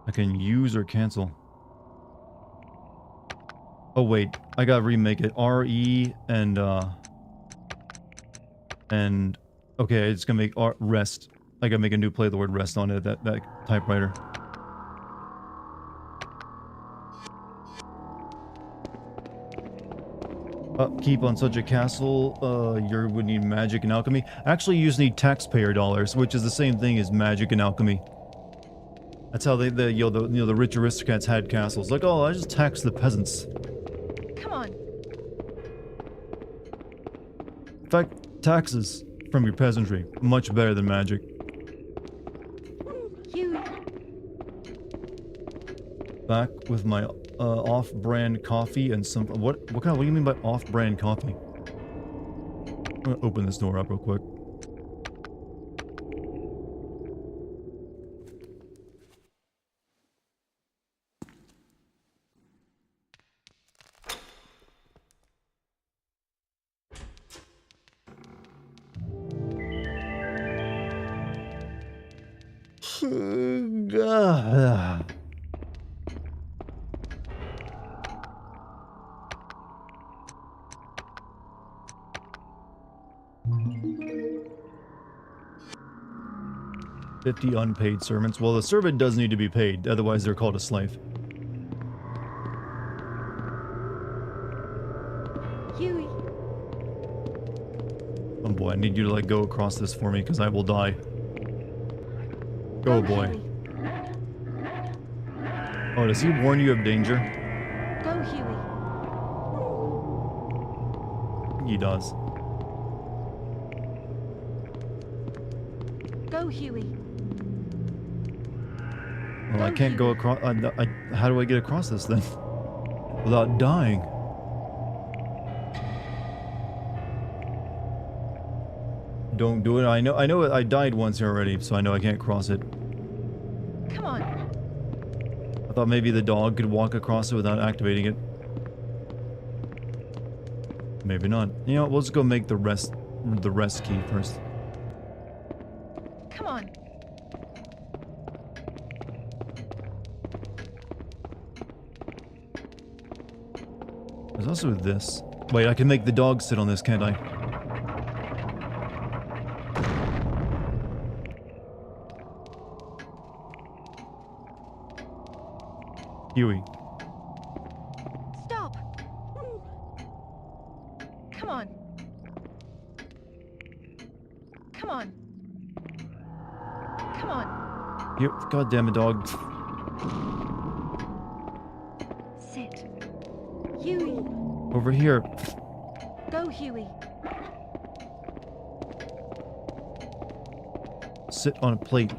I can use or cancel. Oh wait, I gotta remake it. RE and okay, it's gonna make rest. I gotta make a new play the word rest on it. That typewriter. Upkeep on such a castle, you would need magic and alchemy. Actually, you just need taxpayer dollars, which is the same thing as magic and alchemy. That's how the rich aristocrats had castles. Like, oh, I just tax the peasants. Come on. In fact, taxes from your peasantry much better than magic. Huey. Back with my off-brand coffee and some what do you mean by off-brand coffee? I'm gonna open this door up real quick. $50 unpaid servants. Well, the servant does need to be paid, otherwise they're called a slave. Huey. Oh boy, I need you to like go across this for me because I will die. Go, boy. Huey. Oh, does he warn you of danger? Go, Huey. He does. Go, Huey. Well, I can't go across. How do I get across this thing without dying? Don't do it. I know. I died once here already, so I know I can't cross it. Come on. I thought maybe the dog could walk across it without activating it. Maybe not. You know what, we'll just go make the rest key first. Come on. There's also this. Wait, I can make the dog sit on this, can't I? Huey. Stop. Come on. Come on. Come on. Yep, goddamn it, dog. Sit. Huey. Over here. Go, Huey. Sit on a plate.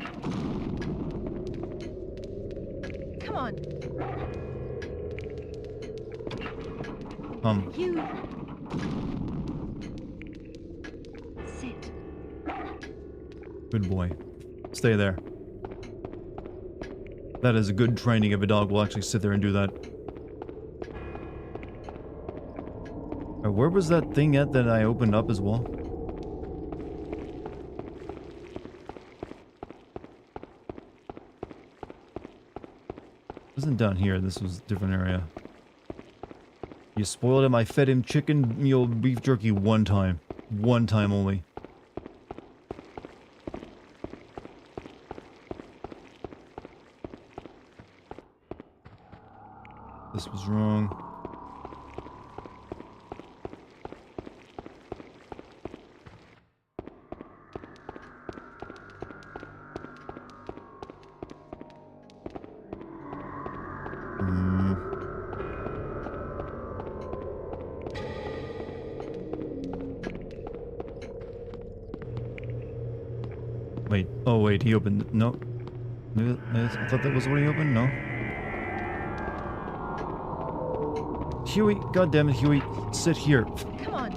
Come on. Huey. Sit. Good boy. Stay there. That is a good training if a dog will actually sit there and do that. Where was that thing at that I opened up as well? It wasn't down here. This was a different area. You spoiled him. I fed him chicken meal beef jerky one time. One time only. This was wrong. Wait. Oh, wait. He opened... No. I thought that was what he opened? No. Huey. God damn it, Huey. Sit here. Come on.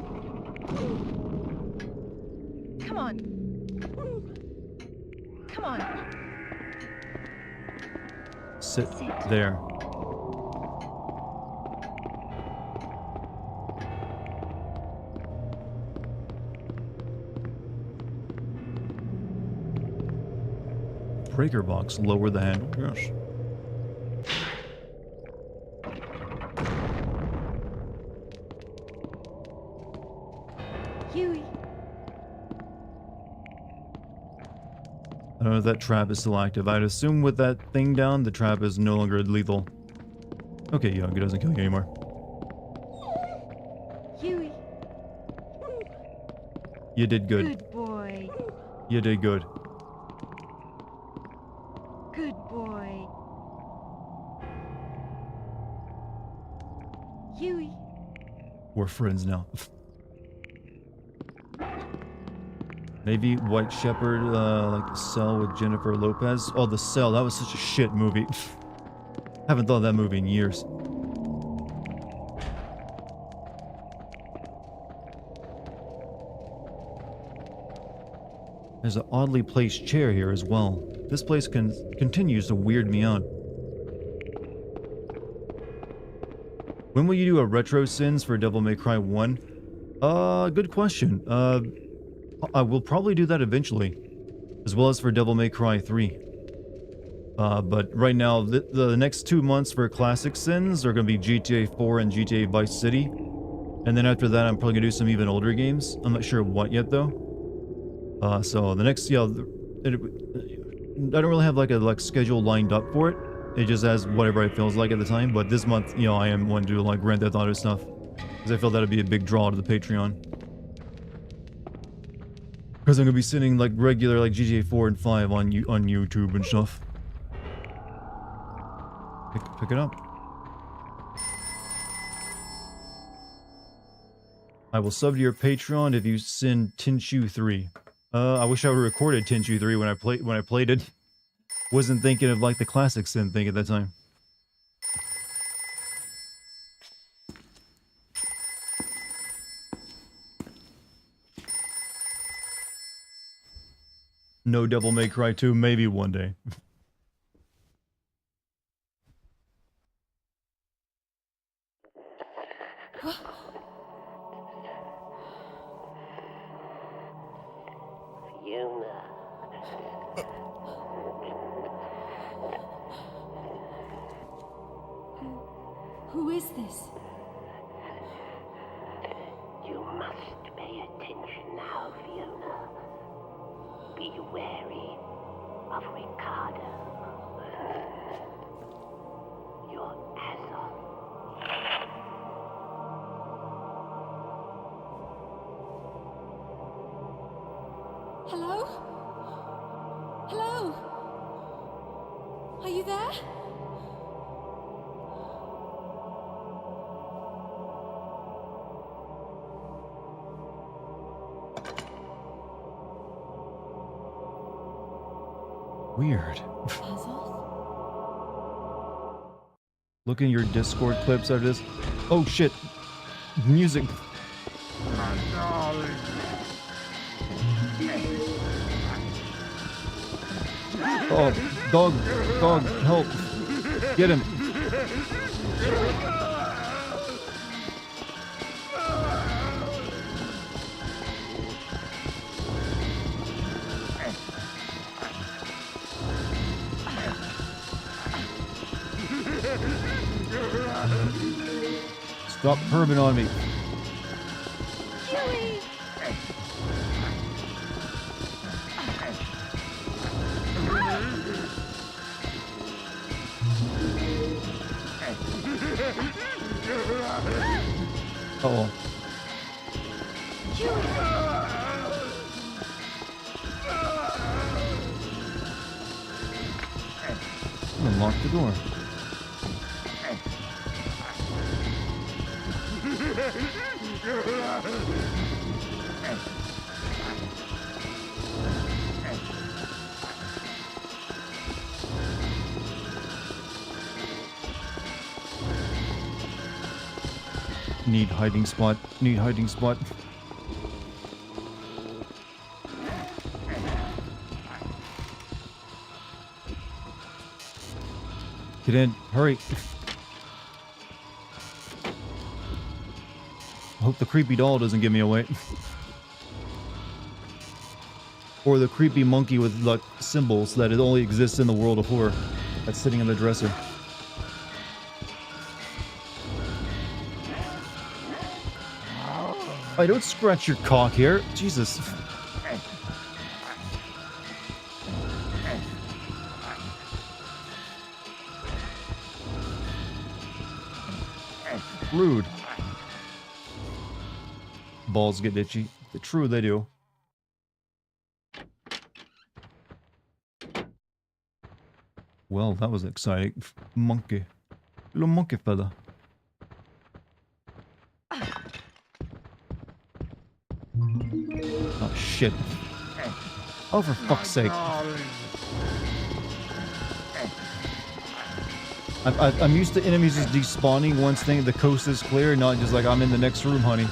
Come on. Come on. Sit there. Breaker box. Lower the handle. Yes. Huey. I don't know if that trap is still active. I'd assume with that thing down, the trap is no longer lethal. Okay, Young, it doesn't kill you anymore. Huey. You did good. Good boy. You did good. Good boy. Huey. We're friends now. Maybe White Shepherd, like The Cell with Jennifer Lopez. Oh, The Cell, that was such a shit movie. Haven't thought of that movie in years. There's an oddly placed chair here as well. This place continues to weird me out. When will you do a Retro Sins for Devil May Cry 1? Good question. I will probably do that eventually. As well as for Devil May Cry 3. But right now, the next 2 months for Classic Sins are going to be GTA 4 and GTA Vice City. And then after that, I'm probably going to do some even older games. I'm not sure what yet, though. So the next, yeah, I don't really have like a schedule lined up for it. It just has whatever it feels like at the time. But this month, you know, I am wanting to do like Grand Theft Auto stuff. Because I feel that'd be a big draw to the Patreon. Because I'm going to be sending like regular like GTA 4 and 5 on YouTube and stuff. Pick it up. I will sub to your Patreon if you send Tenchu 3. I wish I would have recorded Tenchu 3 when I played it. Wasn't thinking of like the classic Sin thing at that time. No Devil May Cry 2, maybe one day. Fiona. Who is this? You must pay attention now, Fiona. Be wary of Ricardo. Your Azov. Hello? Hello? Are you there? Weird. Azoth? Look in your Discord clips after this. Oh shit. Music. Oh, dog, help. Get him. Stop perming on me. Uh-oh. Unlock the door. Need hiding spot. Need hiding spot. Get in. Hurry. I hope the creepy doll doesn't give me away. Or the creepy monkey with like symbols that it only exists in the world of horror. That's sitting in the dresser. I don't scratch your cock here. Jesus. Rude. Balls get itchy. True, they do. Well, that was exciting. Monkey. Little monkey fella. Oh, shit. Oh, for fuck's sake. I'm used to enemies just despawning once the coast is clear, not just like I'm in the next room, honey.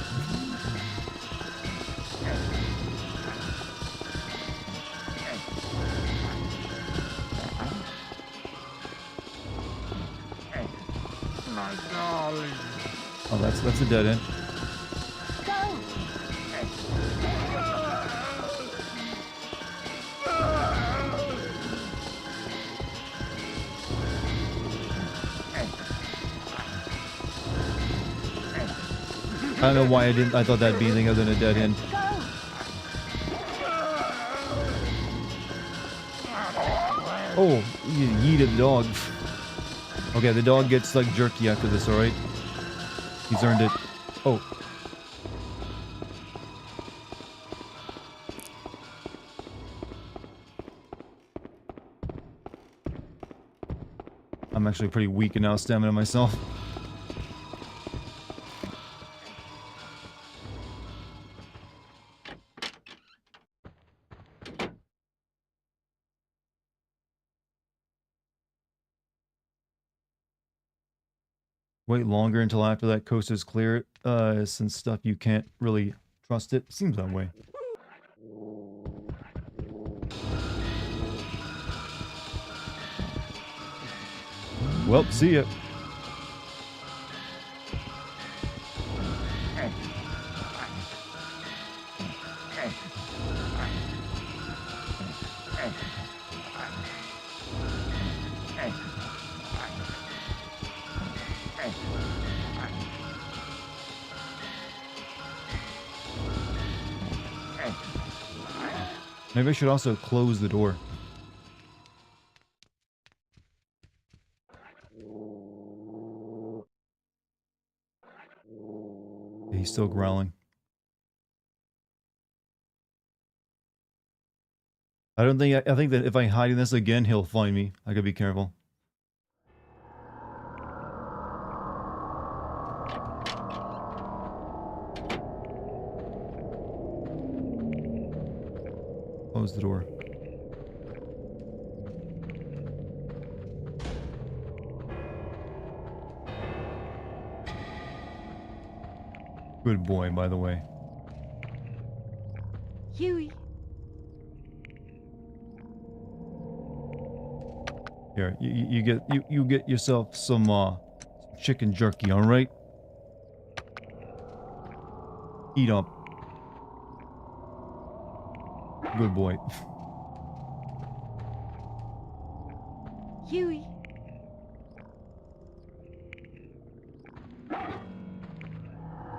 Oh, that's a dead end. I don't know why I thought that'd be anything other than a dead end. Oh, you yeeted the dog. Okay, the dog gets like jerky after this, alright? He's earned it. Oh. I'm actually pretty weak and now stamina myself. Wait longer until after that coast is clear, since stuff you can't really trust it. Seems that way. Well, see ya. Maybe I should also close the door. He's still growling. I don't think I think that if I hide in this again, he'll find me. I gotta be careful. Close the door. Good boy, by the way. Huey. Here, you get yourself some chicken jerky, all right? Eat up. Good boy. Huey.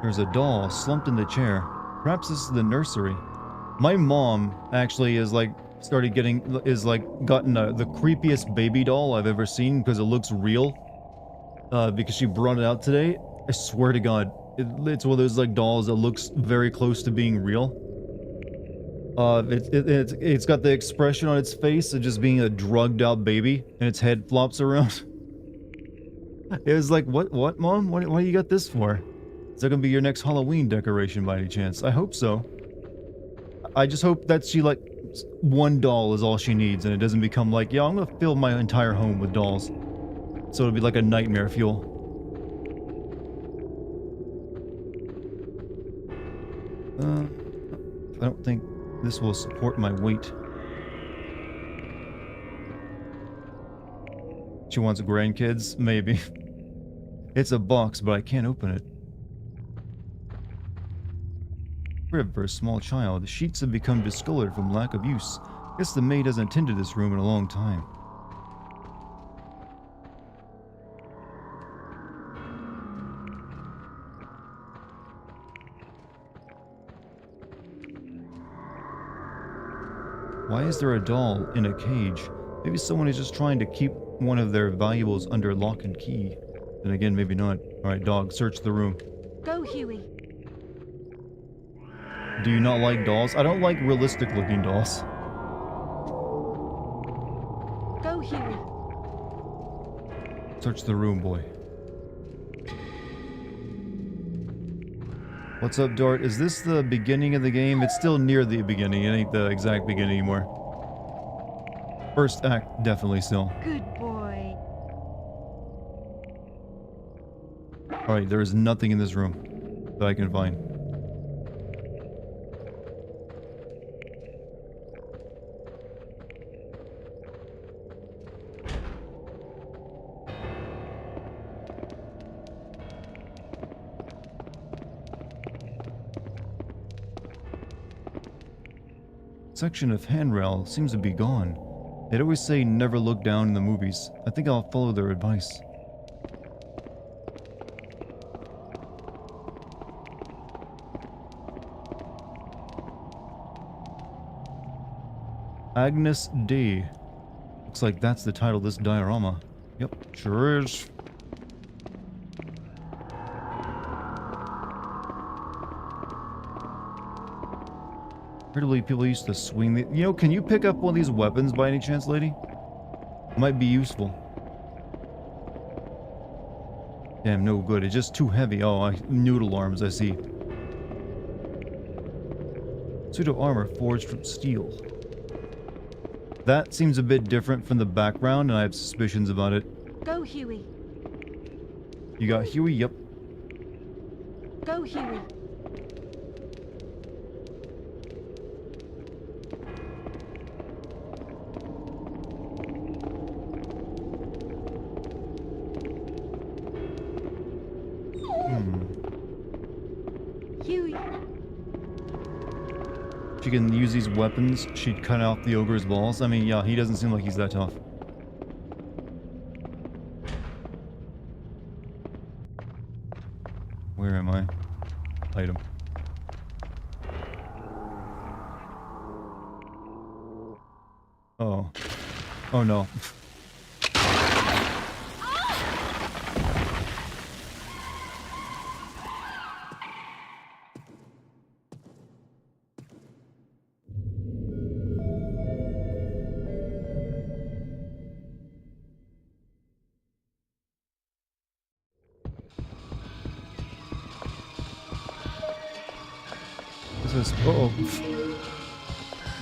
There's a doll slumped in the chair. Perhaps this is the nursery. My mom actually is like gotten the creepiest baby doll I've ever seen because it looks real. Because she brought it out today. I swear to God, it's one of those like dolls that looks very close to being real. It's got the expression on its face of just being a drugged out baby, and its head flops around. It was like, what, Mom? Why do you got this for? Is that gonna be your next Halloween decoration by any chance? I hope so. I just hope that she like one doll is all she needs, and it doesn't become like, yeah, I'm gonna fill my entire home with dolls. So it'll be like a nightmare fuel. I don't think this will support my weight. She wants grandkids? Maybe. It's a box, but I can't open it. Crib for a small child. The sheets have become discolored from lack of use. Guess the maid hasn't tended this room in a long time. Why is there a doll in a cage? Maybe someone is just trying to keep one of their valuables under lock and key. Then again, maybe not. Alright, dog, search the room. Go, Huey. Do you not like dolls? I don't like realistic looking dolls. Go, Huey. Search the room, boy. What's up, Dart? Is this the beginning of the game? It's still near the beginning. It ain't the exact beginning anymore. First act, definitely still. Good boy. Alright, there is nothing in this room that I can find. Section of handrail seems to be gone. They'd always say never look down in the movies. I think I'll follow their advice. Agnes D. Looks like that's the title of this diorama. Yep, sure is. I believe people used to swing the... You know, can you pick up one of these weapons by any chance, lady? Might be useful. Damn, no good. It's just too heavy. Oh, noodle arms, I see. Suit of armor forged from steel. That seems a bit different from the background, and I have suspicions about it. Go, Huey. You got Huey? Yep. Go, Huey. Huey. If she can use these weapons, she'd cut off the ogre's balls. I mean, yeah, he doesn't seem like he's that tough. Where am I? Item. Oh. Oh no. This is. Uh-oh.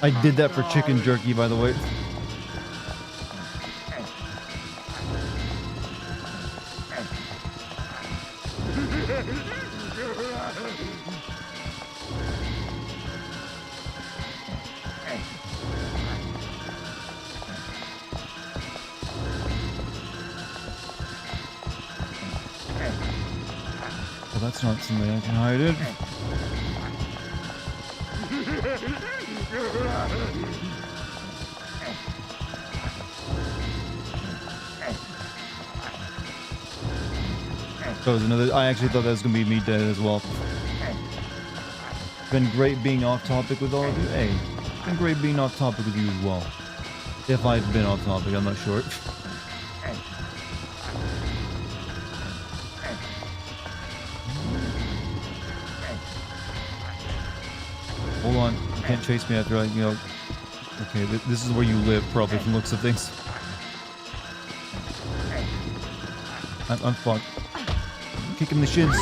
I did that for chicken jerky, by the way. Well, that's not something I can hide in. That was another. I actually thought that was gonna be me dead as well. Been great being off topic with all of you. Hey, been great being off topic with you as well. If I've been off topic, I'm not sure. Hold on, you can't chase me after I, you know. Okay, this is where you live, probably from looks of things. I'm fucked. Kick him in the shins.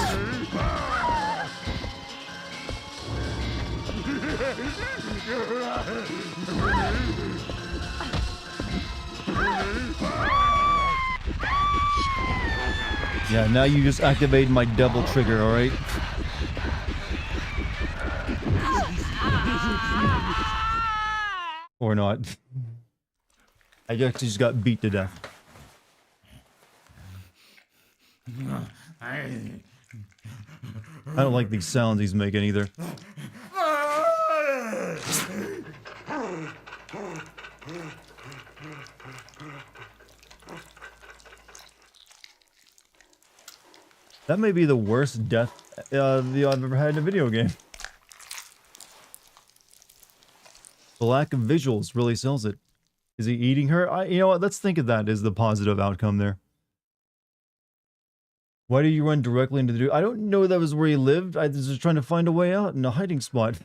Yeah, now you just activated my devil trigger, alright? Or not. I just got beat to death. I don't like these sounds he's making either. That may be the worst death I've ever had in a video game. The lack of visuals really sells it. Is he eating her? You know what? Let's think of that as the positive outcome there. Why did you run directly into the dude? I don't know that was where he lived. I was just trying to find a way out in a hiding spot.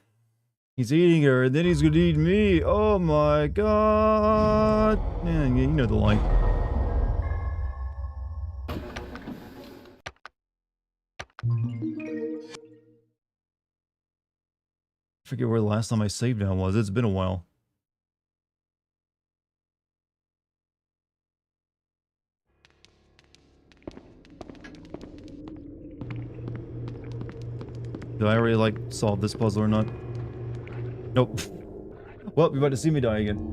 He's eating her, and then he's gonna eat me. Oh my god. Man, you know the line. I forget where the last time I saved down was. It's been a while. Did I already, like, solve this puzzle or not? Nope. Well, you're about to see me die again.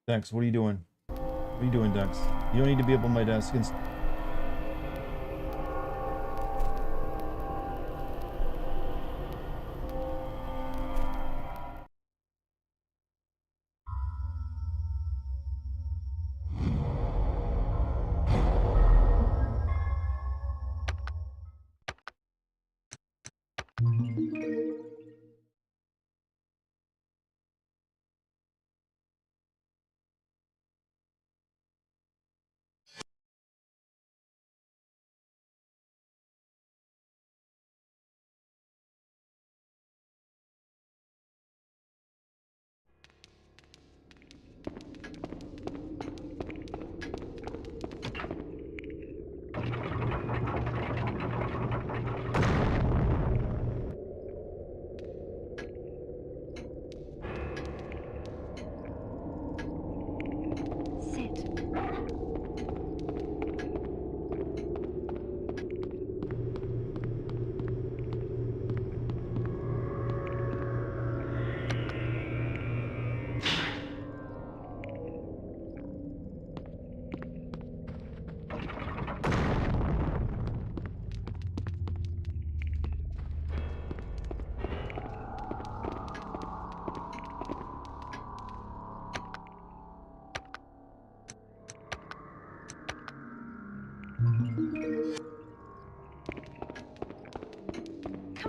Dex, what are you doing? What are you doing, Dex? You don't need to be up on my desk.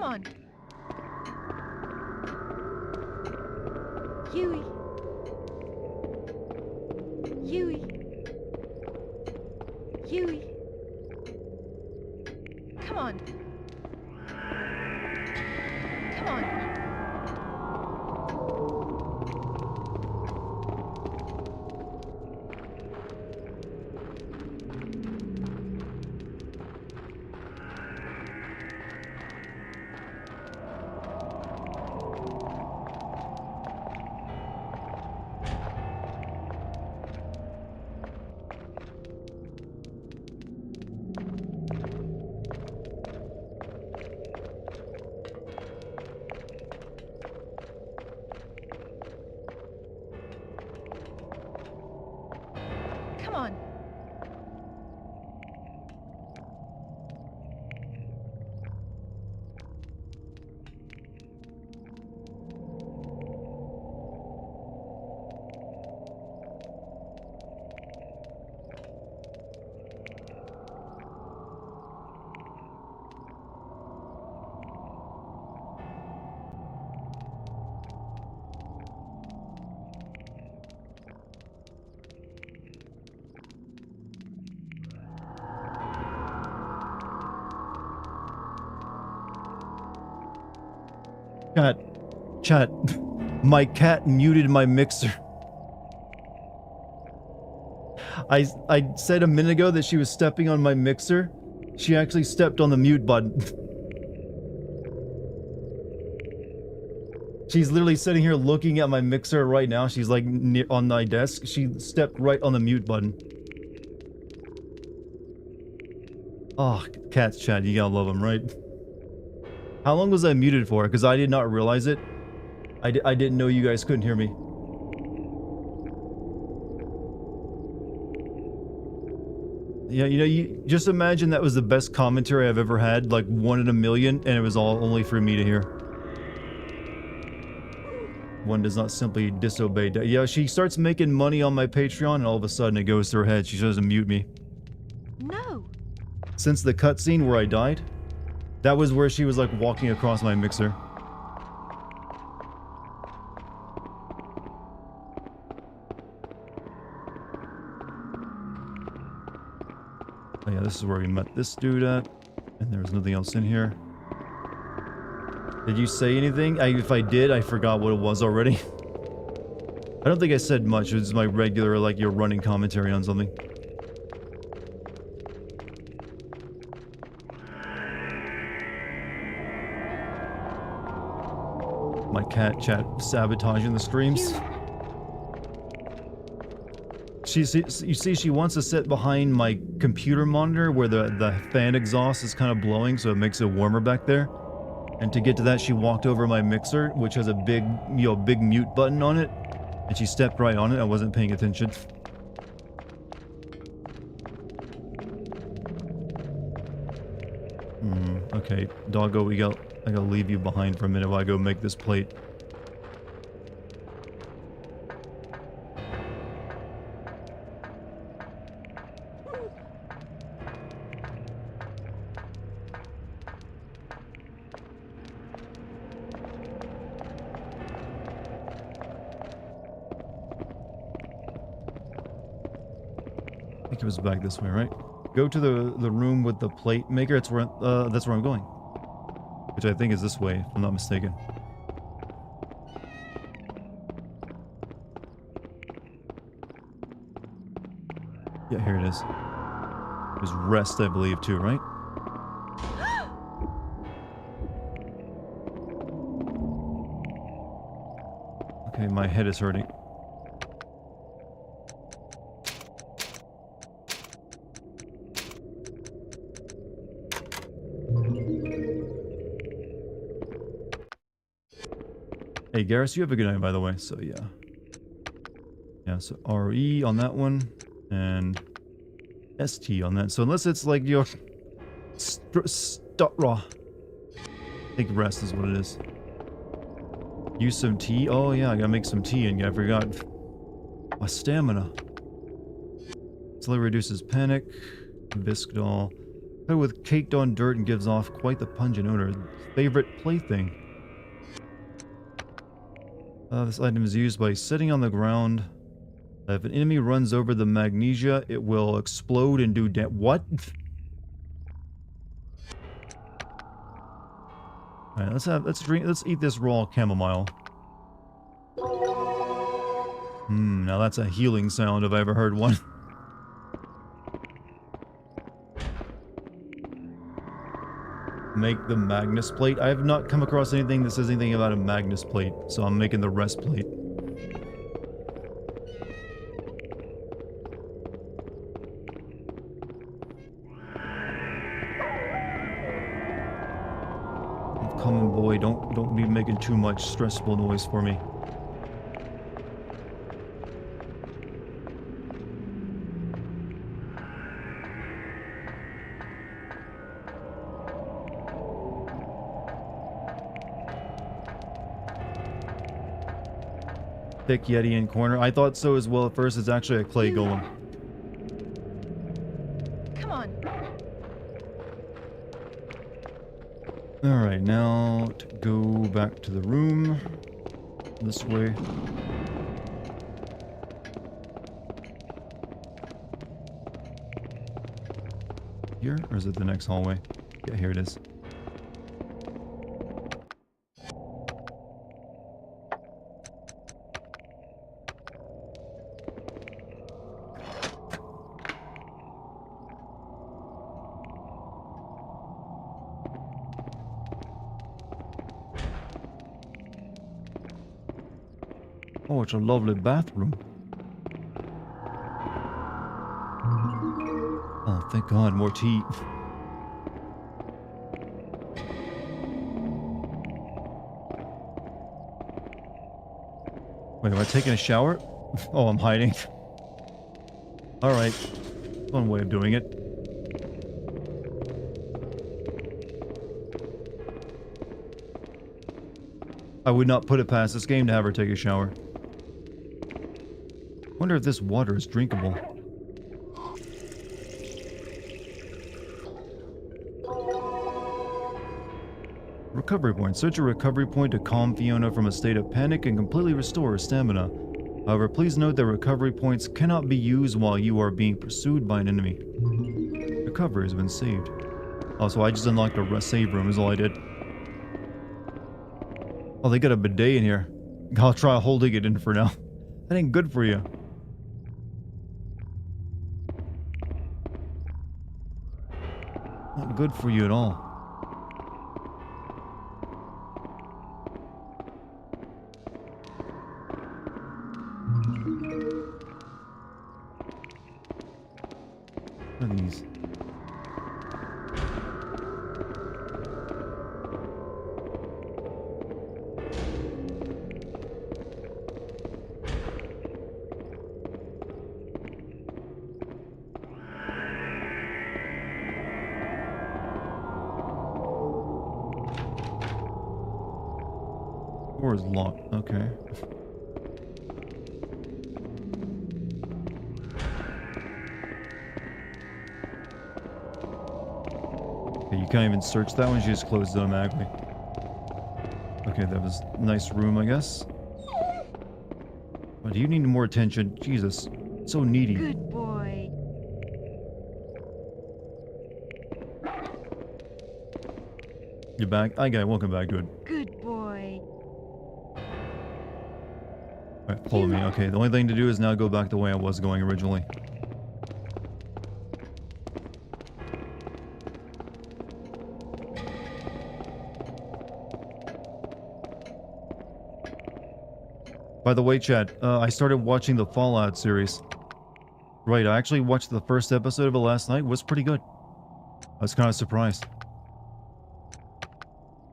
Come on. Huey. Huey. Huey. Come on. Come on. Come on. Chat. My cat muted my mixer. I said a minute ago that she was stepping on my mixer. She actually stepped on the mute button. She's literally sitting here looking at my mixer right now. She's like on my desk. She stepped right on the mute button. Oh, cats, chat. You gotta love them, right? How long was I muted for? Because I did not realize it. I didn't know you guys couldn't hear me. Yeah, you know, you just imagine that was the best commentary I've ever had, like 1 in a million, and it was all only for me to hear. One does not simply disobey. Yeah, she starts making money on my Patreon, and all of a sudden it goes to her head. She tries to mute me. No. Since the cutscene where I died, that was where she was like walking across my mixer. Oh yeah, this is where we met this dude at, and there was nothing else in here. Did you say anything? If I did, I forgot what it was already. I don't think I said much. It was my regular, like, your running commentary on something. My cat chat sabotaging the streams. You see, she wants to sit behind my computer monitor where the fan exhaust is kind of blowing, so it makes it warmer back there. And to get to that, she walked over my mixer, which has a big, big mute button on it. And she stepped right on it. I wasn't paying attention. Okay, doggo, I gotta leave you behind for a minute while I go make this plate. I think it was back this way, right? Go to the room with the plate maker. That's where I'm going. Which I think is this way, if I'm not mistaken. Yeah, here it is. There's rest, I believe, too, right? Okay, my head is hurting. Hey, Garrus, you have a good night, by the way, so yeah. Yeah, so RE on that one, and ST on that. So unless it's like your... I think rest is what it is. Use some tea? Oh yeah, I gotta make some tea, and I forgot. My stamina. Slowly reduces panic. Bisque doll. Filled with caked on dirt and gives off quite the pungent odor. favorite plaything. This item is used by sitting on the ground. If an enemy runs over the magnesia, it will explode and do what? Alright, let's eat this raw chamomile. Now that's a healing sound if I ever heard one. Make the Magnus plate. I have not come across anything that says anything about a Magnus plate, so I'm making the rest plate. Common boy, don't be making too much stressful noise for me. Thick Yeti in corner. I thought so as well at first. It's actually a clay golem. Come on. Alright, now to go back to the room. This way. Here? Or is it the next hallway? Yeah, here it is. Oh, it's a lovely bathroom. Oh, thank God, more tea. Wait, am I taking a shower? Oh, I'm hiding. Alright. One way of doing it. I would not put it past this game to have her take a shower. Wonder if this water is drinkable. Recovery point. Search a recovery point to calm Fiona from a state of panic and completely restore her stamina. However, please note that recovery points cannot be used while you are being pursued by an enemy. Recovery has been saved. Oh, so I just unlocked a save room is all I did. Oh, they got a bidet in here. I'll try holding it in for now. That ain't good for you. Not good for you at all. What are these? Door is locked. Okay. Okay, you can't even search that one. She just closed it automatically. Okay, that was a nice room, I guess. But you need more attention. Jesus, so needy. Good boy. You're back. Hi, guy. Welcome back. Good. Good boy. Alright, follow me. Okay, the only thing to do is now go back the way I was going originally. By the way, chat, I started watching the Fallout series. Right, I actually watched the first episode of it last night. It was pretty good. I was kind of surprised.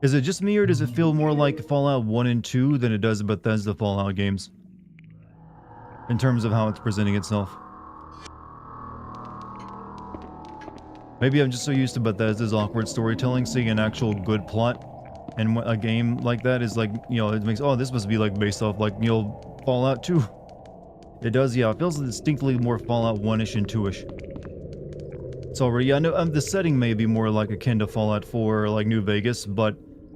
Is it just me, or does it feel more like Fallout 1 and 2 than it does Bethesda Fallout games? In terms of how it's presenting itself. Maybe I'm just so used to Bethesda's awkward storytelling, seeing an actual good plot. And a game like that is like, you know, it makes, oh, this must be like based off like, you know, Fallout 2. It does, yeah. It feels distinctly more Fallout 1-ish and 2-ish. It's already, yeah, I know the setting may be more like akin to Fallout 4 or like New Vegas, but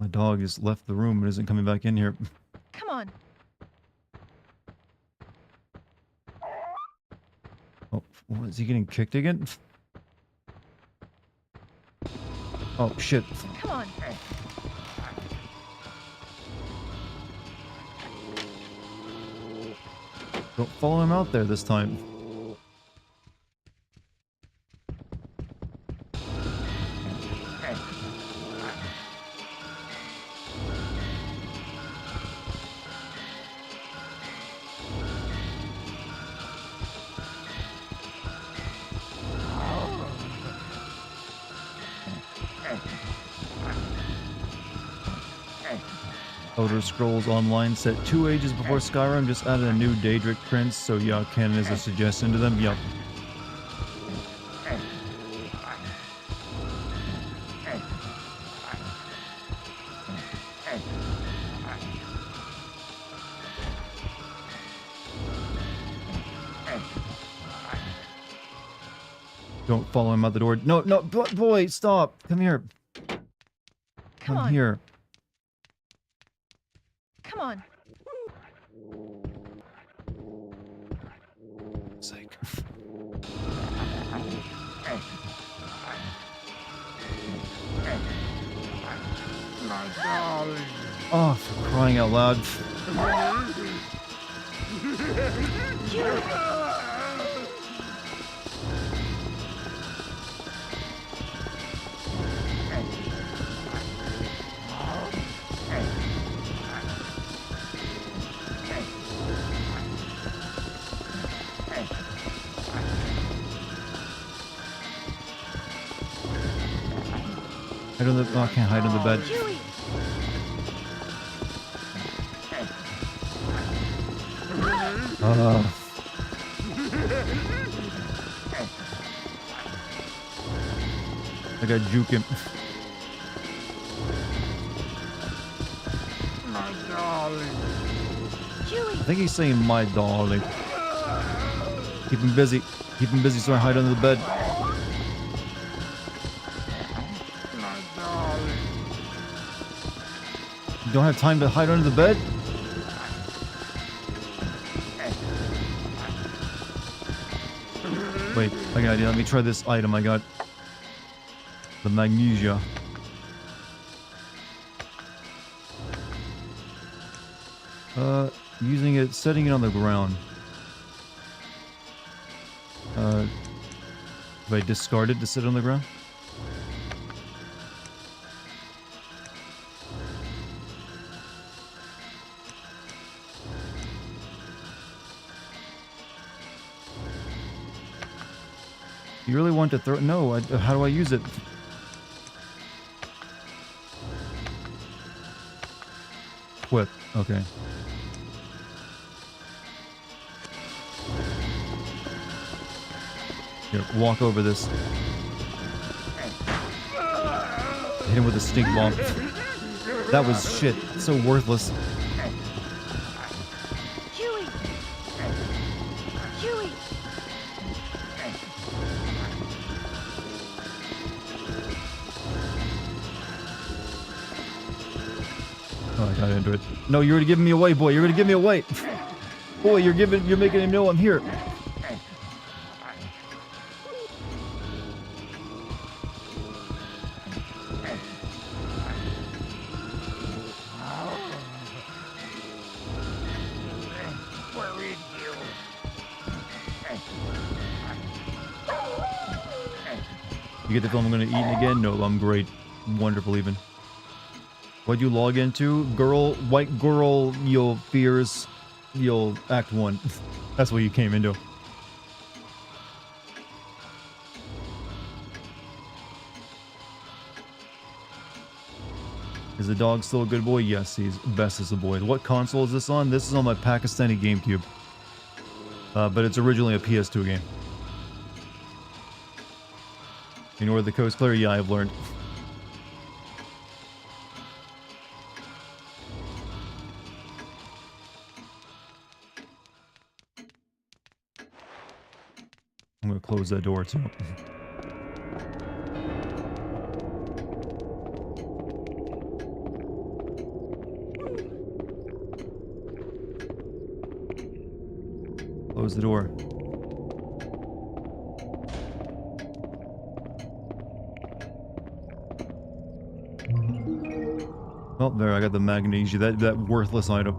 My dog has left the room and isn't coming back in here. Come on. Oh, what, is he getting kicked again? Oh, shit. Come on. Don't follow him out there this time. Elder Scrolls Online set 2 ages before Skyrim, just added a new Daedric prince, so yeah, canon is a suggestion to them, yep. Don't follow him out the door. No, no, boy, stop! Come here. Come on. Here. Come on. Sake. Oh, for crying out loud. Hide on the, oh, I can't hide on the bed. I gotta juke him. My darling. I think he's saying my darling. Keep him busy. Keep him busy so I hide under the bed. My darling. You don't have time to hide under the bed? Wait, I got an idea. Let me try this item I got. The magnesia. Using it, setting it on the ground. If I discard it to sit on the ground? You really want to throw? No, how do I use it? Whip, okay. Here, walk over this. Hit him with a stink bomb. That was shit. So worthless. Huey! Huey! Oh, I got into it. No, you're gonna give me away, boy. You're gonna give me away. Boy, you're making him know I'm here. You get the film I'm gonna eat again? No, I'm great. Wonderful even. What'd you log into? Girl, white girl, you'll fears, you'll act 1. That's what you came into. Is the dog still a good boy? Yes, he's best as a boy. What console is this on? This is on my Pakistani GameCube. But it's originally a PS2 game. You know where the coast clear? Yeah, I've learned. I'm gonna close that door too. Close the door. Oh, there, I got the magnesia, that worthless item.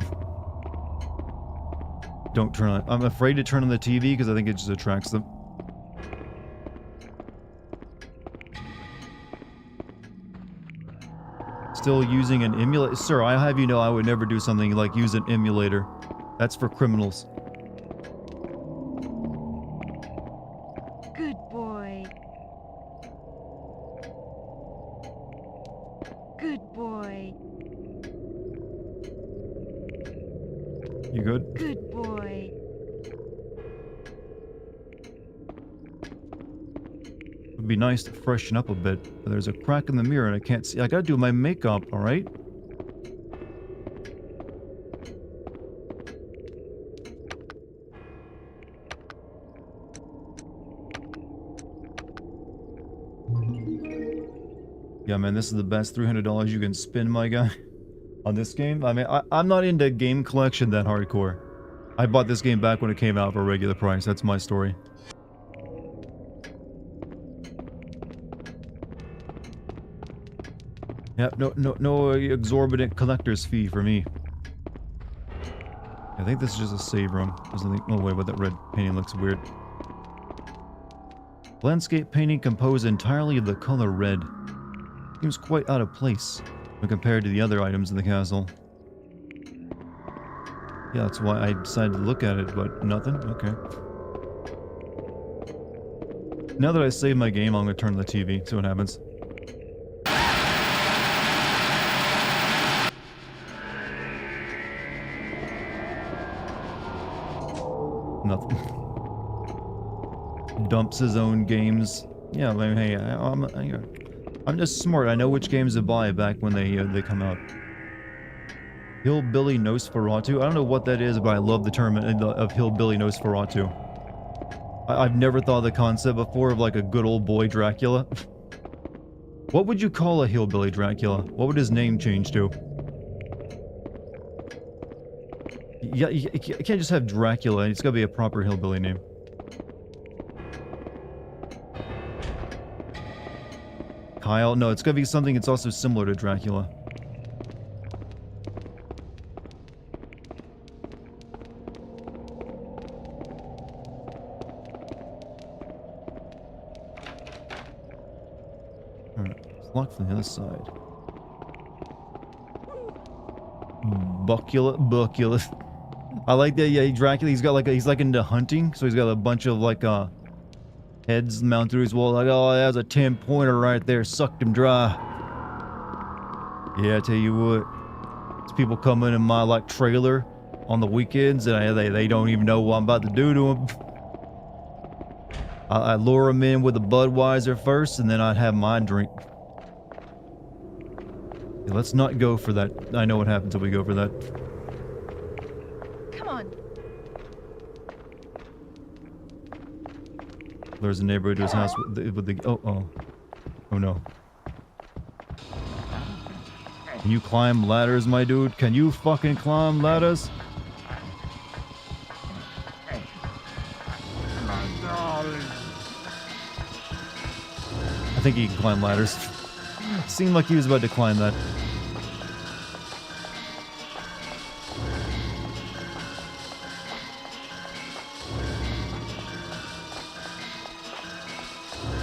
Don't turn on. I'm afraid to turn on the TV because I think it just attracts them. Still using an emulator? Sir, I have you know I would never do something like use an emulator. That's for criminals. Good boy. Good boy. You good? Good boy. Would be nice to freshen up a bit, but there's a crack in the mirror and I can't see. I gotta do my makeup, alright? Yeah, man, this is the best $300 you can spend, my guy, on this game. I mean, I'm not into game collection that hardcore. I bought this game back when it came out for a regular price. That's my story. Yeah, no exorbitant collector's fee for me. I think this is just a save room. There's nothing. Oh wait, but that red painting looks weird. Landscape painting composed entirely of the color red. Seems quite out of place when compared to the other items in the castle. Yeah, that's why I decided to look at it, but nothing? Okay. Now that I saved my game, I'm gonna turn on the TV, see what happens. Nothing. Dumps his own games. Yeah, I mean, hey, I'm just smart. I know which games to buy back when they come out. Hillbilly Nosferatu. I don't know what that is, but I love the term of Hillbilly Nosferatu. I've never thought of the concept before of like a good old boy Dracula. What would you call a hillbilly Dracula? What would his name change to? Yeah, you can't just have Dracula. It's gotta be a proper hillbilly name. Kyle? No, it's gotta be something that's also similar to Dracula. Alright, it's locked from the other side. Buckula. I like that. Yeah, Dracula. He's got like he's like into hunting, so he's got a bunch of like heads mounted through his wall. Like, oh, that's a 10-pointer right there. Sucked him dry. Yeah, I tell you what. These people come in my like trailer on the weekends, and they don't even know what I'm about to do to them. I lure them in with a Budweiser first, and then I'd have my drink. Yeah, let's not go for that. I know what happens if we go for that. Come on. There's a neighbor to his house with the oh no. Can you climb ladders, my dude? Can you fucking climb ladders? My darling. I think he can climb ladders. Seemed like he was about to climb that.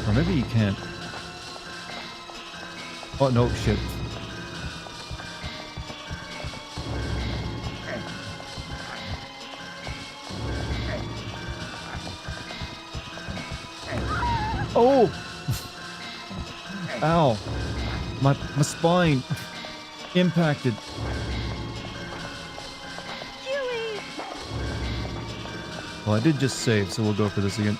Or maybe he can't. Oh no, shit. Oh! Ow. My spine impacted. Huey! Well, I did just save, so we'll go for this again.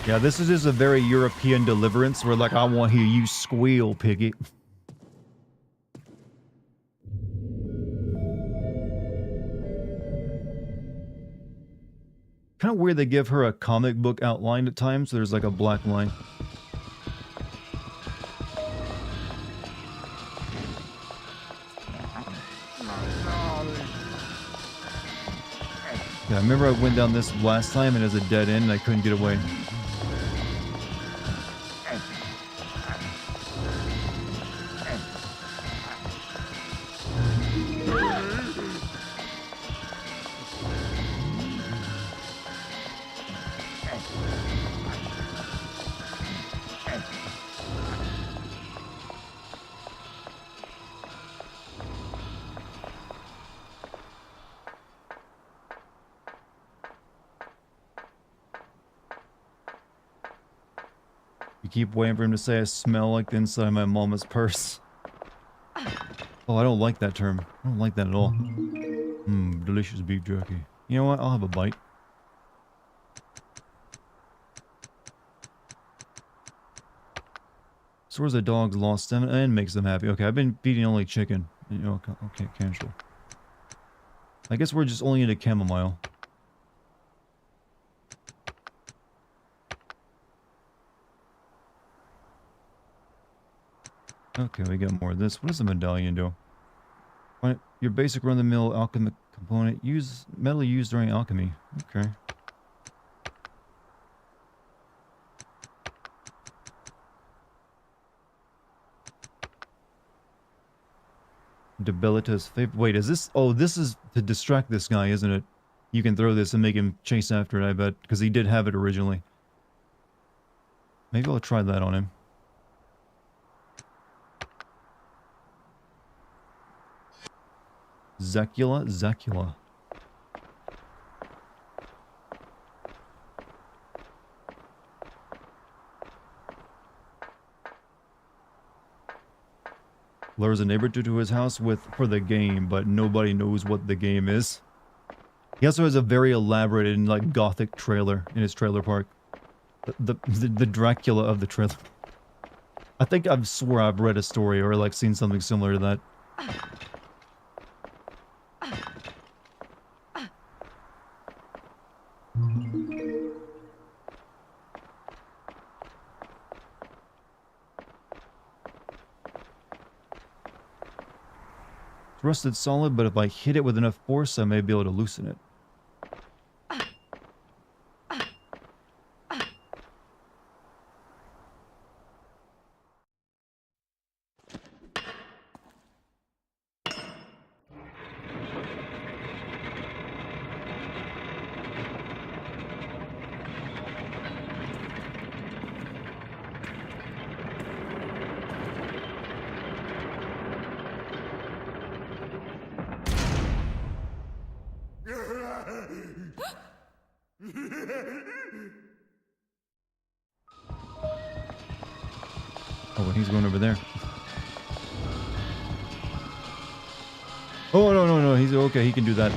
Yeah, this is just a very European deliverance where, like, I want to hear you squeal, piggy. Kind of weird they give her a comic book outline at times, so there's like a black line. Yeah, I remember I went down this last time and it was a dead end and I couldn't get away. You keep waiting for him to say I smell like the inside of my mama's purse. Oh, I don't like that term. I don't like that at all. Mmm, delicious beef jerky. You know what? I'll have a bite. Stores the dog's lost stamina and makes them happy. Okay, I've been feeding only chicken. You know, okay, cancel. I guess we're just only into chamomile. Okay, we got more of this. What does the medallion do? Right, your basic run-of-the-mill alchemic component. Use metal used during alchemy. Okay. Debilitus. Wait, is this... Oh, this is to distract this guy, isn't it? You can throw this and make him chase after it, I bet. Because he did have it originally. Maybe I'll try that on him. Zacula. Lures a neighbor to his house for the game, but nobody knows what the game is. He also has a very elaborate and like gothic trailer in his trailer park. The Dracula of the trailer. I think I've swore I've read a story or like seen something similar to that. It's rusted solid, but if I hit it with enough force, I may be able to loosen it. Oh, he's going over there. Oh, no, he's okay, he can do that.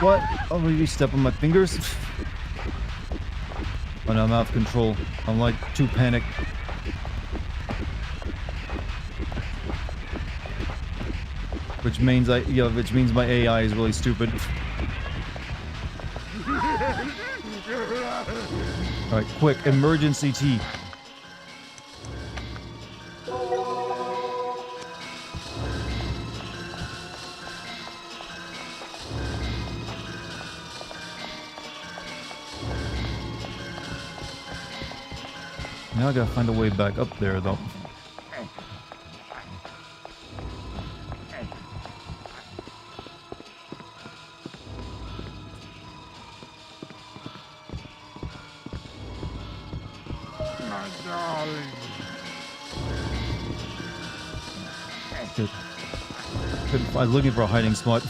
What? Oh, did he step on my fingers? Oh no, I'm out of control. I'm like too panicked. Which means which means my AI is really stupid. Alright, quick, emergency tea. Now I gotta find a way back up there, though. My darling. Good. I was looking for a hiding spot.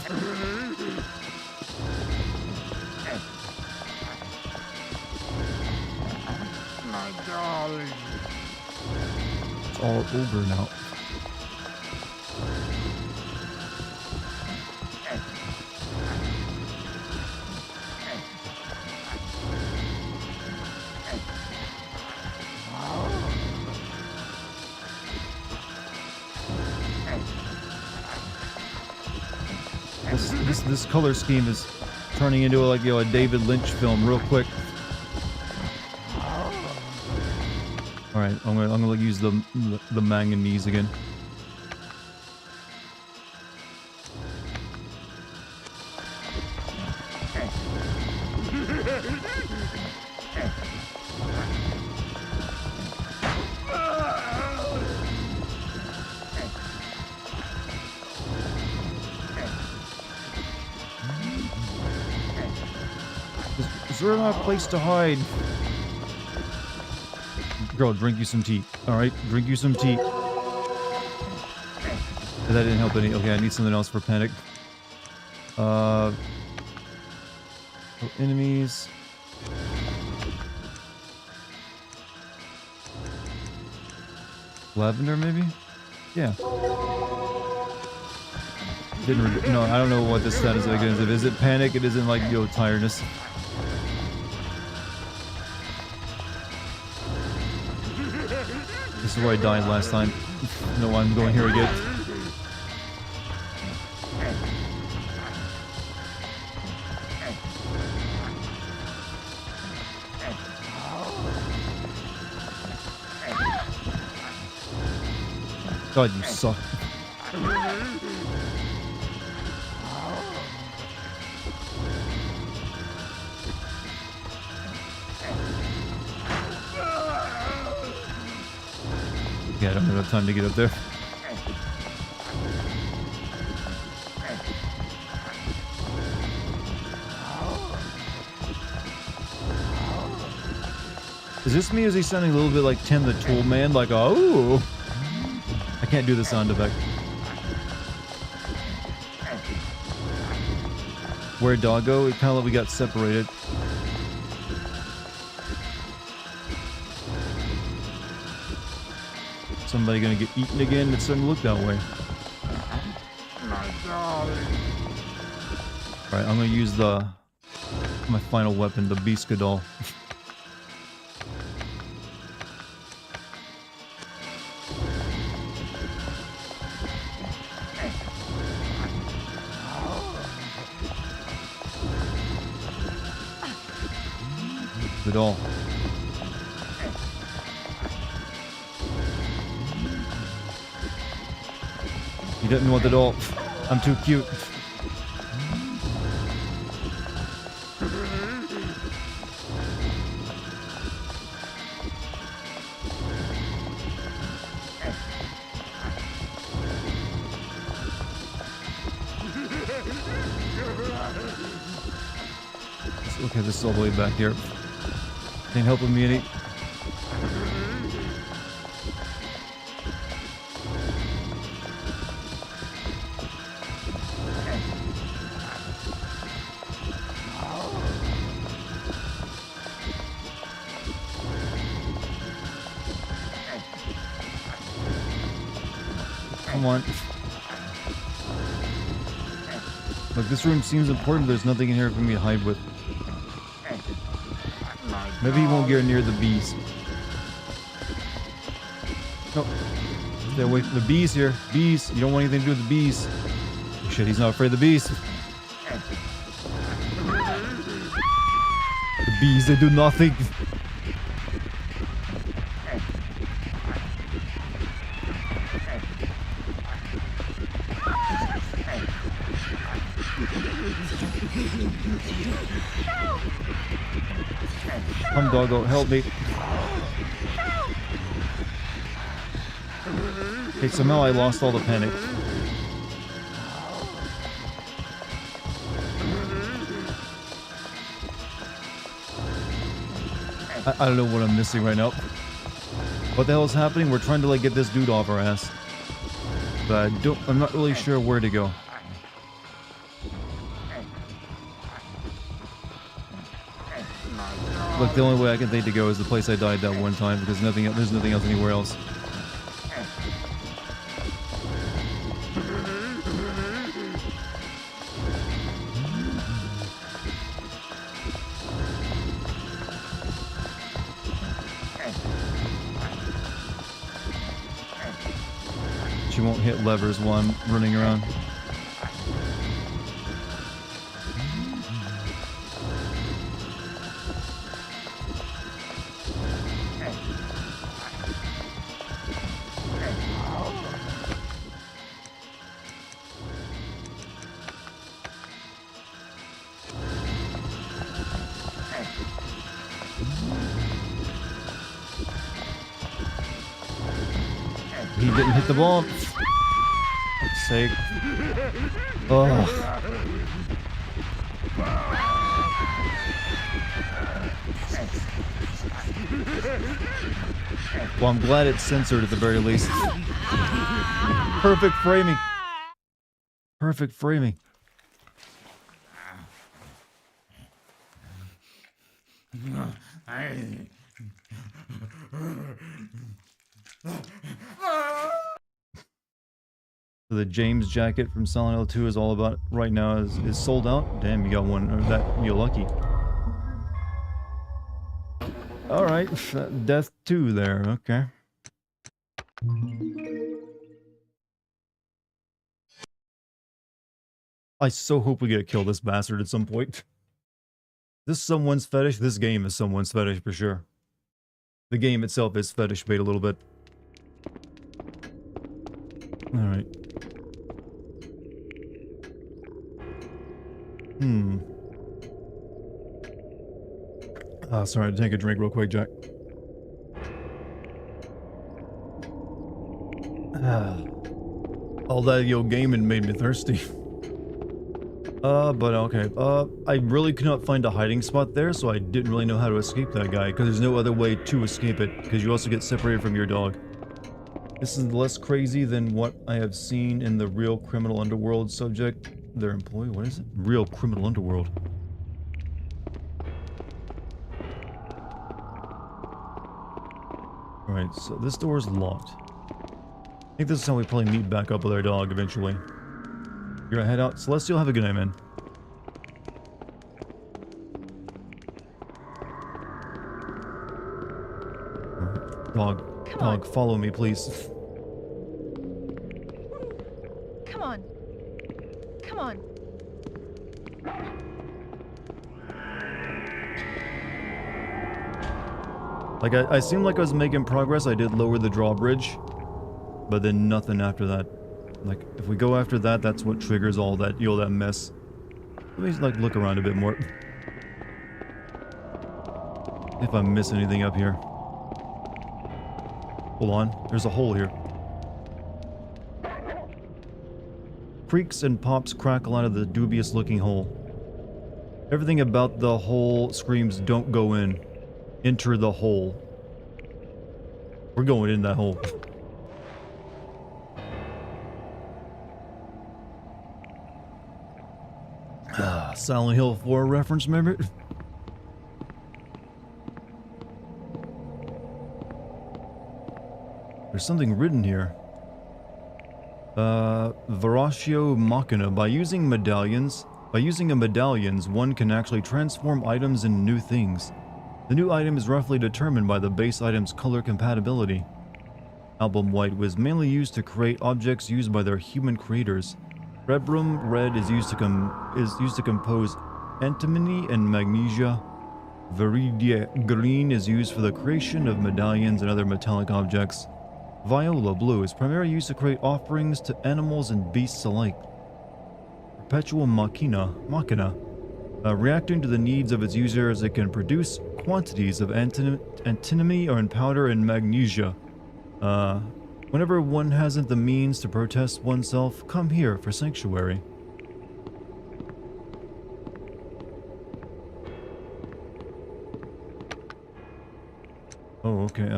My darling. It's all over now. This color scheme is turning into like a David Lynch film real quick. All All right, I'm gonna use the manganese again. Is there not a place to hide? Girl, drink you some tea. Alright, drink you some tea. That didn't help any. Okay, I need something else for panic. Enemies. Lavender, maybe? Yeah. No, I don't know what the status of it is. Is it panic? It isn't like, yo, tiredness. This is where I died last time. No, I'm going here again. God, you suck. Yeah, I don't have enough time to get up there. Is this me? Is he sounding a little bit like Tim the Tool Man? Like, oh! I can't do the sound effect. Where'd dog go? It kind of like we got separated. Somebody gonna get eaten again? It's starting to look that way. My darling. Alright, I'm gonna use my final weapon, the Beascadol. All. He didn't want the doll. I'm too cute. Okay, this is all the way back here. Ain't helping me any. Come on. Look, this room seems important, but there's nothing in here for me to hide with. Maybe he won't get near the bees. No. Stay away from the bees here. Bees. You don't want anything to do with the bees. Oh, shit, he's not afraid of the bees. The bees, they do nothing. Come, doggo, help me. Okay, somehow I lost all the panic. I don't know what I'm missing right now. What the hell is happening? We're trying to like get this dude off our ass. But I'm not really sure where to go. Look, the only way I can think to go is the place I died that one time because there's nothing else anywhere else. She won't hit levers while I'm running around. He didn't hit the ball. Let's sake. Oh. Well, I'm glad it's censored at the very least. Perfect framing. Perfect framing. So the James jacket from Silent Hill 2 is all about right now is sold out. Damn, you got one. You're lucky. All right, Death 2 there. Okay. I so hope we get to kill this bastard at some point. This someone's fetish. This game is someone's fetish for sure. The game itself is fetish bait a little bit. All right. Sorry, I had to take a drink real quick, Jack. All that gaming made me thirsty. But okay. I really could not find a hiding spot there, so I didn't really know how to escape that guy, because there's no other way to escape it, because you also get separated from your dog. This is less crazy than what I have seen in the Real Criminal Underworld subject. Their employee, what is it? Real Criminal Underworld. Alright, so this door is locked. I think this is how we probably meet back up with our dog eventually. You're gonna head out. Celestial, have a good night, man. Dog, follow me, please. Come on. Come on. Like, I seemed like I was making progress. I did lower the drawbridge, but then nothing after that. Like, if we go after that, that's what triggers all that, that mess. Let me, like, look around a bit more. If I miss anything up here. Hold on. There's a hole here. Creaks and pops crackle out of the dubious-looking hole. Everything about the hole screams, don't go in. Enter the hole. We're going in that hole. Silent Hill 4 reference, remember? There's something written here. Veratio Machina. By using a medallions, one can actually transform items into new things. The new item is roughly determined by the base item's color compatibility. Album white was mainly used to create objects used by their human creators. Rebrum red is used to compose antimony and magnesia. Viridia green is used for the creation of medallions and other metallic objects. Viola blue is primarily used to create offerings to animals and beasts alike. Perpetual machina, reacting to the needs of its users, it can produce quantities of antimony or in powder and magnesia. Whenever one hasn't the means to protest oneself, come here for sanctuary. Oh, okay,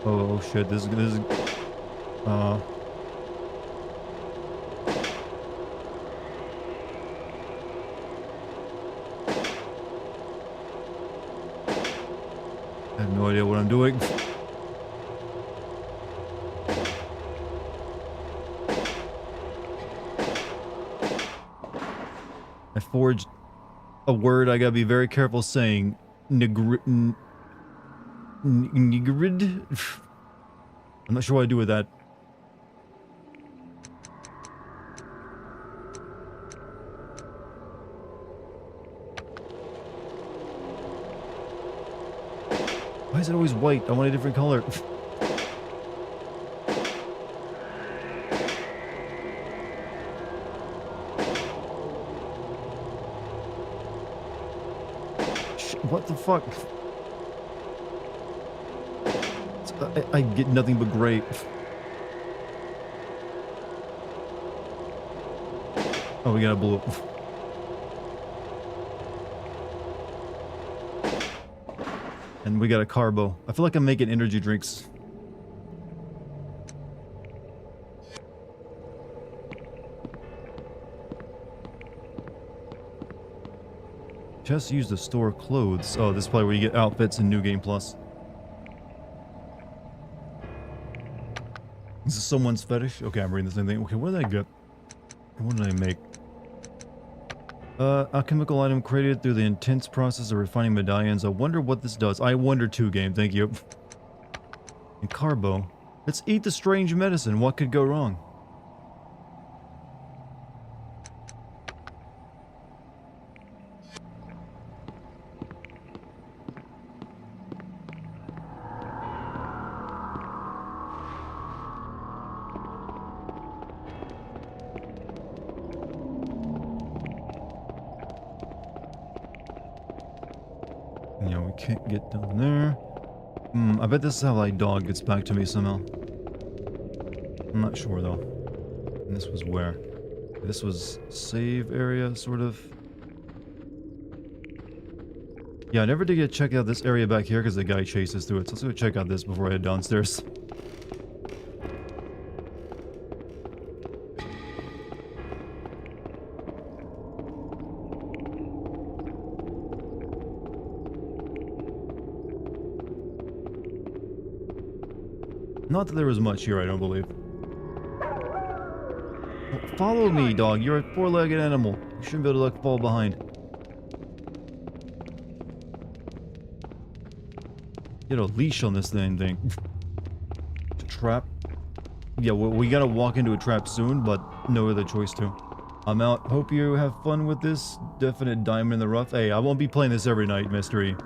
Oh shit, this is I have no idea what I'm doing. I forged a word I gotta be very careful saying. Nigrid. I'm not sure what I do with that. Why is it always white? I want a different color. What the fuck? I get nothing but great. Oh, we got a blue. And we got a carbo. I feel like I'm making energy drinks. Just used to store clothes. Oh, this is probably where you get outfits in New Game Plus. This is someone's fetish? Okay, I'm reading the same thing. Okay, what did I get? What did I make? Alchemical item created through the intense process of refining medallions. I wonder what this does. I wonder too, game. Thank you. And carbo. Let's eat the strange medicine. What could go wrong? Yeah, we can't get down there. I bet this is how like dog gets back to me somehow. I'm not sure though. And this was where? This was save area, sort of. Yeah, I never did get to check out this area back here because the guy chases through it. So let's go check out this before I head downstairs. Not that there was much here, I don't believe. Well, follow me, dog. You're a four-legged animal. You shouldn't be able to like fall behind. Get a leash on this thing. It's a trap. Yeah, we gotta walk into a trap soon, but no other choice to. I'm out. Hope you have fun with this. Definite diamond in the rough. Hey, I won't be playing this every night, Mystery.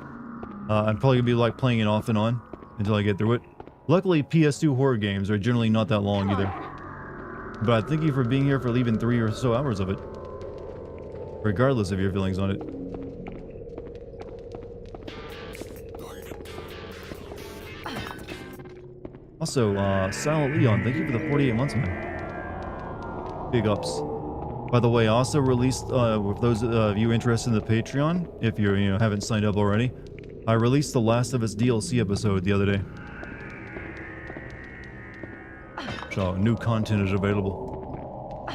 I'm probably gonna be like playing it off and on until I get through it. Luckily, PS2 horror games are generally not that long either. But I thank you for being here for leaving 3 or so hours of it. Regardless of your feelings on it. Also, Silent Leon, thank you for the 48 months, man. Big ups. By the way, I also released, with those of you interested in the Patreon, if you haven't signed up already, I released the Last of Us DLC episode the other day. So, new content is available.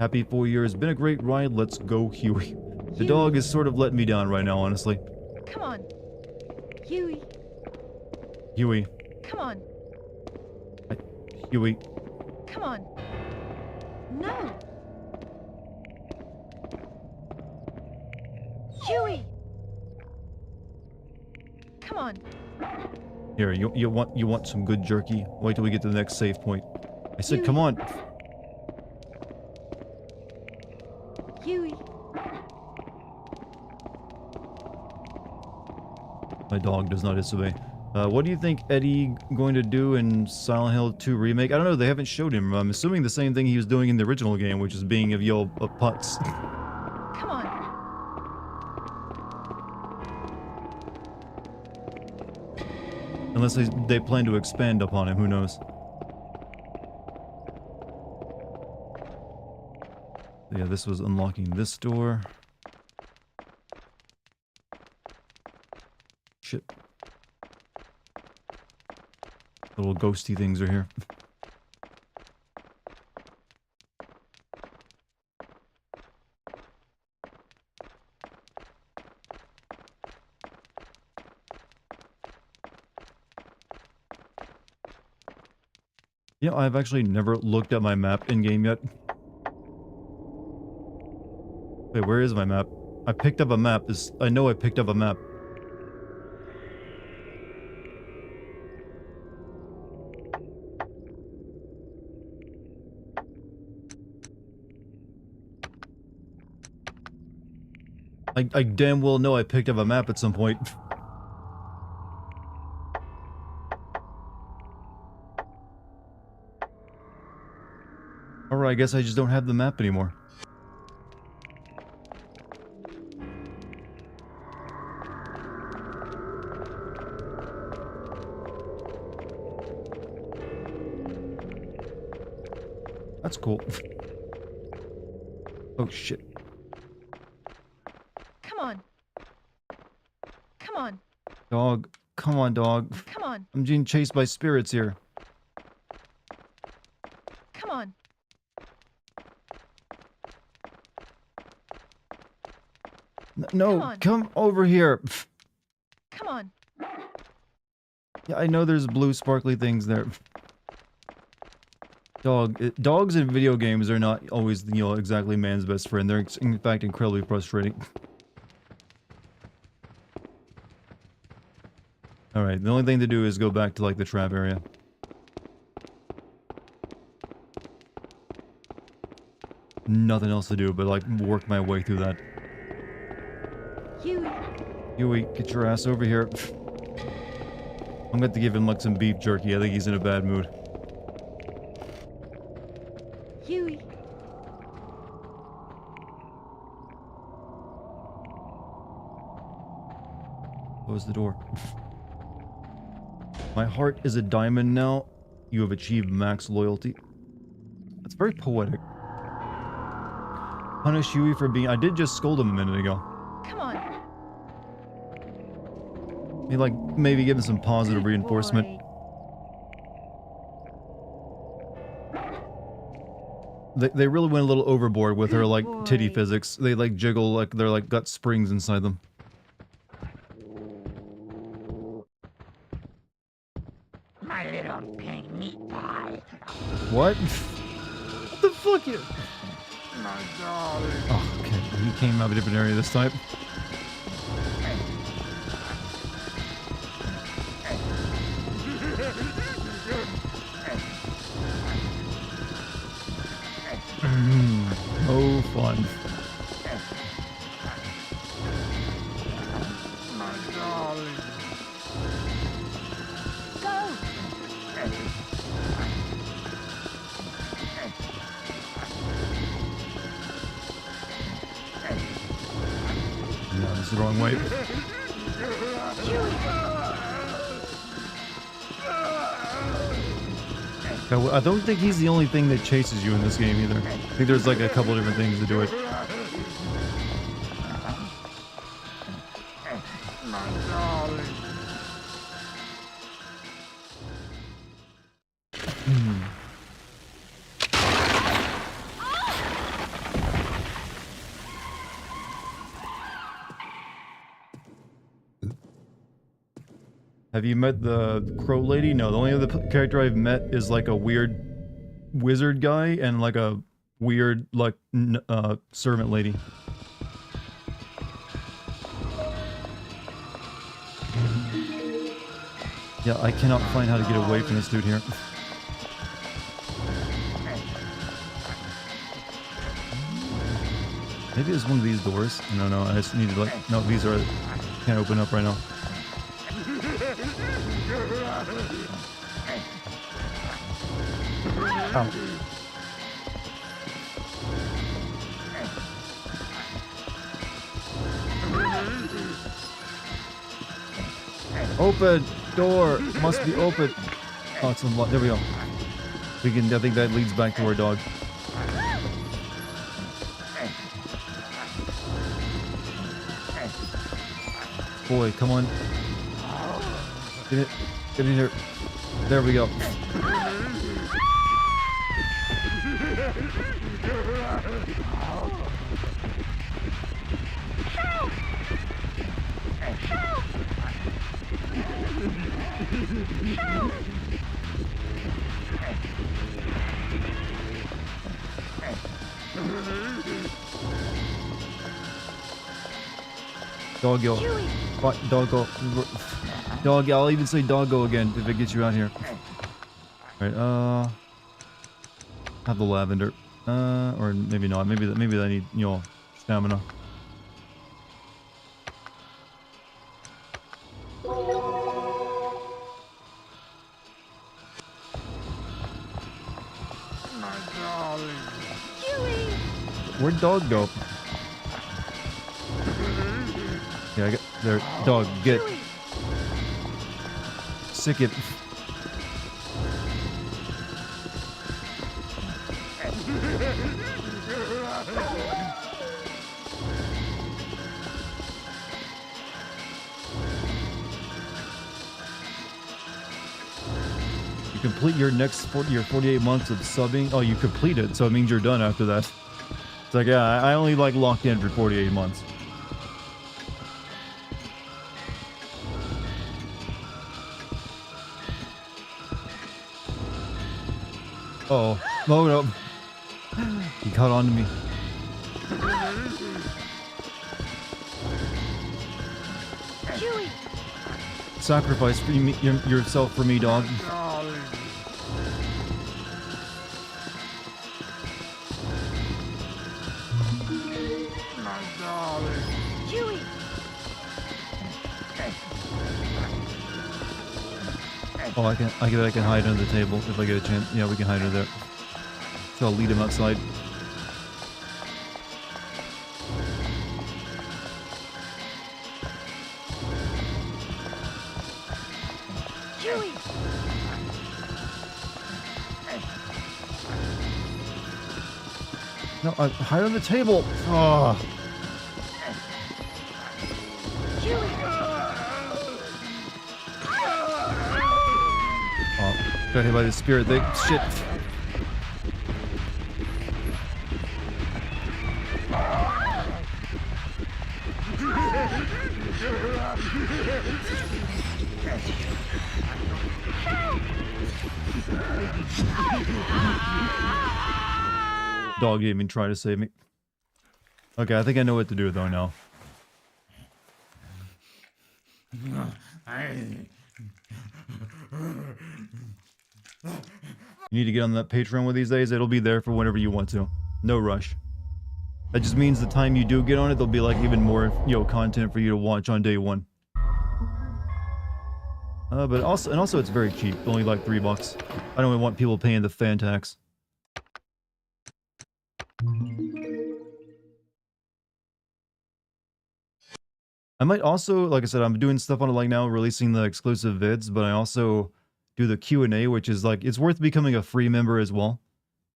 Happy 4 years. Been a great ride. Let's go, Huey. The dog is sort of letting me down right now, honestly. Come on. Huey. Huey. Come on. Huey. Come on. No. Huey. Come on. Here, you want some good jerky? Wait till we get to the next save point. I said, Huey. come on. Huey. My dog does not disobey. What do you think Eddie going to do in Silent Hill 2 Remake? I don't know, they haven't showed him. I'm assuming the same thing he was doing in the original game, which is being of putts. Come on. Unless they plan to expand upon him, who knows? Yeah, this was unlocking this door. Shit. Little ghosty things are here. Yeah, I've actually never looked at my map in-game yet. Wait, where is my map? I picked up a map. I know I picked up a map. I damn well know I picked up a map at some point. Alright. I guess I just don't have the map anymore. That's cool. Oh shit. Come on. Come on. Dog. Come on, dog. Come on. I'm being chased by spirits here. Come on. No, come over here. Come on. Yeah, I know there's blue sparkly things there. Dogs in video games are not always, you know, exactly man's best friend. They're in fact incredibly frustrating. Alright, the only thing to do is go back to like the trap area. Nothing else to do but like work my way through that. Huey, get your ass over here. I'm going to give him like some beef jerky. I think he's in a bad mood. Huey. Close the door. My heart is a diamond now. You have achieved max loyalty. That's very poetic. Punish Huey for being... I did just scold him a minute ago. Come on. Maybe give him some positive reinforcement. They really went a little overboard with her, like, titty physics. They, like, jiggle like they're, like, got springs inside them. My little pink meat pie. What? What the fuck? My darling. Oh, okay. He came out of a different area this time. No fun. My darling. Go. No, this is the wrong way. I don't think he's the only thing that chases you in this game either. I think there's like a couple different things to do it. My darling. Have you met the crow lady? No, the only other character I've met is like a weird wizard guy and like a weird like servant lady. Yeah, I cannot find how to get away from this dude here. Maybe it's one of these doors. No, I just need to like... No, these are... Can't open up right now. Ow. Open! Door! Must be open! Oh, it's unlocked. There we go. We can... I think that leads back to our dog. Boy, come on. Get it. Get in here. There we go. Doggo. What? Doggo. Dog, I'll even say doggo again if it gets you out here. Alright, have the lavender. Or maybe not. Maybe I need, you know, stamina. My darling. Where'd dog go? Yeah, I got there. Dog, get sick it. You complete your next 48 months of subbing. Oh, you complete it, so it means you're done after that. It's like, yeah, I only like locked in for 48 months. Oh, oh no. He caught on to me. Chewie! Sacrifice for me, yourself for me, dog. Chewie! Oh, I can hide under the table if I get a chance. Yeah, we can hide under there. So I'll lead him outside. Chewie! No, hide on the table. Oh. Oh, got hit by the spirit thing. Shit. Dog didn't even try to save me. Okay, I think I know what to do though now. You need to get on that Patreon one of these days. It'll be there for whenever you want to. No rush. That just means the time you do get on it, there'll be like even more, content for you to watch on day one. But also it's very cheap. Only like $3. I don't want people paying the fan tax. I might also, like I said, I'm doing stuff on it like now, releasing the exclusive vids, but I also do the Q&A, which is like, it's worth becoming a free member as well.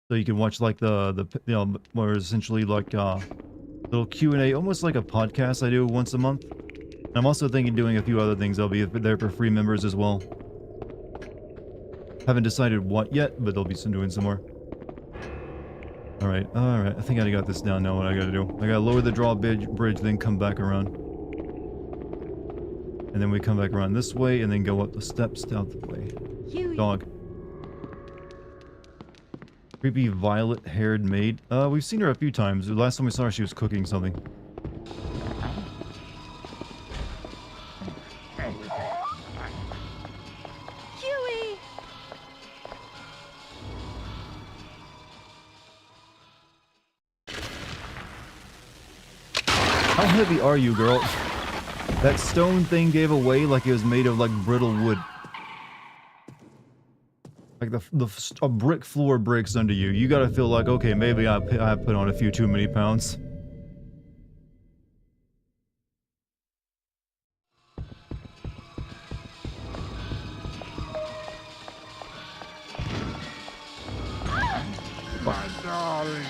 So you can watch like where essentially like little Q&A, almost like a podcast I do once a month. And I'm also thinking doing a few other things. I'll be there for free members as well. Haven't decided what yet, but they'll be doing some more. Alright, I think I got this down now, what I gotta do. I gotta lower the drawbridge, then come back around. And then we come back around this way, and then go up the steps out the way. Dog. Creepy violet-haired maid. We've seen her a few times. The last time we saw her, she was cooking something. Chewie! How heavy are you, girl? That stone thing gave away like it was made of like brittle wood. Like a brick floor breaks under you. You gotta feel like, okay, maybe I put on a few too many pounds. My darling.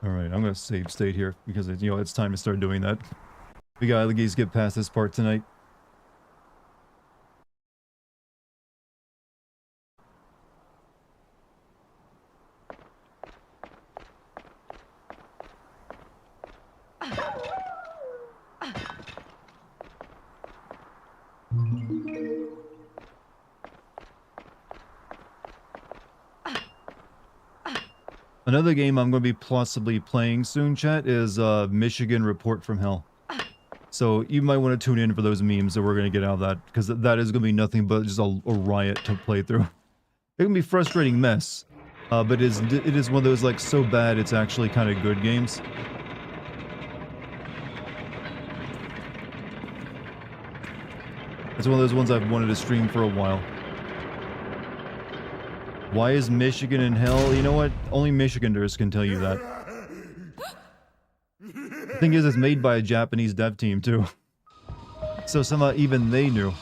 Alright, I'm gonna save state here because it's time to start doing that. We gotta at least get past this part tonight. Another game I'm going to be possibly playing soon, chat, is Michigan Report from Hell. So you might want to tune in for those memes that we're going to get out of that, because that is going to be nothing but just a riot to play through. It can be a frustrating mess, but it is one of those like so bad it's actually kind of good games. It's one of those ones I've wanted to stream for a while. Why is Michigan in hell? You know what? Only Michiganders can tell you that. The thing is, it's made by a Japanese dev team too. So somehow even they knew.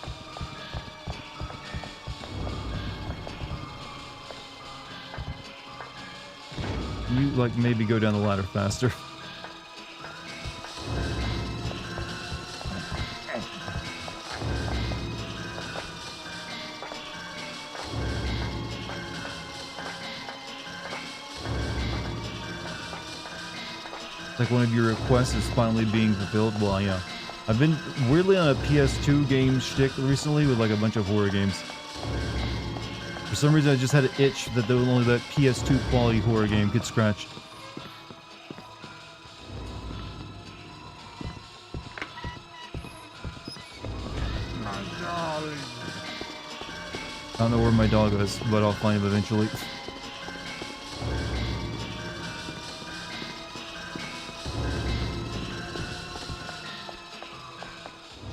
You, like, maybe go down the ladder faster. Like one of your requests is finally being fulfilled. Well, yeah. I've been weirdly on a PS2 game shtick recently with like a bunch of horror games. For some reason, I just had an itch that only that PS2 quality horror game could scratch. My darling. I don't know where my dog is, but I'll find him eventually.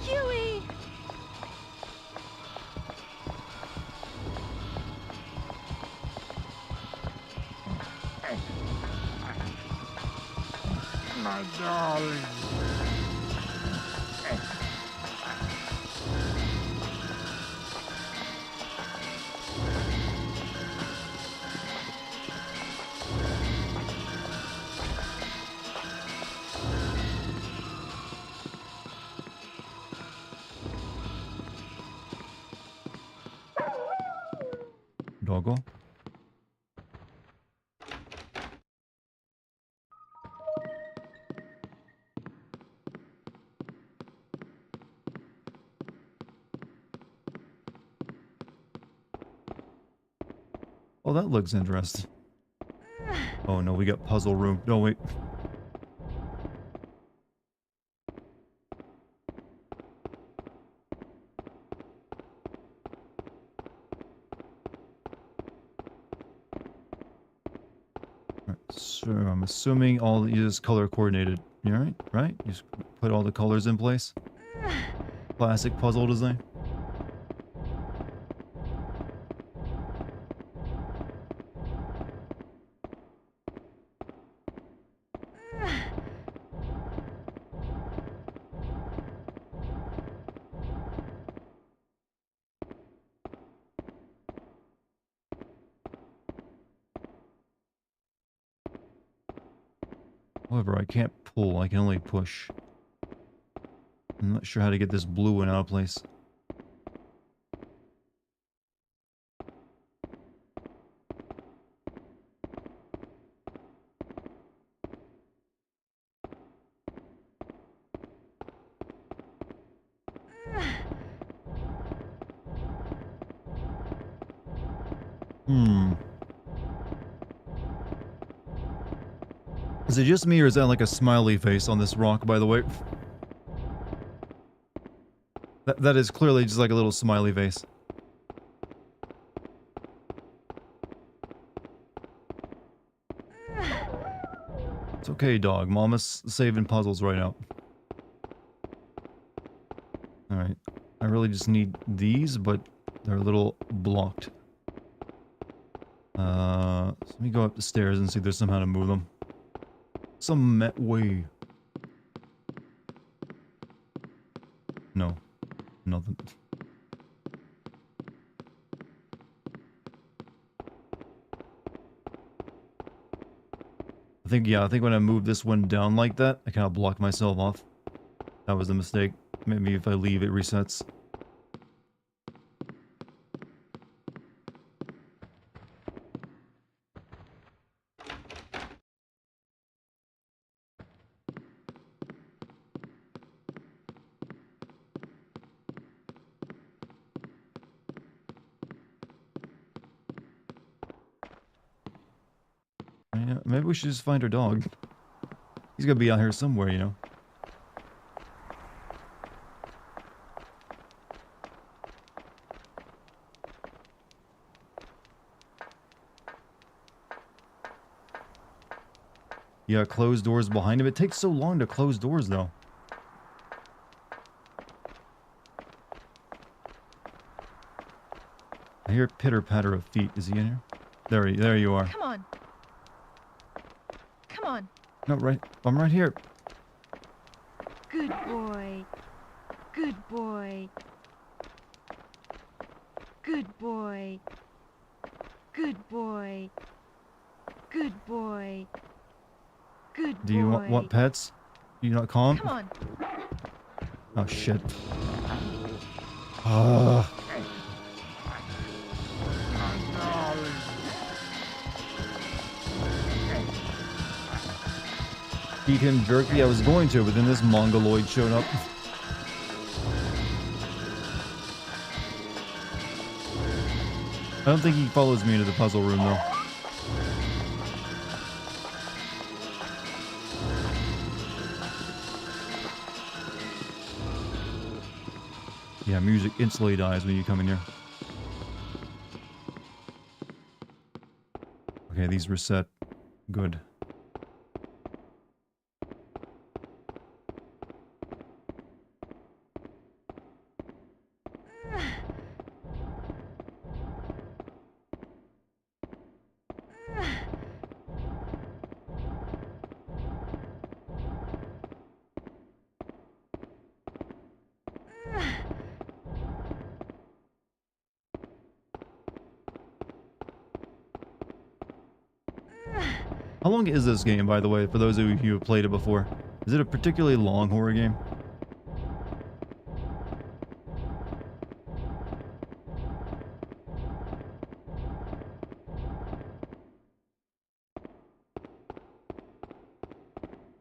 Huey! My darling. Doggo. Oh, that looks interesting. Oh no, we got puzzle room. No, wait. Alright, so I'm assuming all you just color coordinated. You alright? Right? You just put all the colors in place. Classic puzzle design. However, I can't pull, I can only push. I'm not sure how to get this blue one out of place. Is it just me, or is that like a smiley face on this rock, by the way? That is clearly just like a little smiley face. It's okay, dog. Mama's saving puzzles right now. Alright. I really just need these, but they're a little blocked. So let me go up the stairs and see if there's somehow to move them. Some way. No. Nothing. I think when I move this one down like that, I kind of block myself off. That was a mistake. Maybe if I leave, it resets. Yeah, maybe we should just find her dog. He's gonna be out here somewhere, you know. Yeah, closed doors behind him. It takes so long to close doors, though. I hear pitter-patter of feet. Is he in here? There you are. Come on. Come on. No, I'm right here. Good boy. Good boy. Good boy. Good boy. Good boy. Good boy. Do you want pets? You not calm? Come on. Oh shit. Eat him jerky. I was going to, but then this mongoloid showed up. I don't think he follows me into the puzzle room though. Yeah, music instantly dies when you come in here. Okay, these were set. Good. How long is this game, by the way, for those of you who have played it before? Is it a particularly long horror game?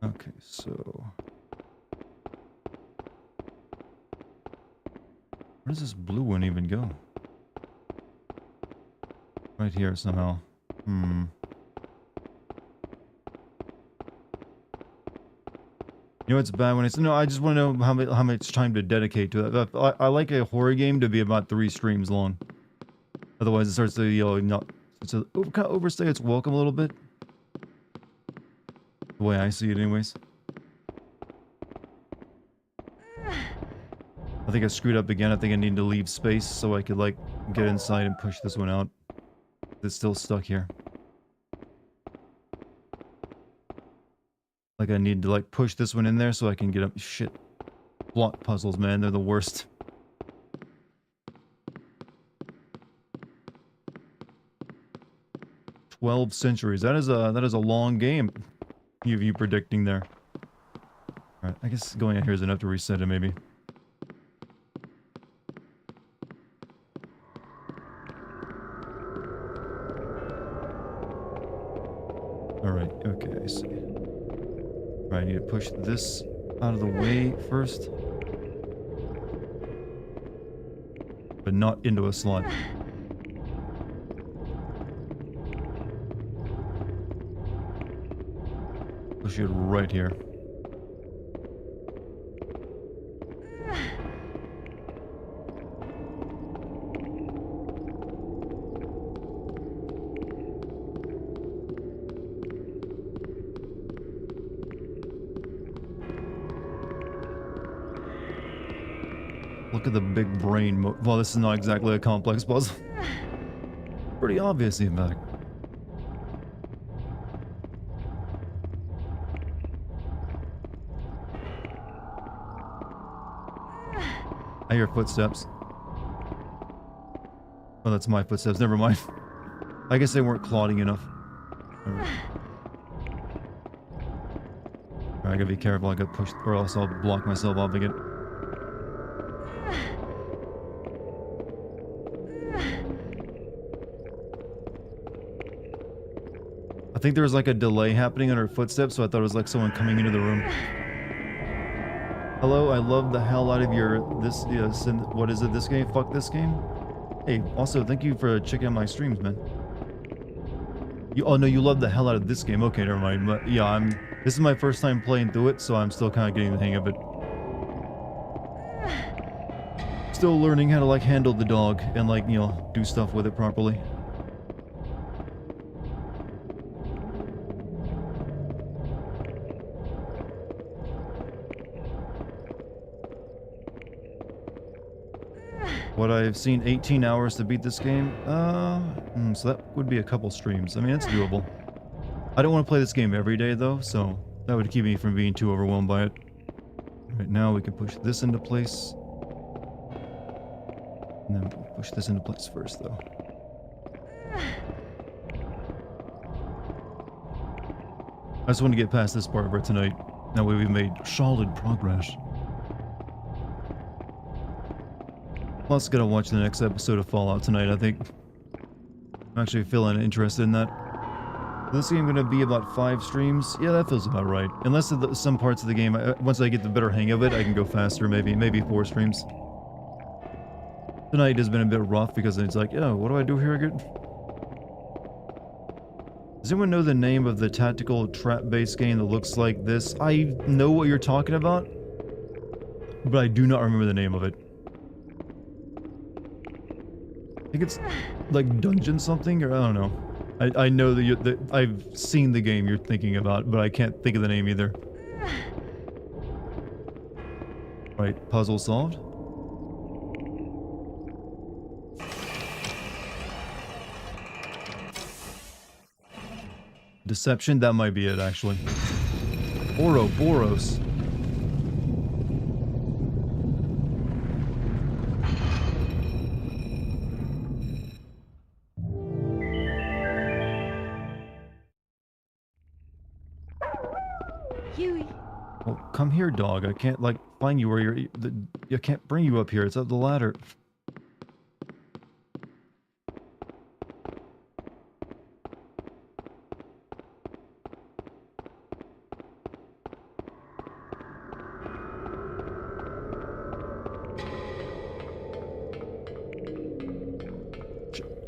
Okay, so... where does this blue one even go? Right here somehow. You know it's bad when it's... No, I just want to know how much time to dedicate to it. I like a horror game to be about 3 streams long. Otherwise it starts to, you know, not... It's a, kind of overstay its welcome a little bit. The way I see it anyways. I think I screwed up again. I think I need to leave space so I could, like, get inside and push this one out. It's still stuck here. Like I need to like push this one in there so I can get up. Shit. Block puzzles, man. They're the worst. "12 centuries. That is a long game. You predicting there. Alright, I guess going out here is enough to reset it maybe. Alright, okay, I see. Right, I need to push this out of the way first. But not into a slot. Push it right here. Look at the big brain. Well, this is not exactly a complex puzzle. Pretty obvious, in fact. I hear footsteps. Oh, that's my footsteps. Never mind. I guess they weren't clodding enough. Alright, I gotta be careful. I gotta push, or else I'll block myself off again. I think there was like a delay happening on her footsteps, so I thought it was like someone coming into the room. Hello, I love the hell out of your what is it, this game? Fuck this game? Hey, also thank you for checking out my streams, man. Oh no, you love the hell out of this game. Okay, never mind. But yeah, this is my first time playing through it, so I'm still kind of getting the hang of it. Still learning how to like handle the dog and like, you know, do stuff with it properly. What I've seen 18 hours to beat this game. So that would be a couple streams. I mean, it's doable. I don't want to play this game every day though, so that would keep me from being too overwhelmed by it. Right now we can push this into place. And then we'll push this into place first though. I just want to get past this part of it tonight. That way we've made solid progress. Plus, gotta watch the next episode of Fallout tonight, I think. I'm actually feeling interested in that. This game gonna be about 5 streams? Yeah, that feels about right. Unless some parts of the game, once I get the better hang of it, I can go faster, maybe 4 streams. Tonight has been a bit rough because it's like, oh, what do I do here again? Does anyone know the name of the tactical trap-based game that looks like this? I know what you're talking about, but I do not remember the name of it. I think it's like Dungeon something, or I don't know. I know that I've seen the game you're thinking about, but I can't think of the name either. Right, puzzle solved. Deception, that might be it actually. Ouroboros. Huey. Well, come here, dog. I can't, like, find you where you're... I can't bring you up here. It's up the ladder.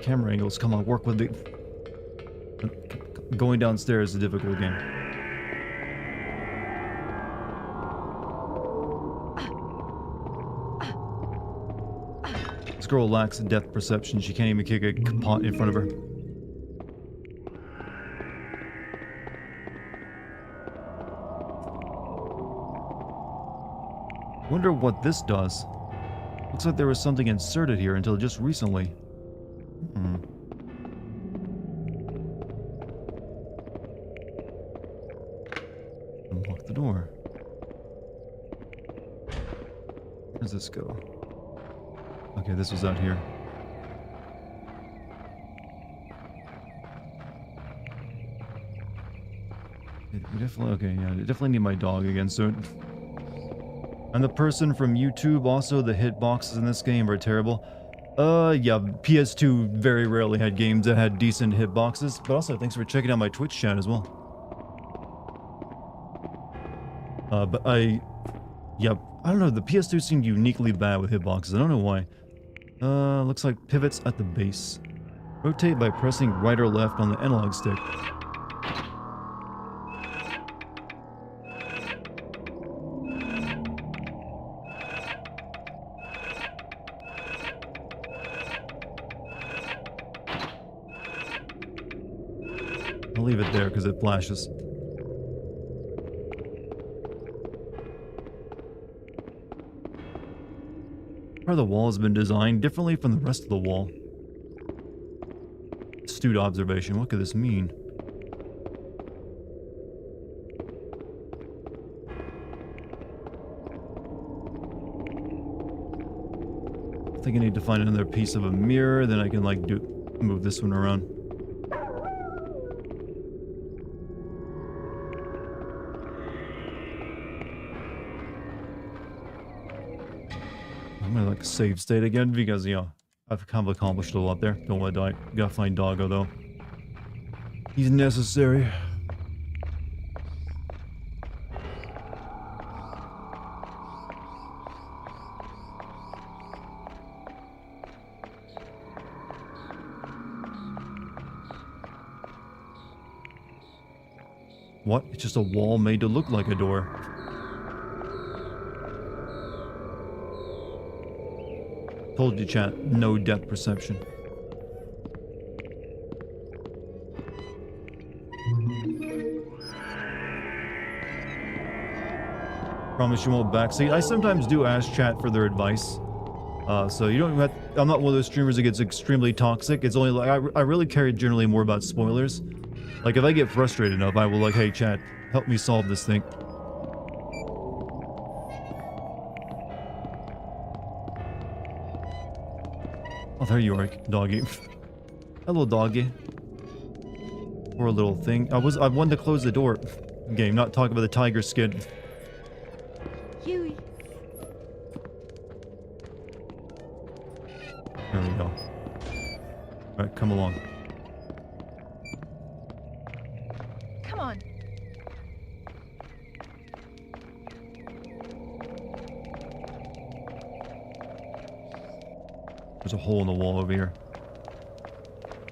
Camera angles, come on, work with the... Going downstairs is a difficult game. This girl lacks depth perception. She can't even kick a pot in front of her. Wonder what this does. Looks like there was something inserted here until just recently. Unlock the door. Where does this go? Okay, this was out here. We definitely, okay, yeah, I definitely need my dog again, so... I'm the person from YouTube, also the hitboxes in this game are terrible. Yeah, PS2 very rarely had games that had decent hitboxes, but also thanks for checking out my Twitch chat as well. But I don't know, the PS2 seemed uniquely bad with hitboxes, I don't know why. Looks like pivots at the base. Rotate by pressing right or left on the analog stick. I'll leave it there because it flashes. Part of the wall has been designed differently from the rest of the wall. Astute observation. What could this mean? I think I need to find another piece of a mirror, then I can like move this one around. I'm gonna like save state again because, yeah, I've kind of accomplished a lot there. Don't want to die. Gotta find Doggo though. He's necessary. What? It's just a wall made to look like a door. Told you, chat. No depth perception. Promise you won't backseat. I sometimes do ask chat for their advice. So you don't have, I'm not one of those streamers that gets extremely toxic. It's only like, I really care generally more about spoilers. Like if I get frustrated enough, I will like, hey chat, help me solve this thing. Oh, there you are, doggy. Hello, doggy. Poor little thing. I wanted to close the door. Game, not talk about the tiger skin. Huey. There we go. Alright, come along. Come on. There's a hole in the wall over here.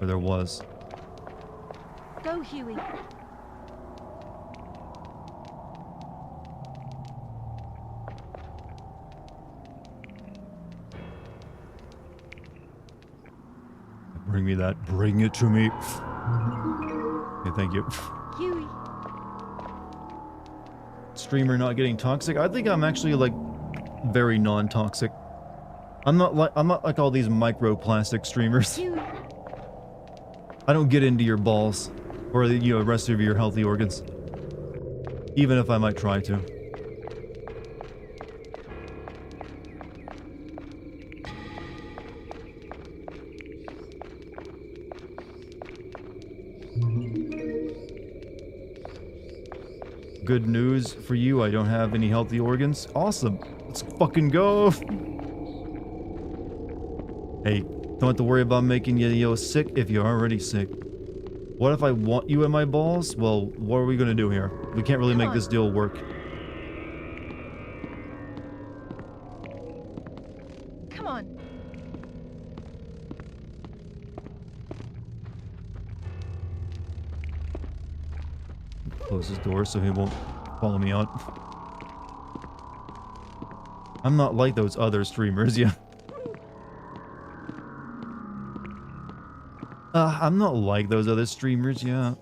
Or there was. Go, Huey. Bring me that. Bring it to me. Okay, thank you. Huey. Streamer not getting toxic? I think I'm actually like very non-toxic. I'm not like all these microplastic streamers. Huey. I don't get into your balls or the rest of your healthy organs. Even if I might try to. Good news for you, I don't have any healthy organs. Awesome. Let's fucking go. Hey, don't have to worry about making you sick if you're already sick. What if I want you in my balls? Well, what are we gonna do here? We can't really make this deal work. Come on. Close his door so he won't follow me out. I'm not like those other streamers, yeah. I'm not like those other streamers, yeah.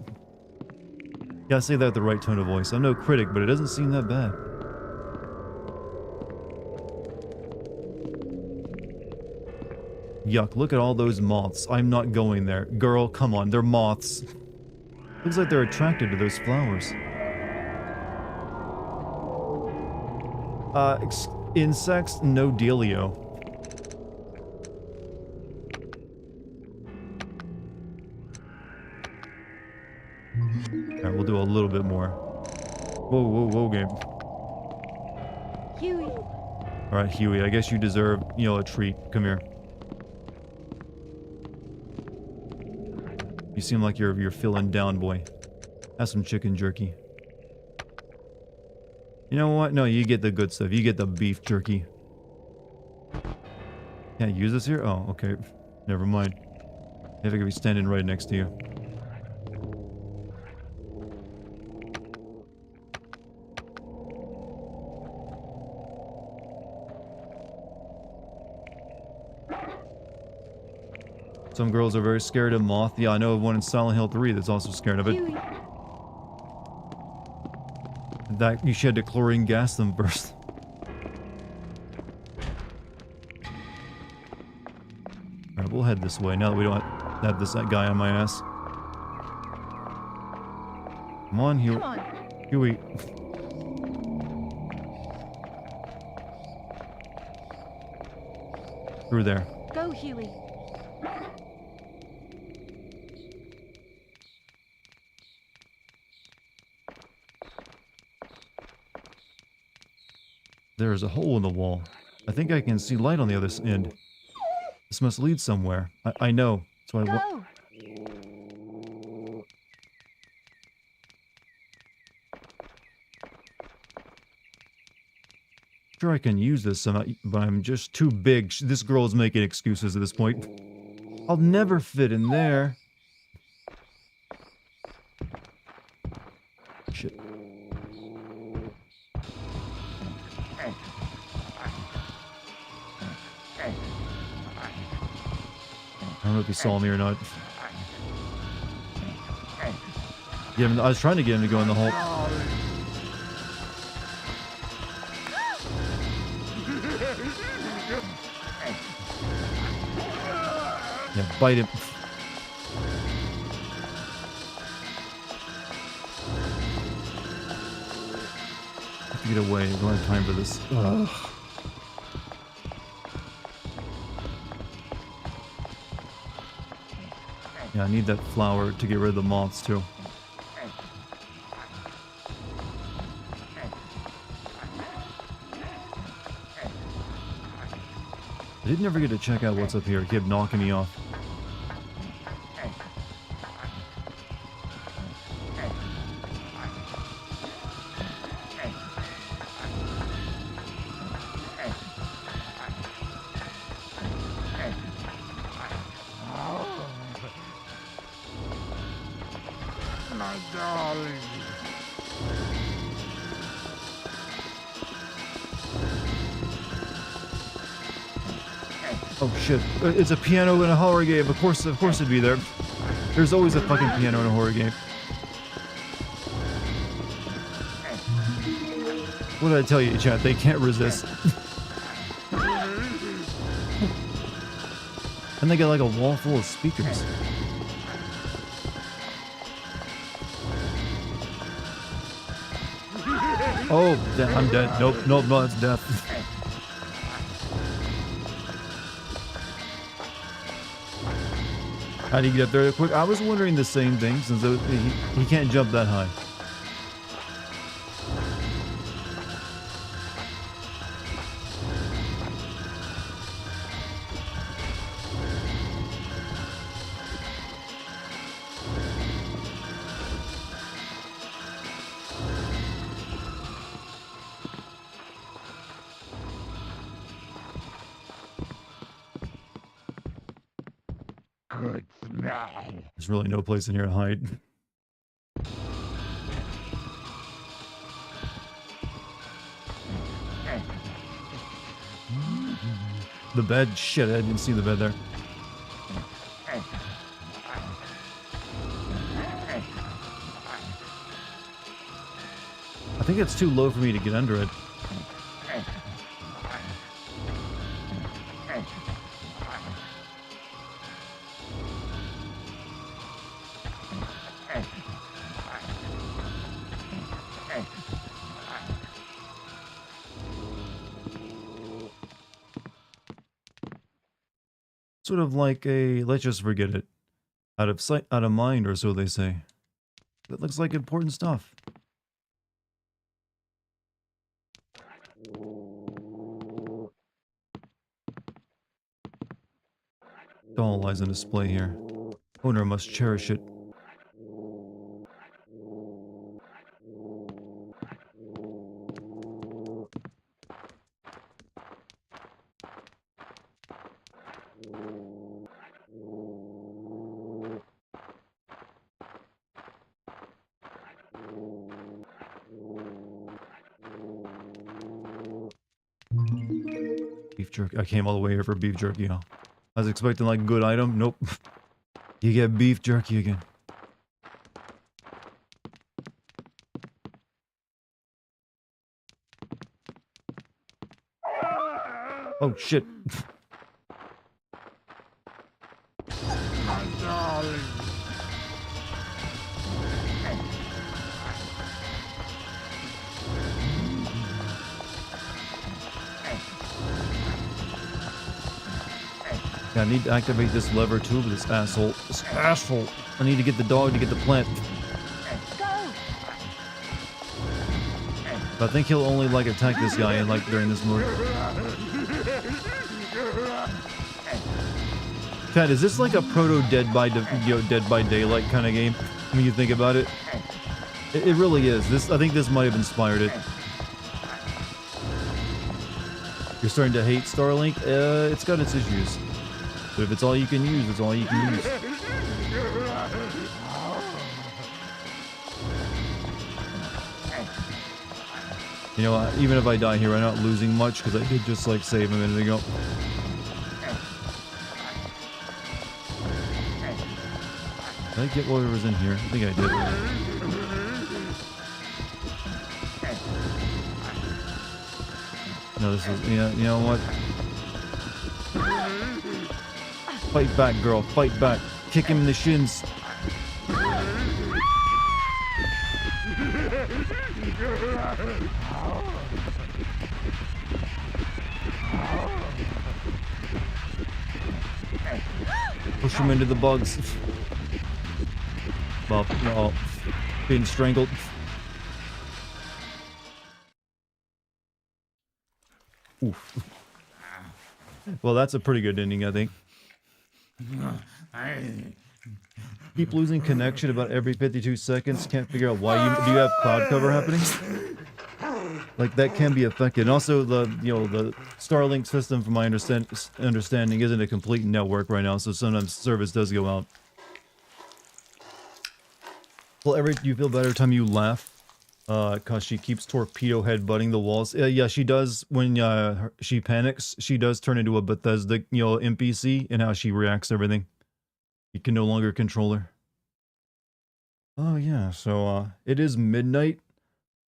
Gotta say that with the right tone of voice. I'm no critic, but it doesn't seem that bad. Yuck, look at all those moths. I'm not going there. Girl, come on, they're moths. Looks like they're attracted to those flowers. Insects, no dealio. Alright, we'll do a little bit more. Whoa, whoa, whoa, game. Huey. Alright, Huey, I guess you deserve, a treat. Come here. You seem like you're feeling down, boy. Have some chicken jerky. You know what? No, you get the good stuff. You get the beef jerky. Can't use this here? Oh, okay. Never mind. If I could be standing right next to you. Some girls are very scared of moth. Yeah, I know of one in Silent Hill 3 that's also scared of it. Huey. That you had to chlorine gas them first. Alright, we'll head this way now that we don't have that guy on my ass. Come on, Huey. Come on. Huey. Through there. Go, Huey. There is a hole in the wall. I think I can see light on the other end. This must lead somewhere. I know. So Go. Sure I can use this, but I'm just too big. This girl's making excuses at this point. I'll never fit in there. Shit. I don't know if he saw me or not. Get him, I was trying to get him to go in the hole. Yeah, bite him. I have to get away. I don't have time for this. Ugh. Yeah, I need that flower to get rid of the moths too. I didn't ever get to check out what's up here. He kept knocking me off. My darling. Oh shit! It's a piano in a horror game. Of course it'd be there. There's always a fucking piano in a horror game. What did I tell you, chat? They can't resist. And they got like a wall full of speakers. Oh, I'm dead. Nope, no, it's death. How do you get up there quick? I was wondering the same thing, since he can't jump that high. Good smell. There's really no place in here to hide. The bed? Shit, I didn't see the bed there. I think it's too low for me to get under it. Sort of like a, let's just forget it. Out of sight, out of mind, or so they say. That looks like important stuff. Doll lies on display here. Owner must cherish it. Beef jerky. I came all the way here for beef jerky, huh? I was expecting like good item. Nope. You get beef jerky again. Oh shit. My darling. Yeah, I need to activate this lever too with this asshole. This asshole. I need to get the dog to get the plant. Go! But I think he'll only like attack this guy and like during this mode. Cat, is this like a proto Dead by Daylight kind of game? When you think about it, it really is. I think this might have inspired it. You're starting to hate Starlink? It's got its issues. But if it's all you can use, it's all you can use. You know, even if I die here, I'm not losing much because I did just like save a minute ago. Did I get whatever's in here? I think I did. No, this is, yeah, you know what? Fight back, girl. Fight back. Kick him in the shins. Push him into the bugs. Well, no, being strangled. Oof. Well, that's a pretty good ending, I think. Keep losing connection about every 52 seconds. Can't figure out why do you have cloud cover happening? Like that can be affected. And also the the Starlink system, from my understanding, isn't a complete network right now, so sometimes service does go out. Well, you feel better every time you laugh, cause she keeps torpedo headbutting the walls. Yeah, she does when she panics. She does turn into a Bethesda NPC in how she reacts to everything. You can no longer control her. Oh yeah, so it is midnight.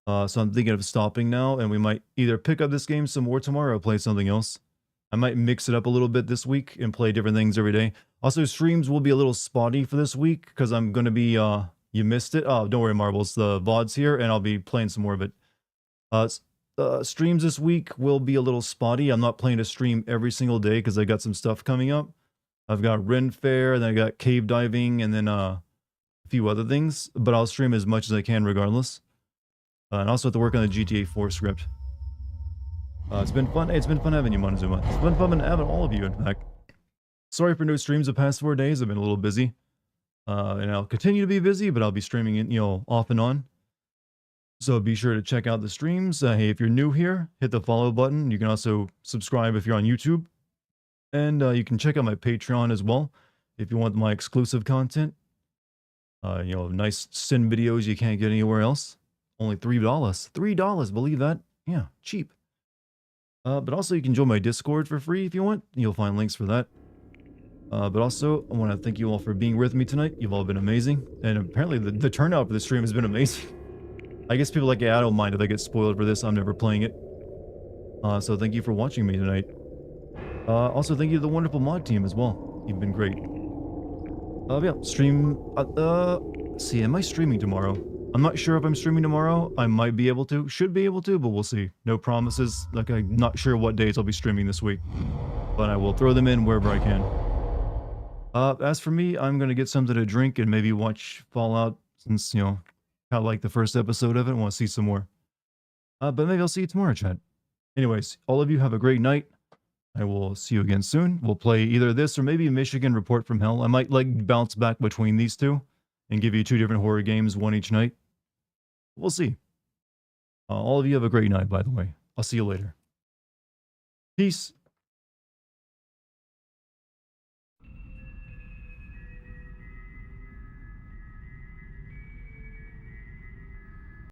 So I'm thinking of stopping now, and we might either pick up this game some more tomorrow or play something else. I might mix it up a little bit this week and play different things every day. Also, streams will be a little spotty for this week because I'm going to be, you missed it. Oh, don't worry, Marbles. The VOD's here, and I'll be playing some more of it. Streams this week will be a little spotty. I'm not playing a stream every single day because I got some stuff coming up. I've got Ren Fair, then I got cave diving, and then a few other things. But I'll stream as much as I can regardless. And also have to work on the GTA 4 script. It's been fun. Hey, it's been fun having you, Montezuma. It's been fun having all of you, in fact. Sorry for no streams the past 4 days. I've been a little busy. And I'll continue to be busy, but I'll be streaming it, off and on. So be sure to check out the streams. Hey, if you're new here, hit the follow button. You can also subscribe if you're on YouTube. And you can check out my Patreon as well if you want my exclusive content. Nice sin videos you can't get anywhere else. Only $3. $3, believe that? Yeah, cheap. But also you can join my Discord for free if you want. You'll find links for that. But also, I want to thank you all for being with me tonight. You've all been amazing. And apparently the turnout for the stream has been amazing. I guess people like, yeah, I don't mind if I get spoiled for this. I'm never playing it. So thank you for watching me tonight. Also, thank you to the wonderful mod team as well. You've been great. Yeah, stream... see, am I streaming tomorrow? I'm not sure if I'm streaming tomorrow. I might be able to. Should be able to, but we'll see. No promises. Like, I'm not sure what days I'll be streaming this week. But I will throw them in wherever I can. As for me, I'm going to get something to drink and maybe watch Fallout since, kind of like the first episode of it. I want to see some more. But maybe I'll see you tomorrow, chat. Anyways, all of you have a great night. I will see you again soon. We'll play either this or maybe Michigan Report from Hell. I might, bounce back between these two and give you 2 different horror games, one each night. We'll see. All of you have a great night, by the way. I'll see you later. Peace.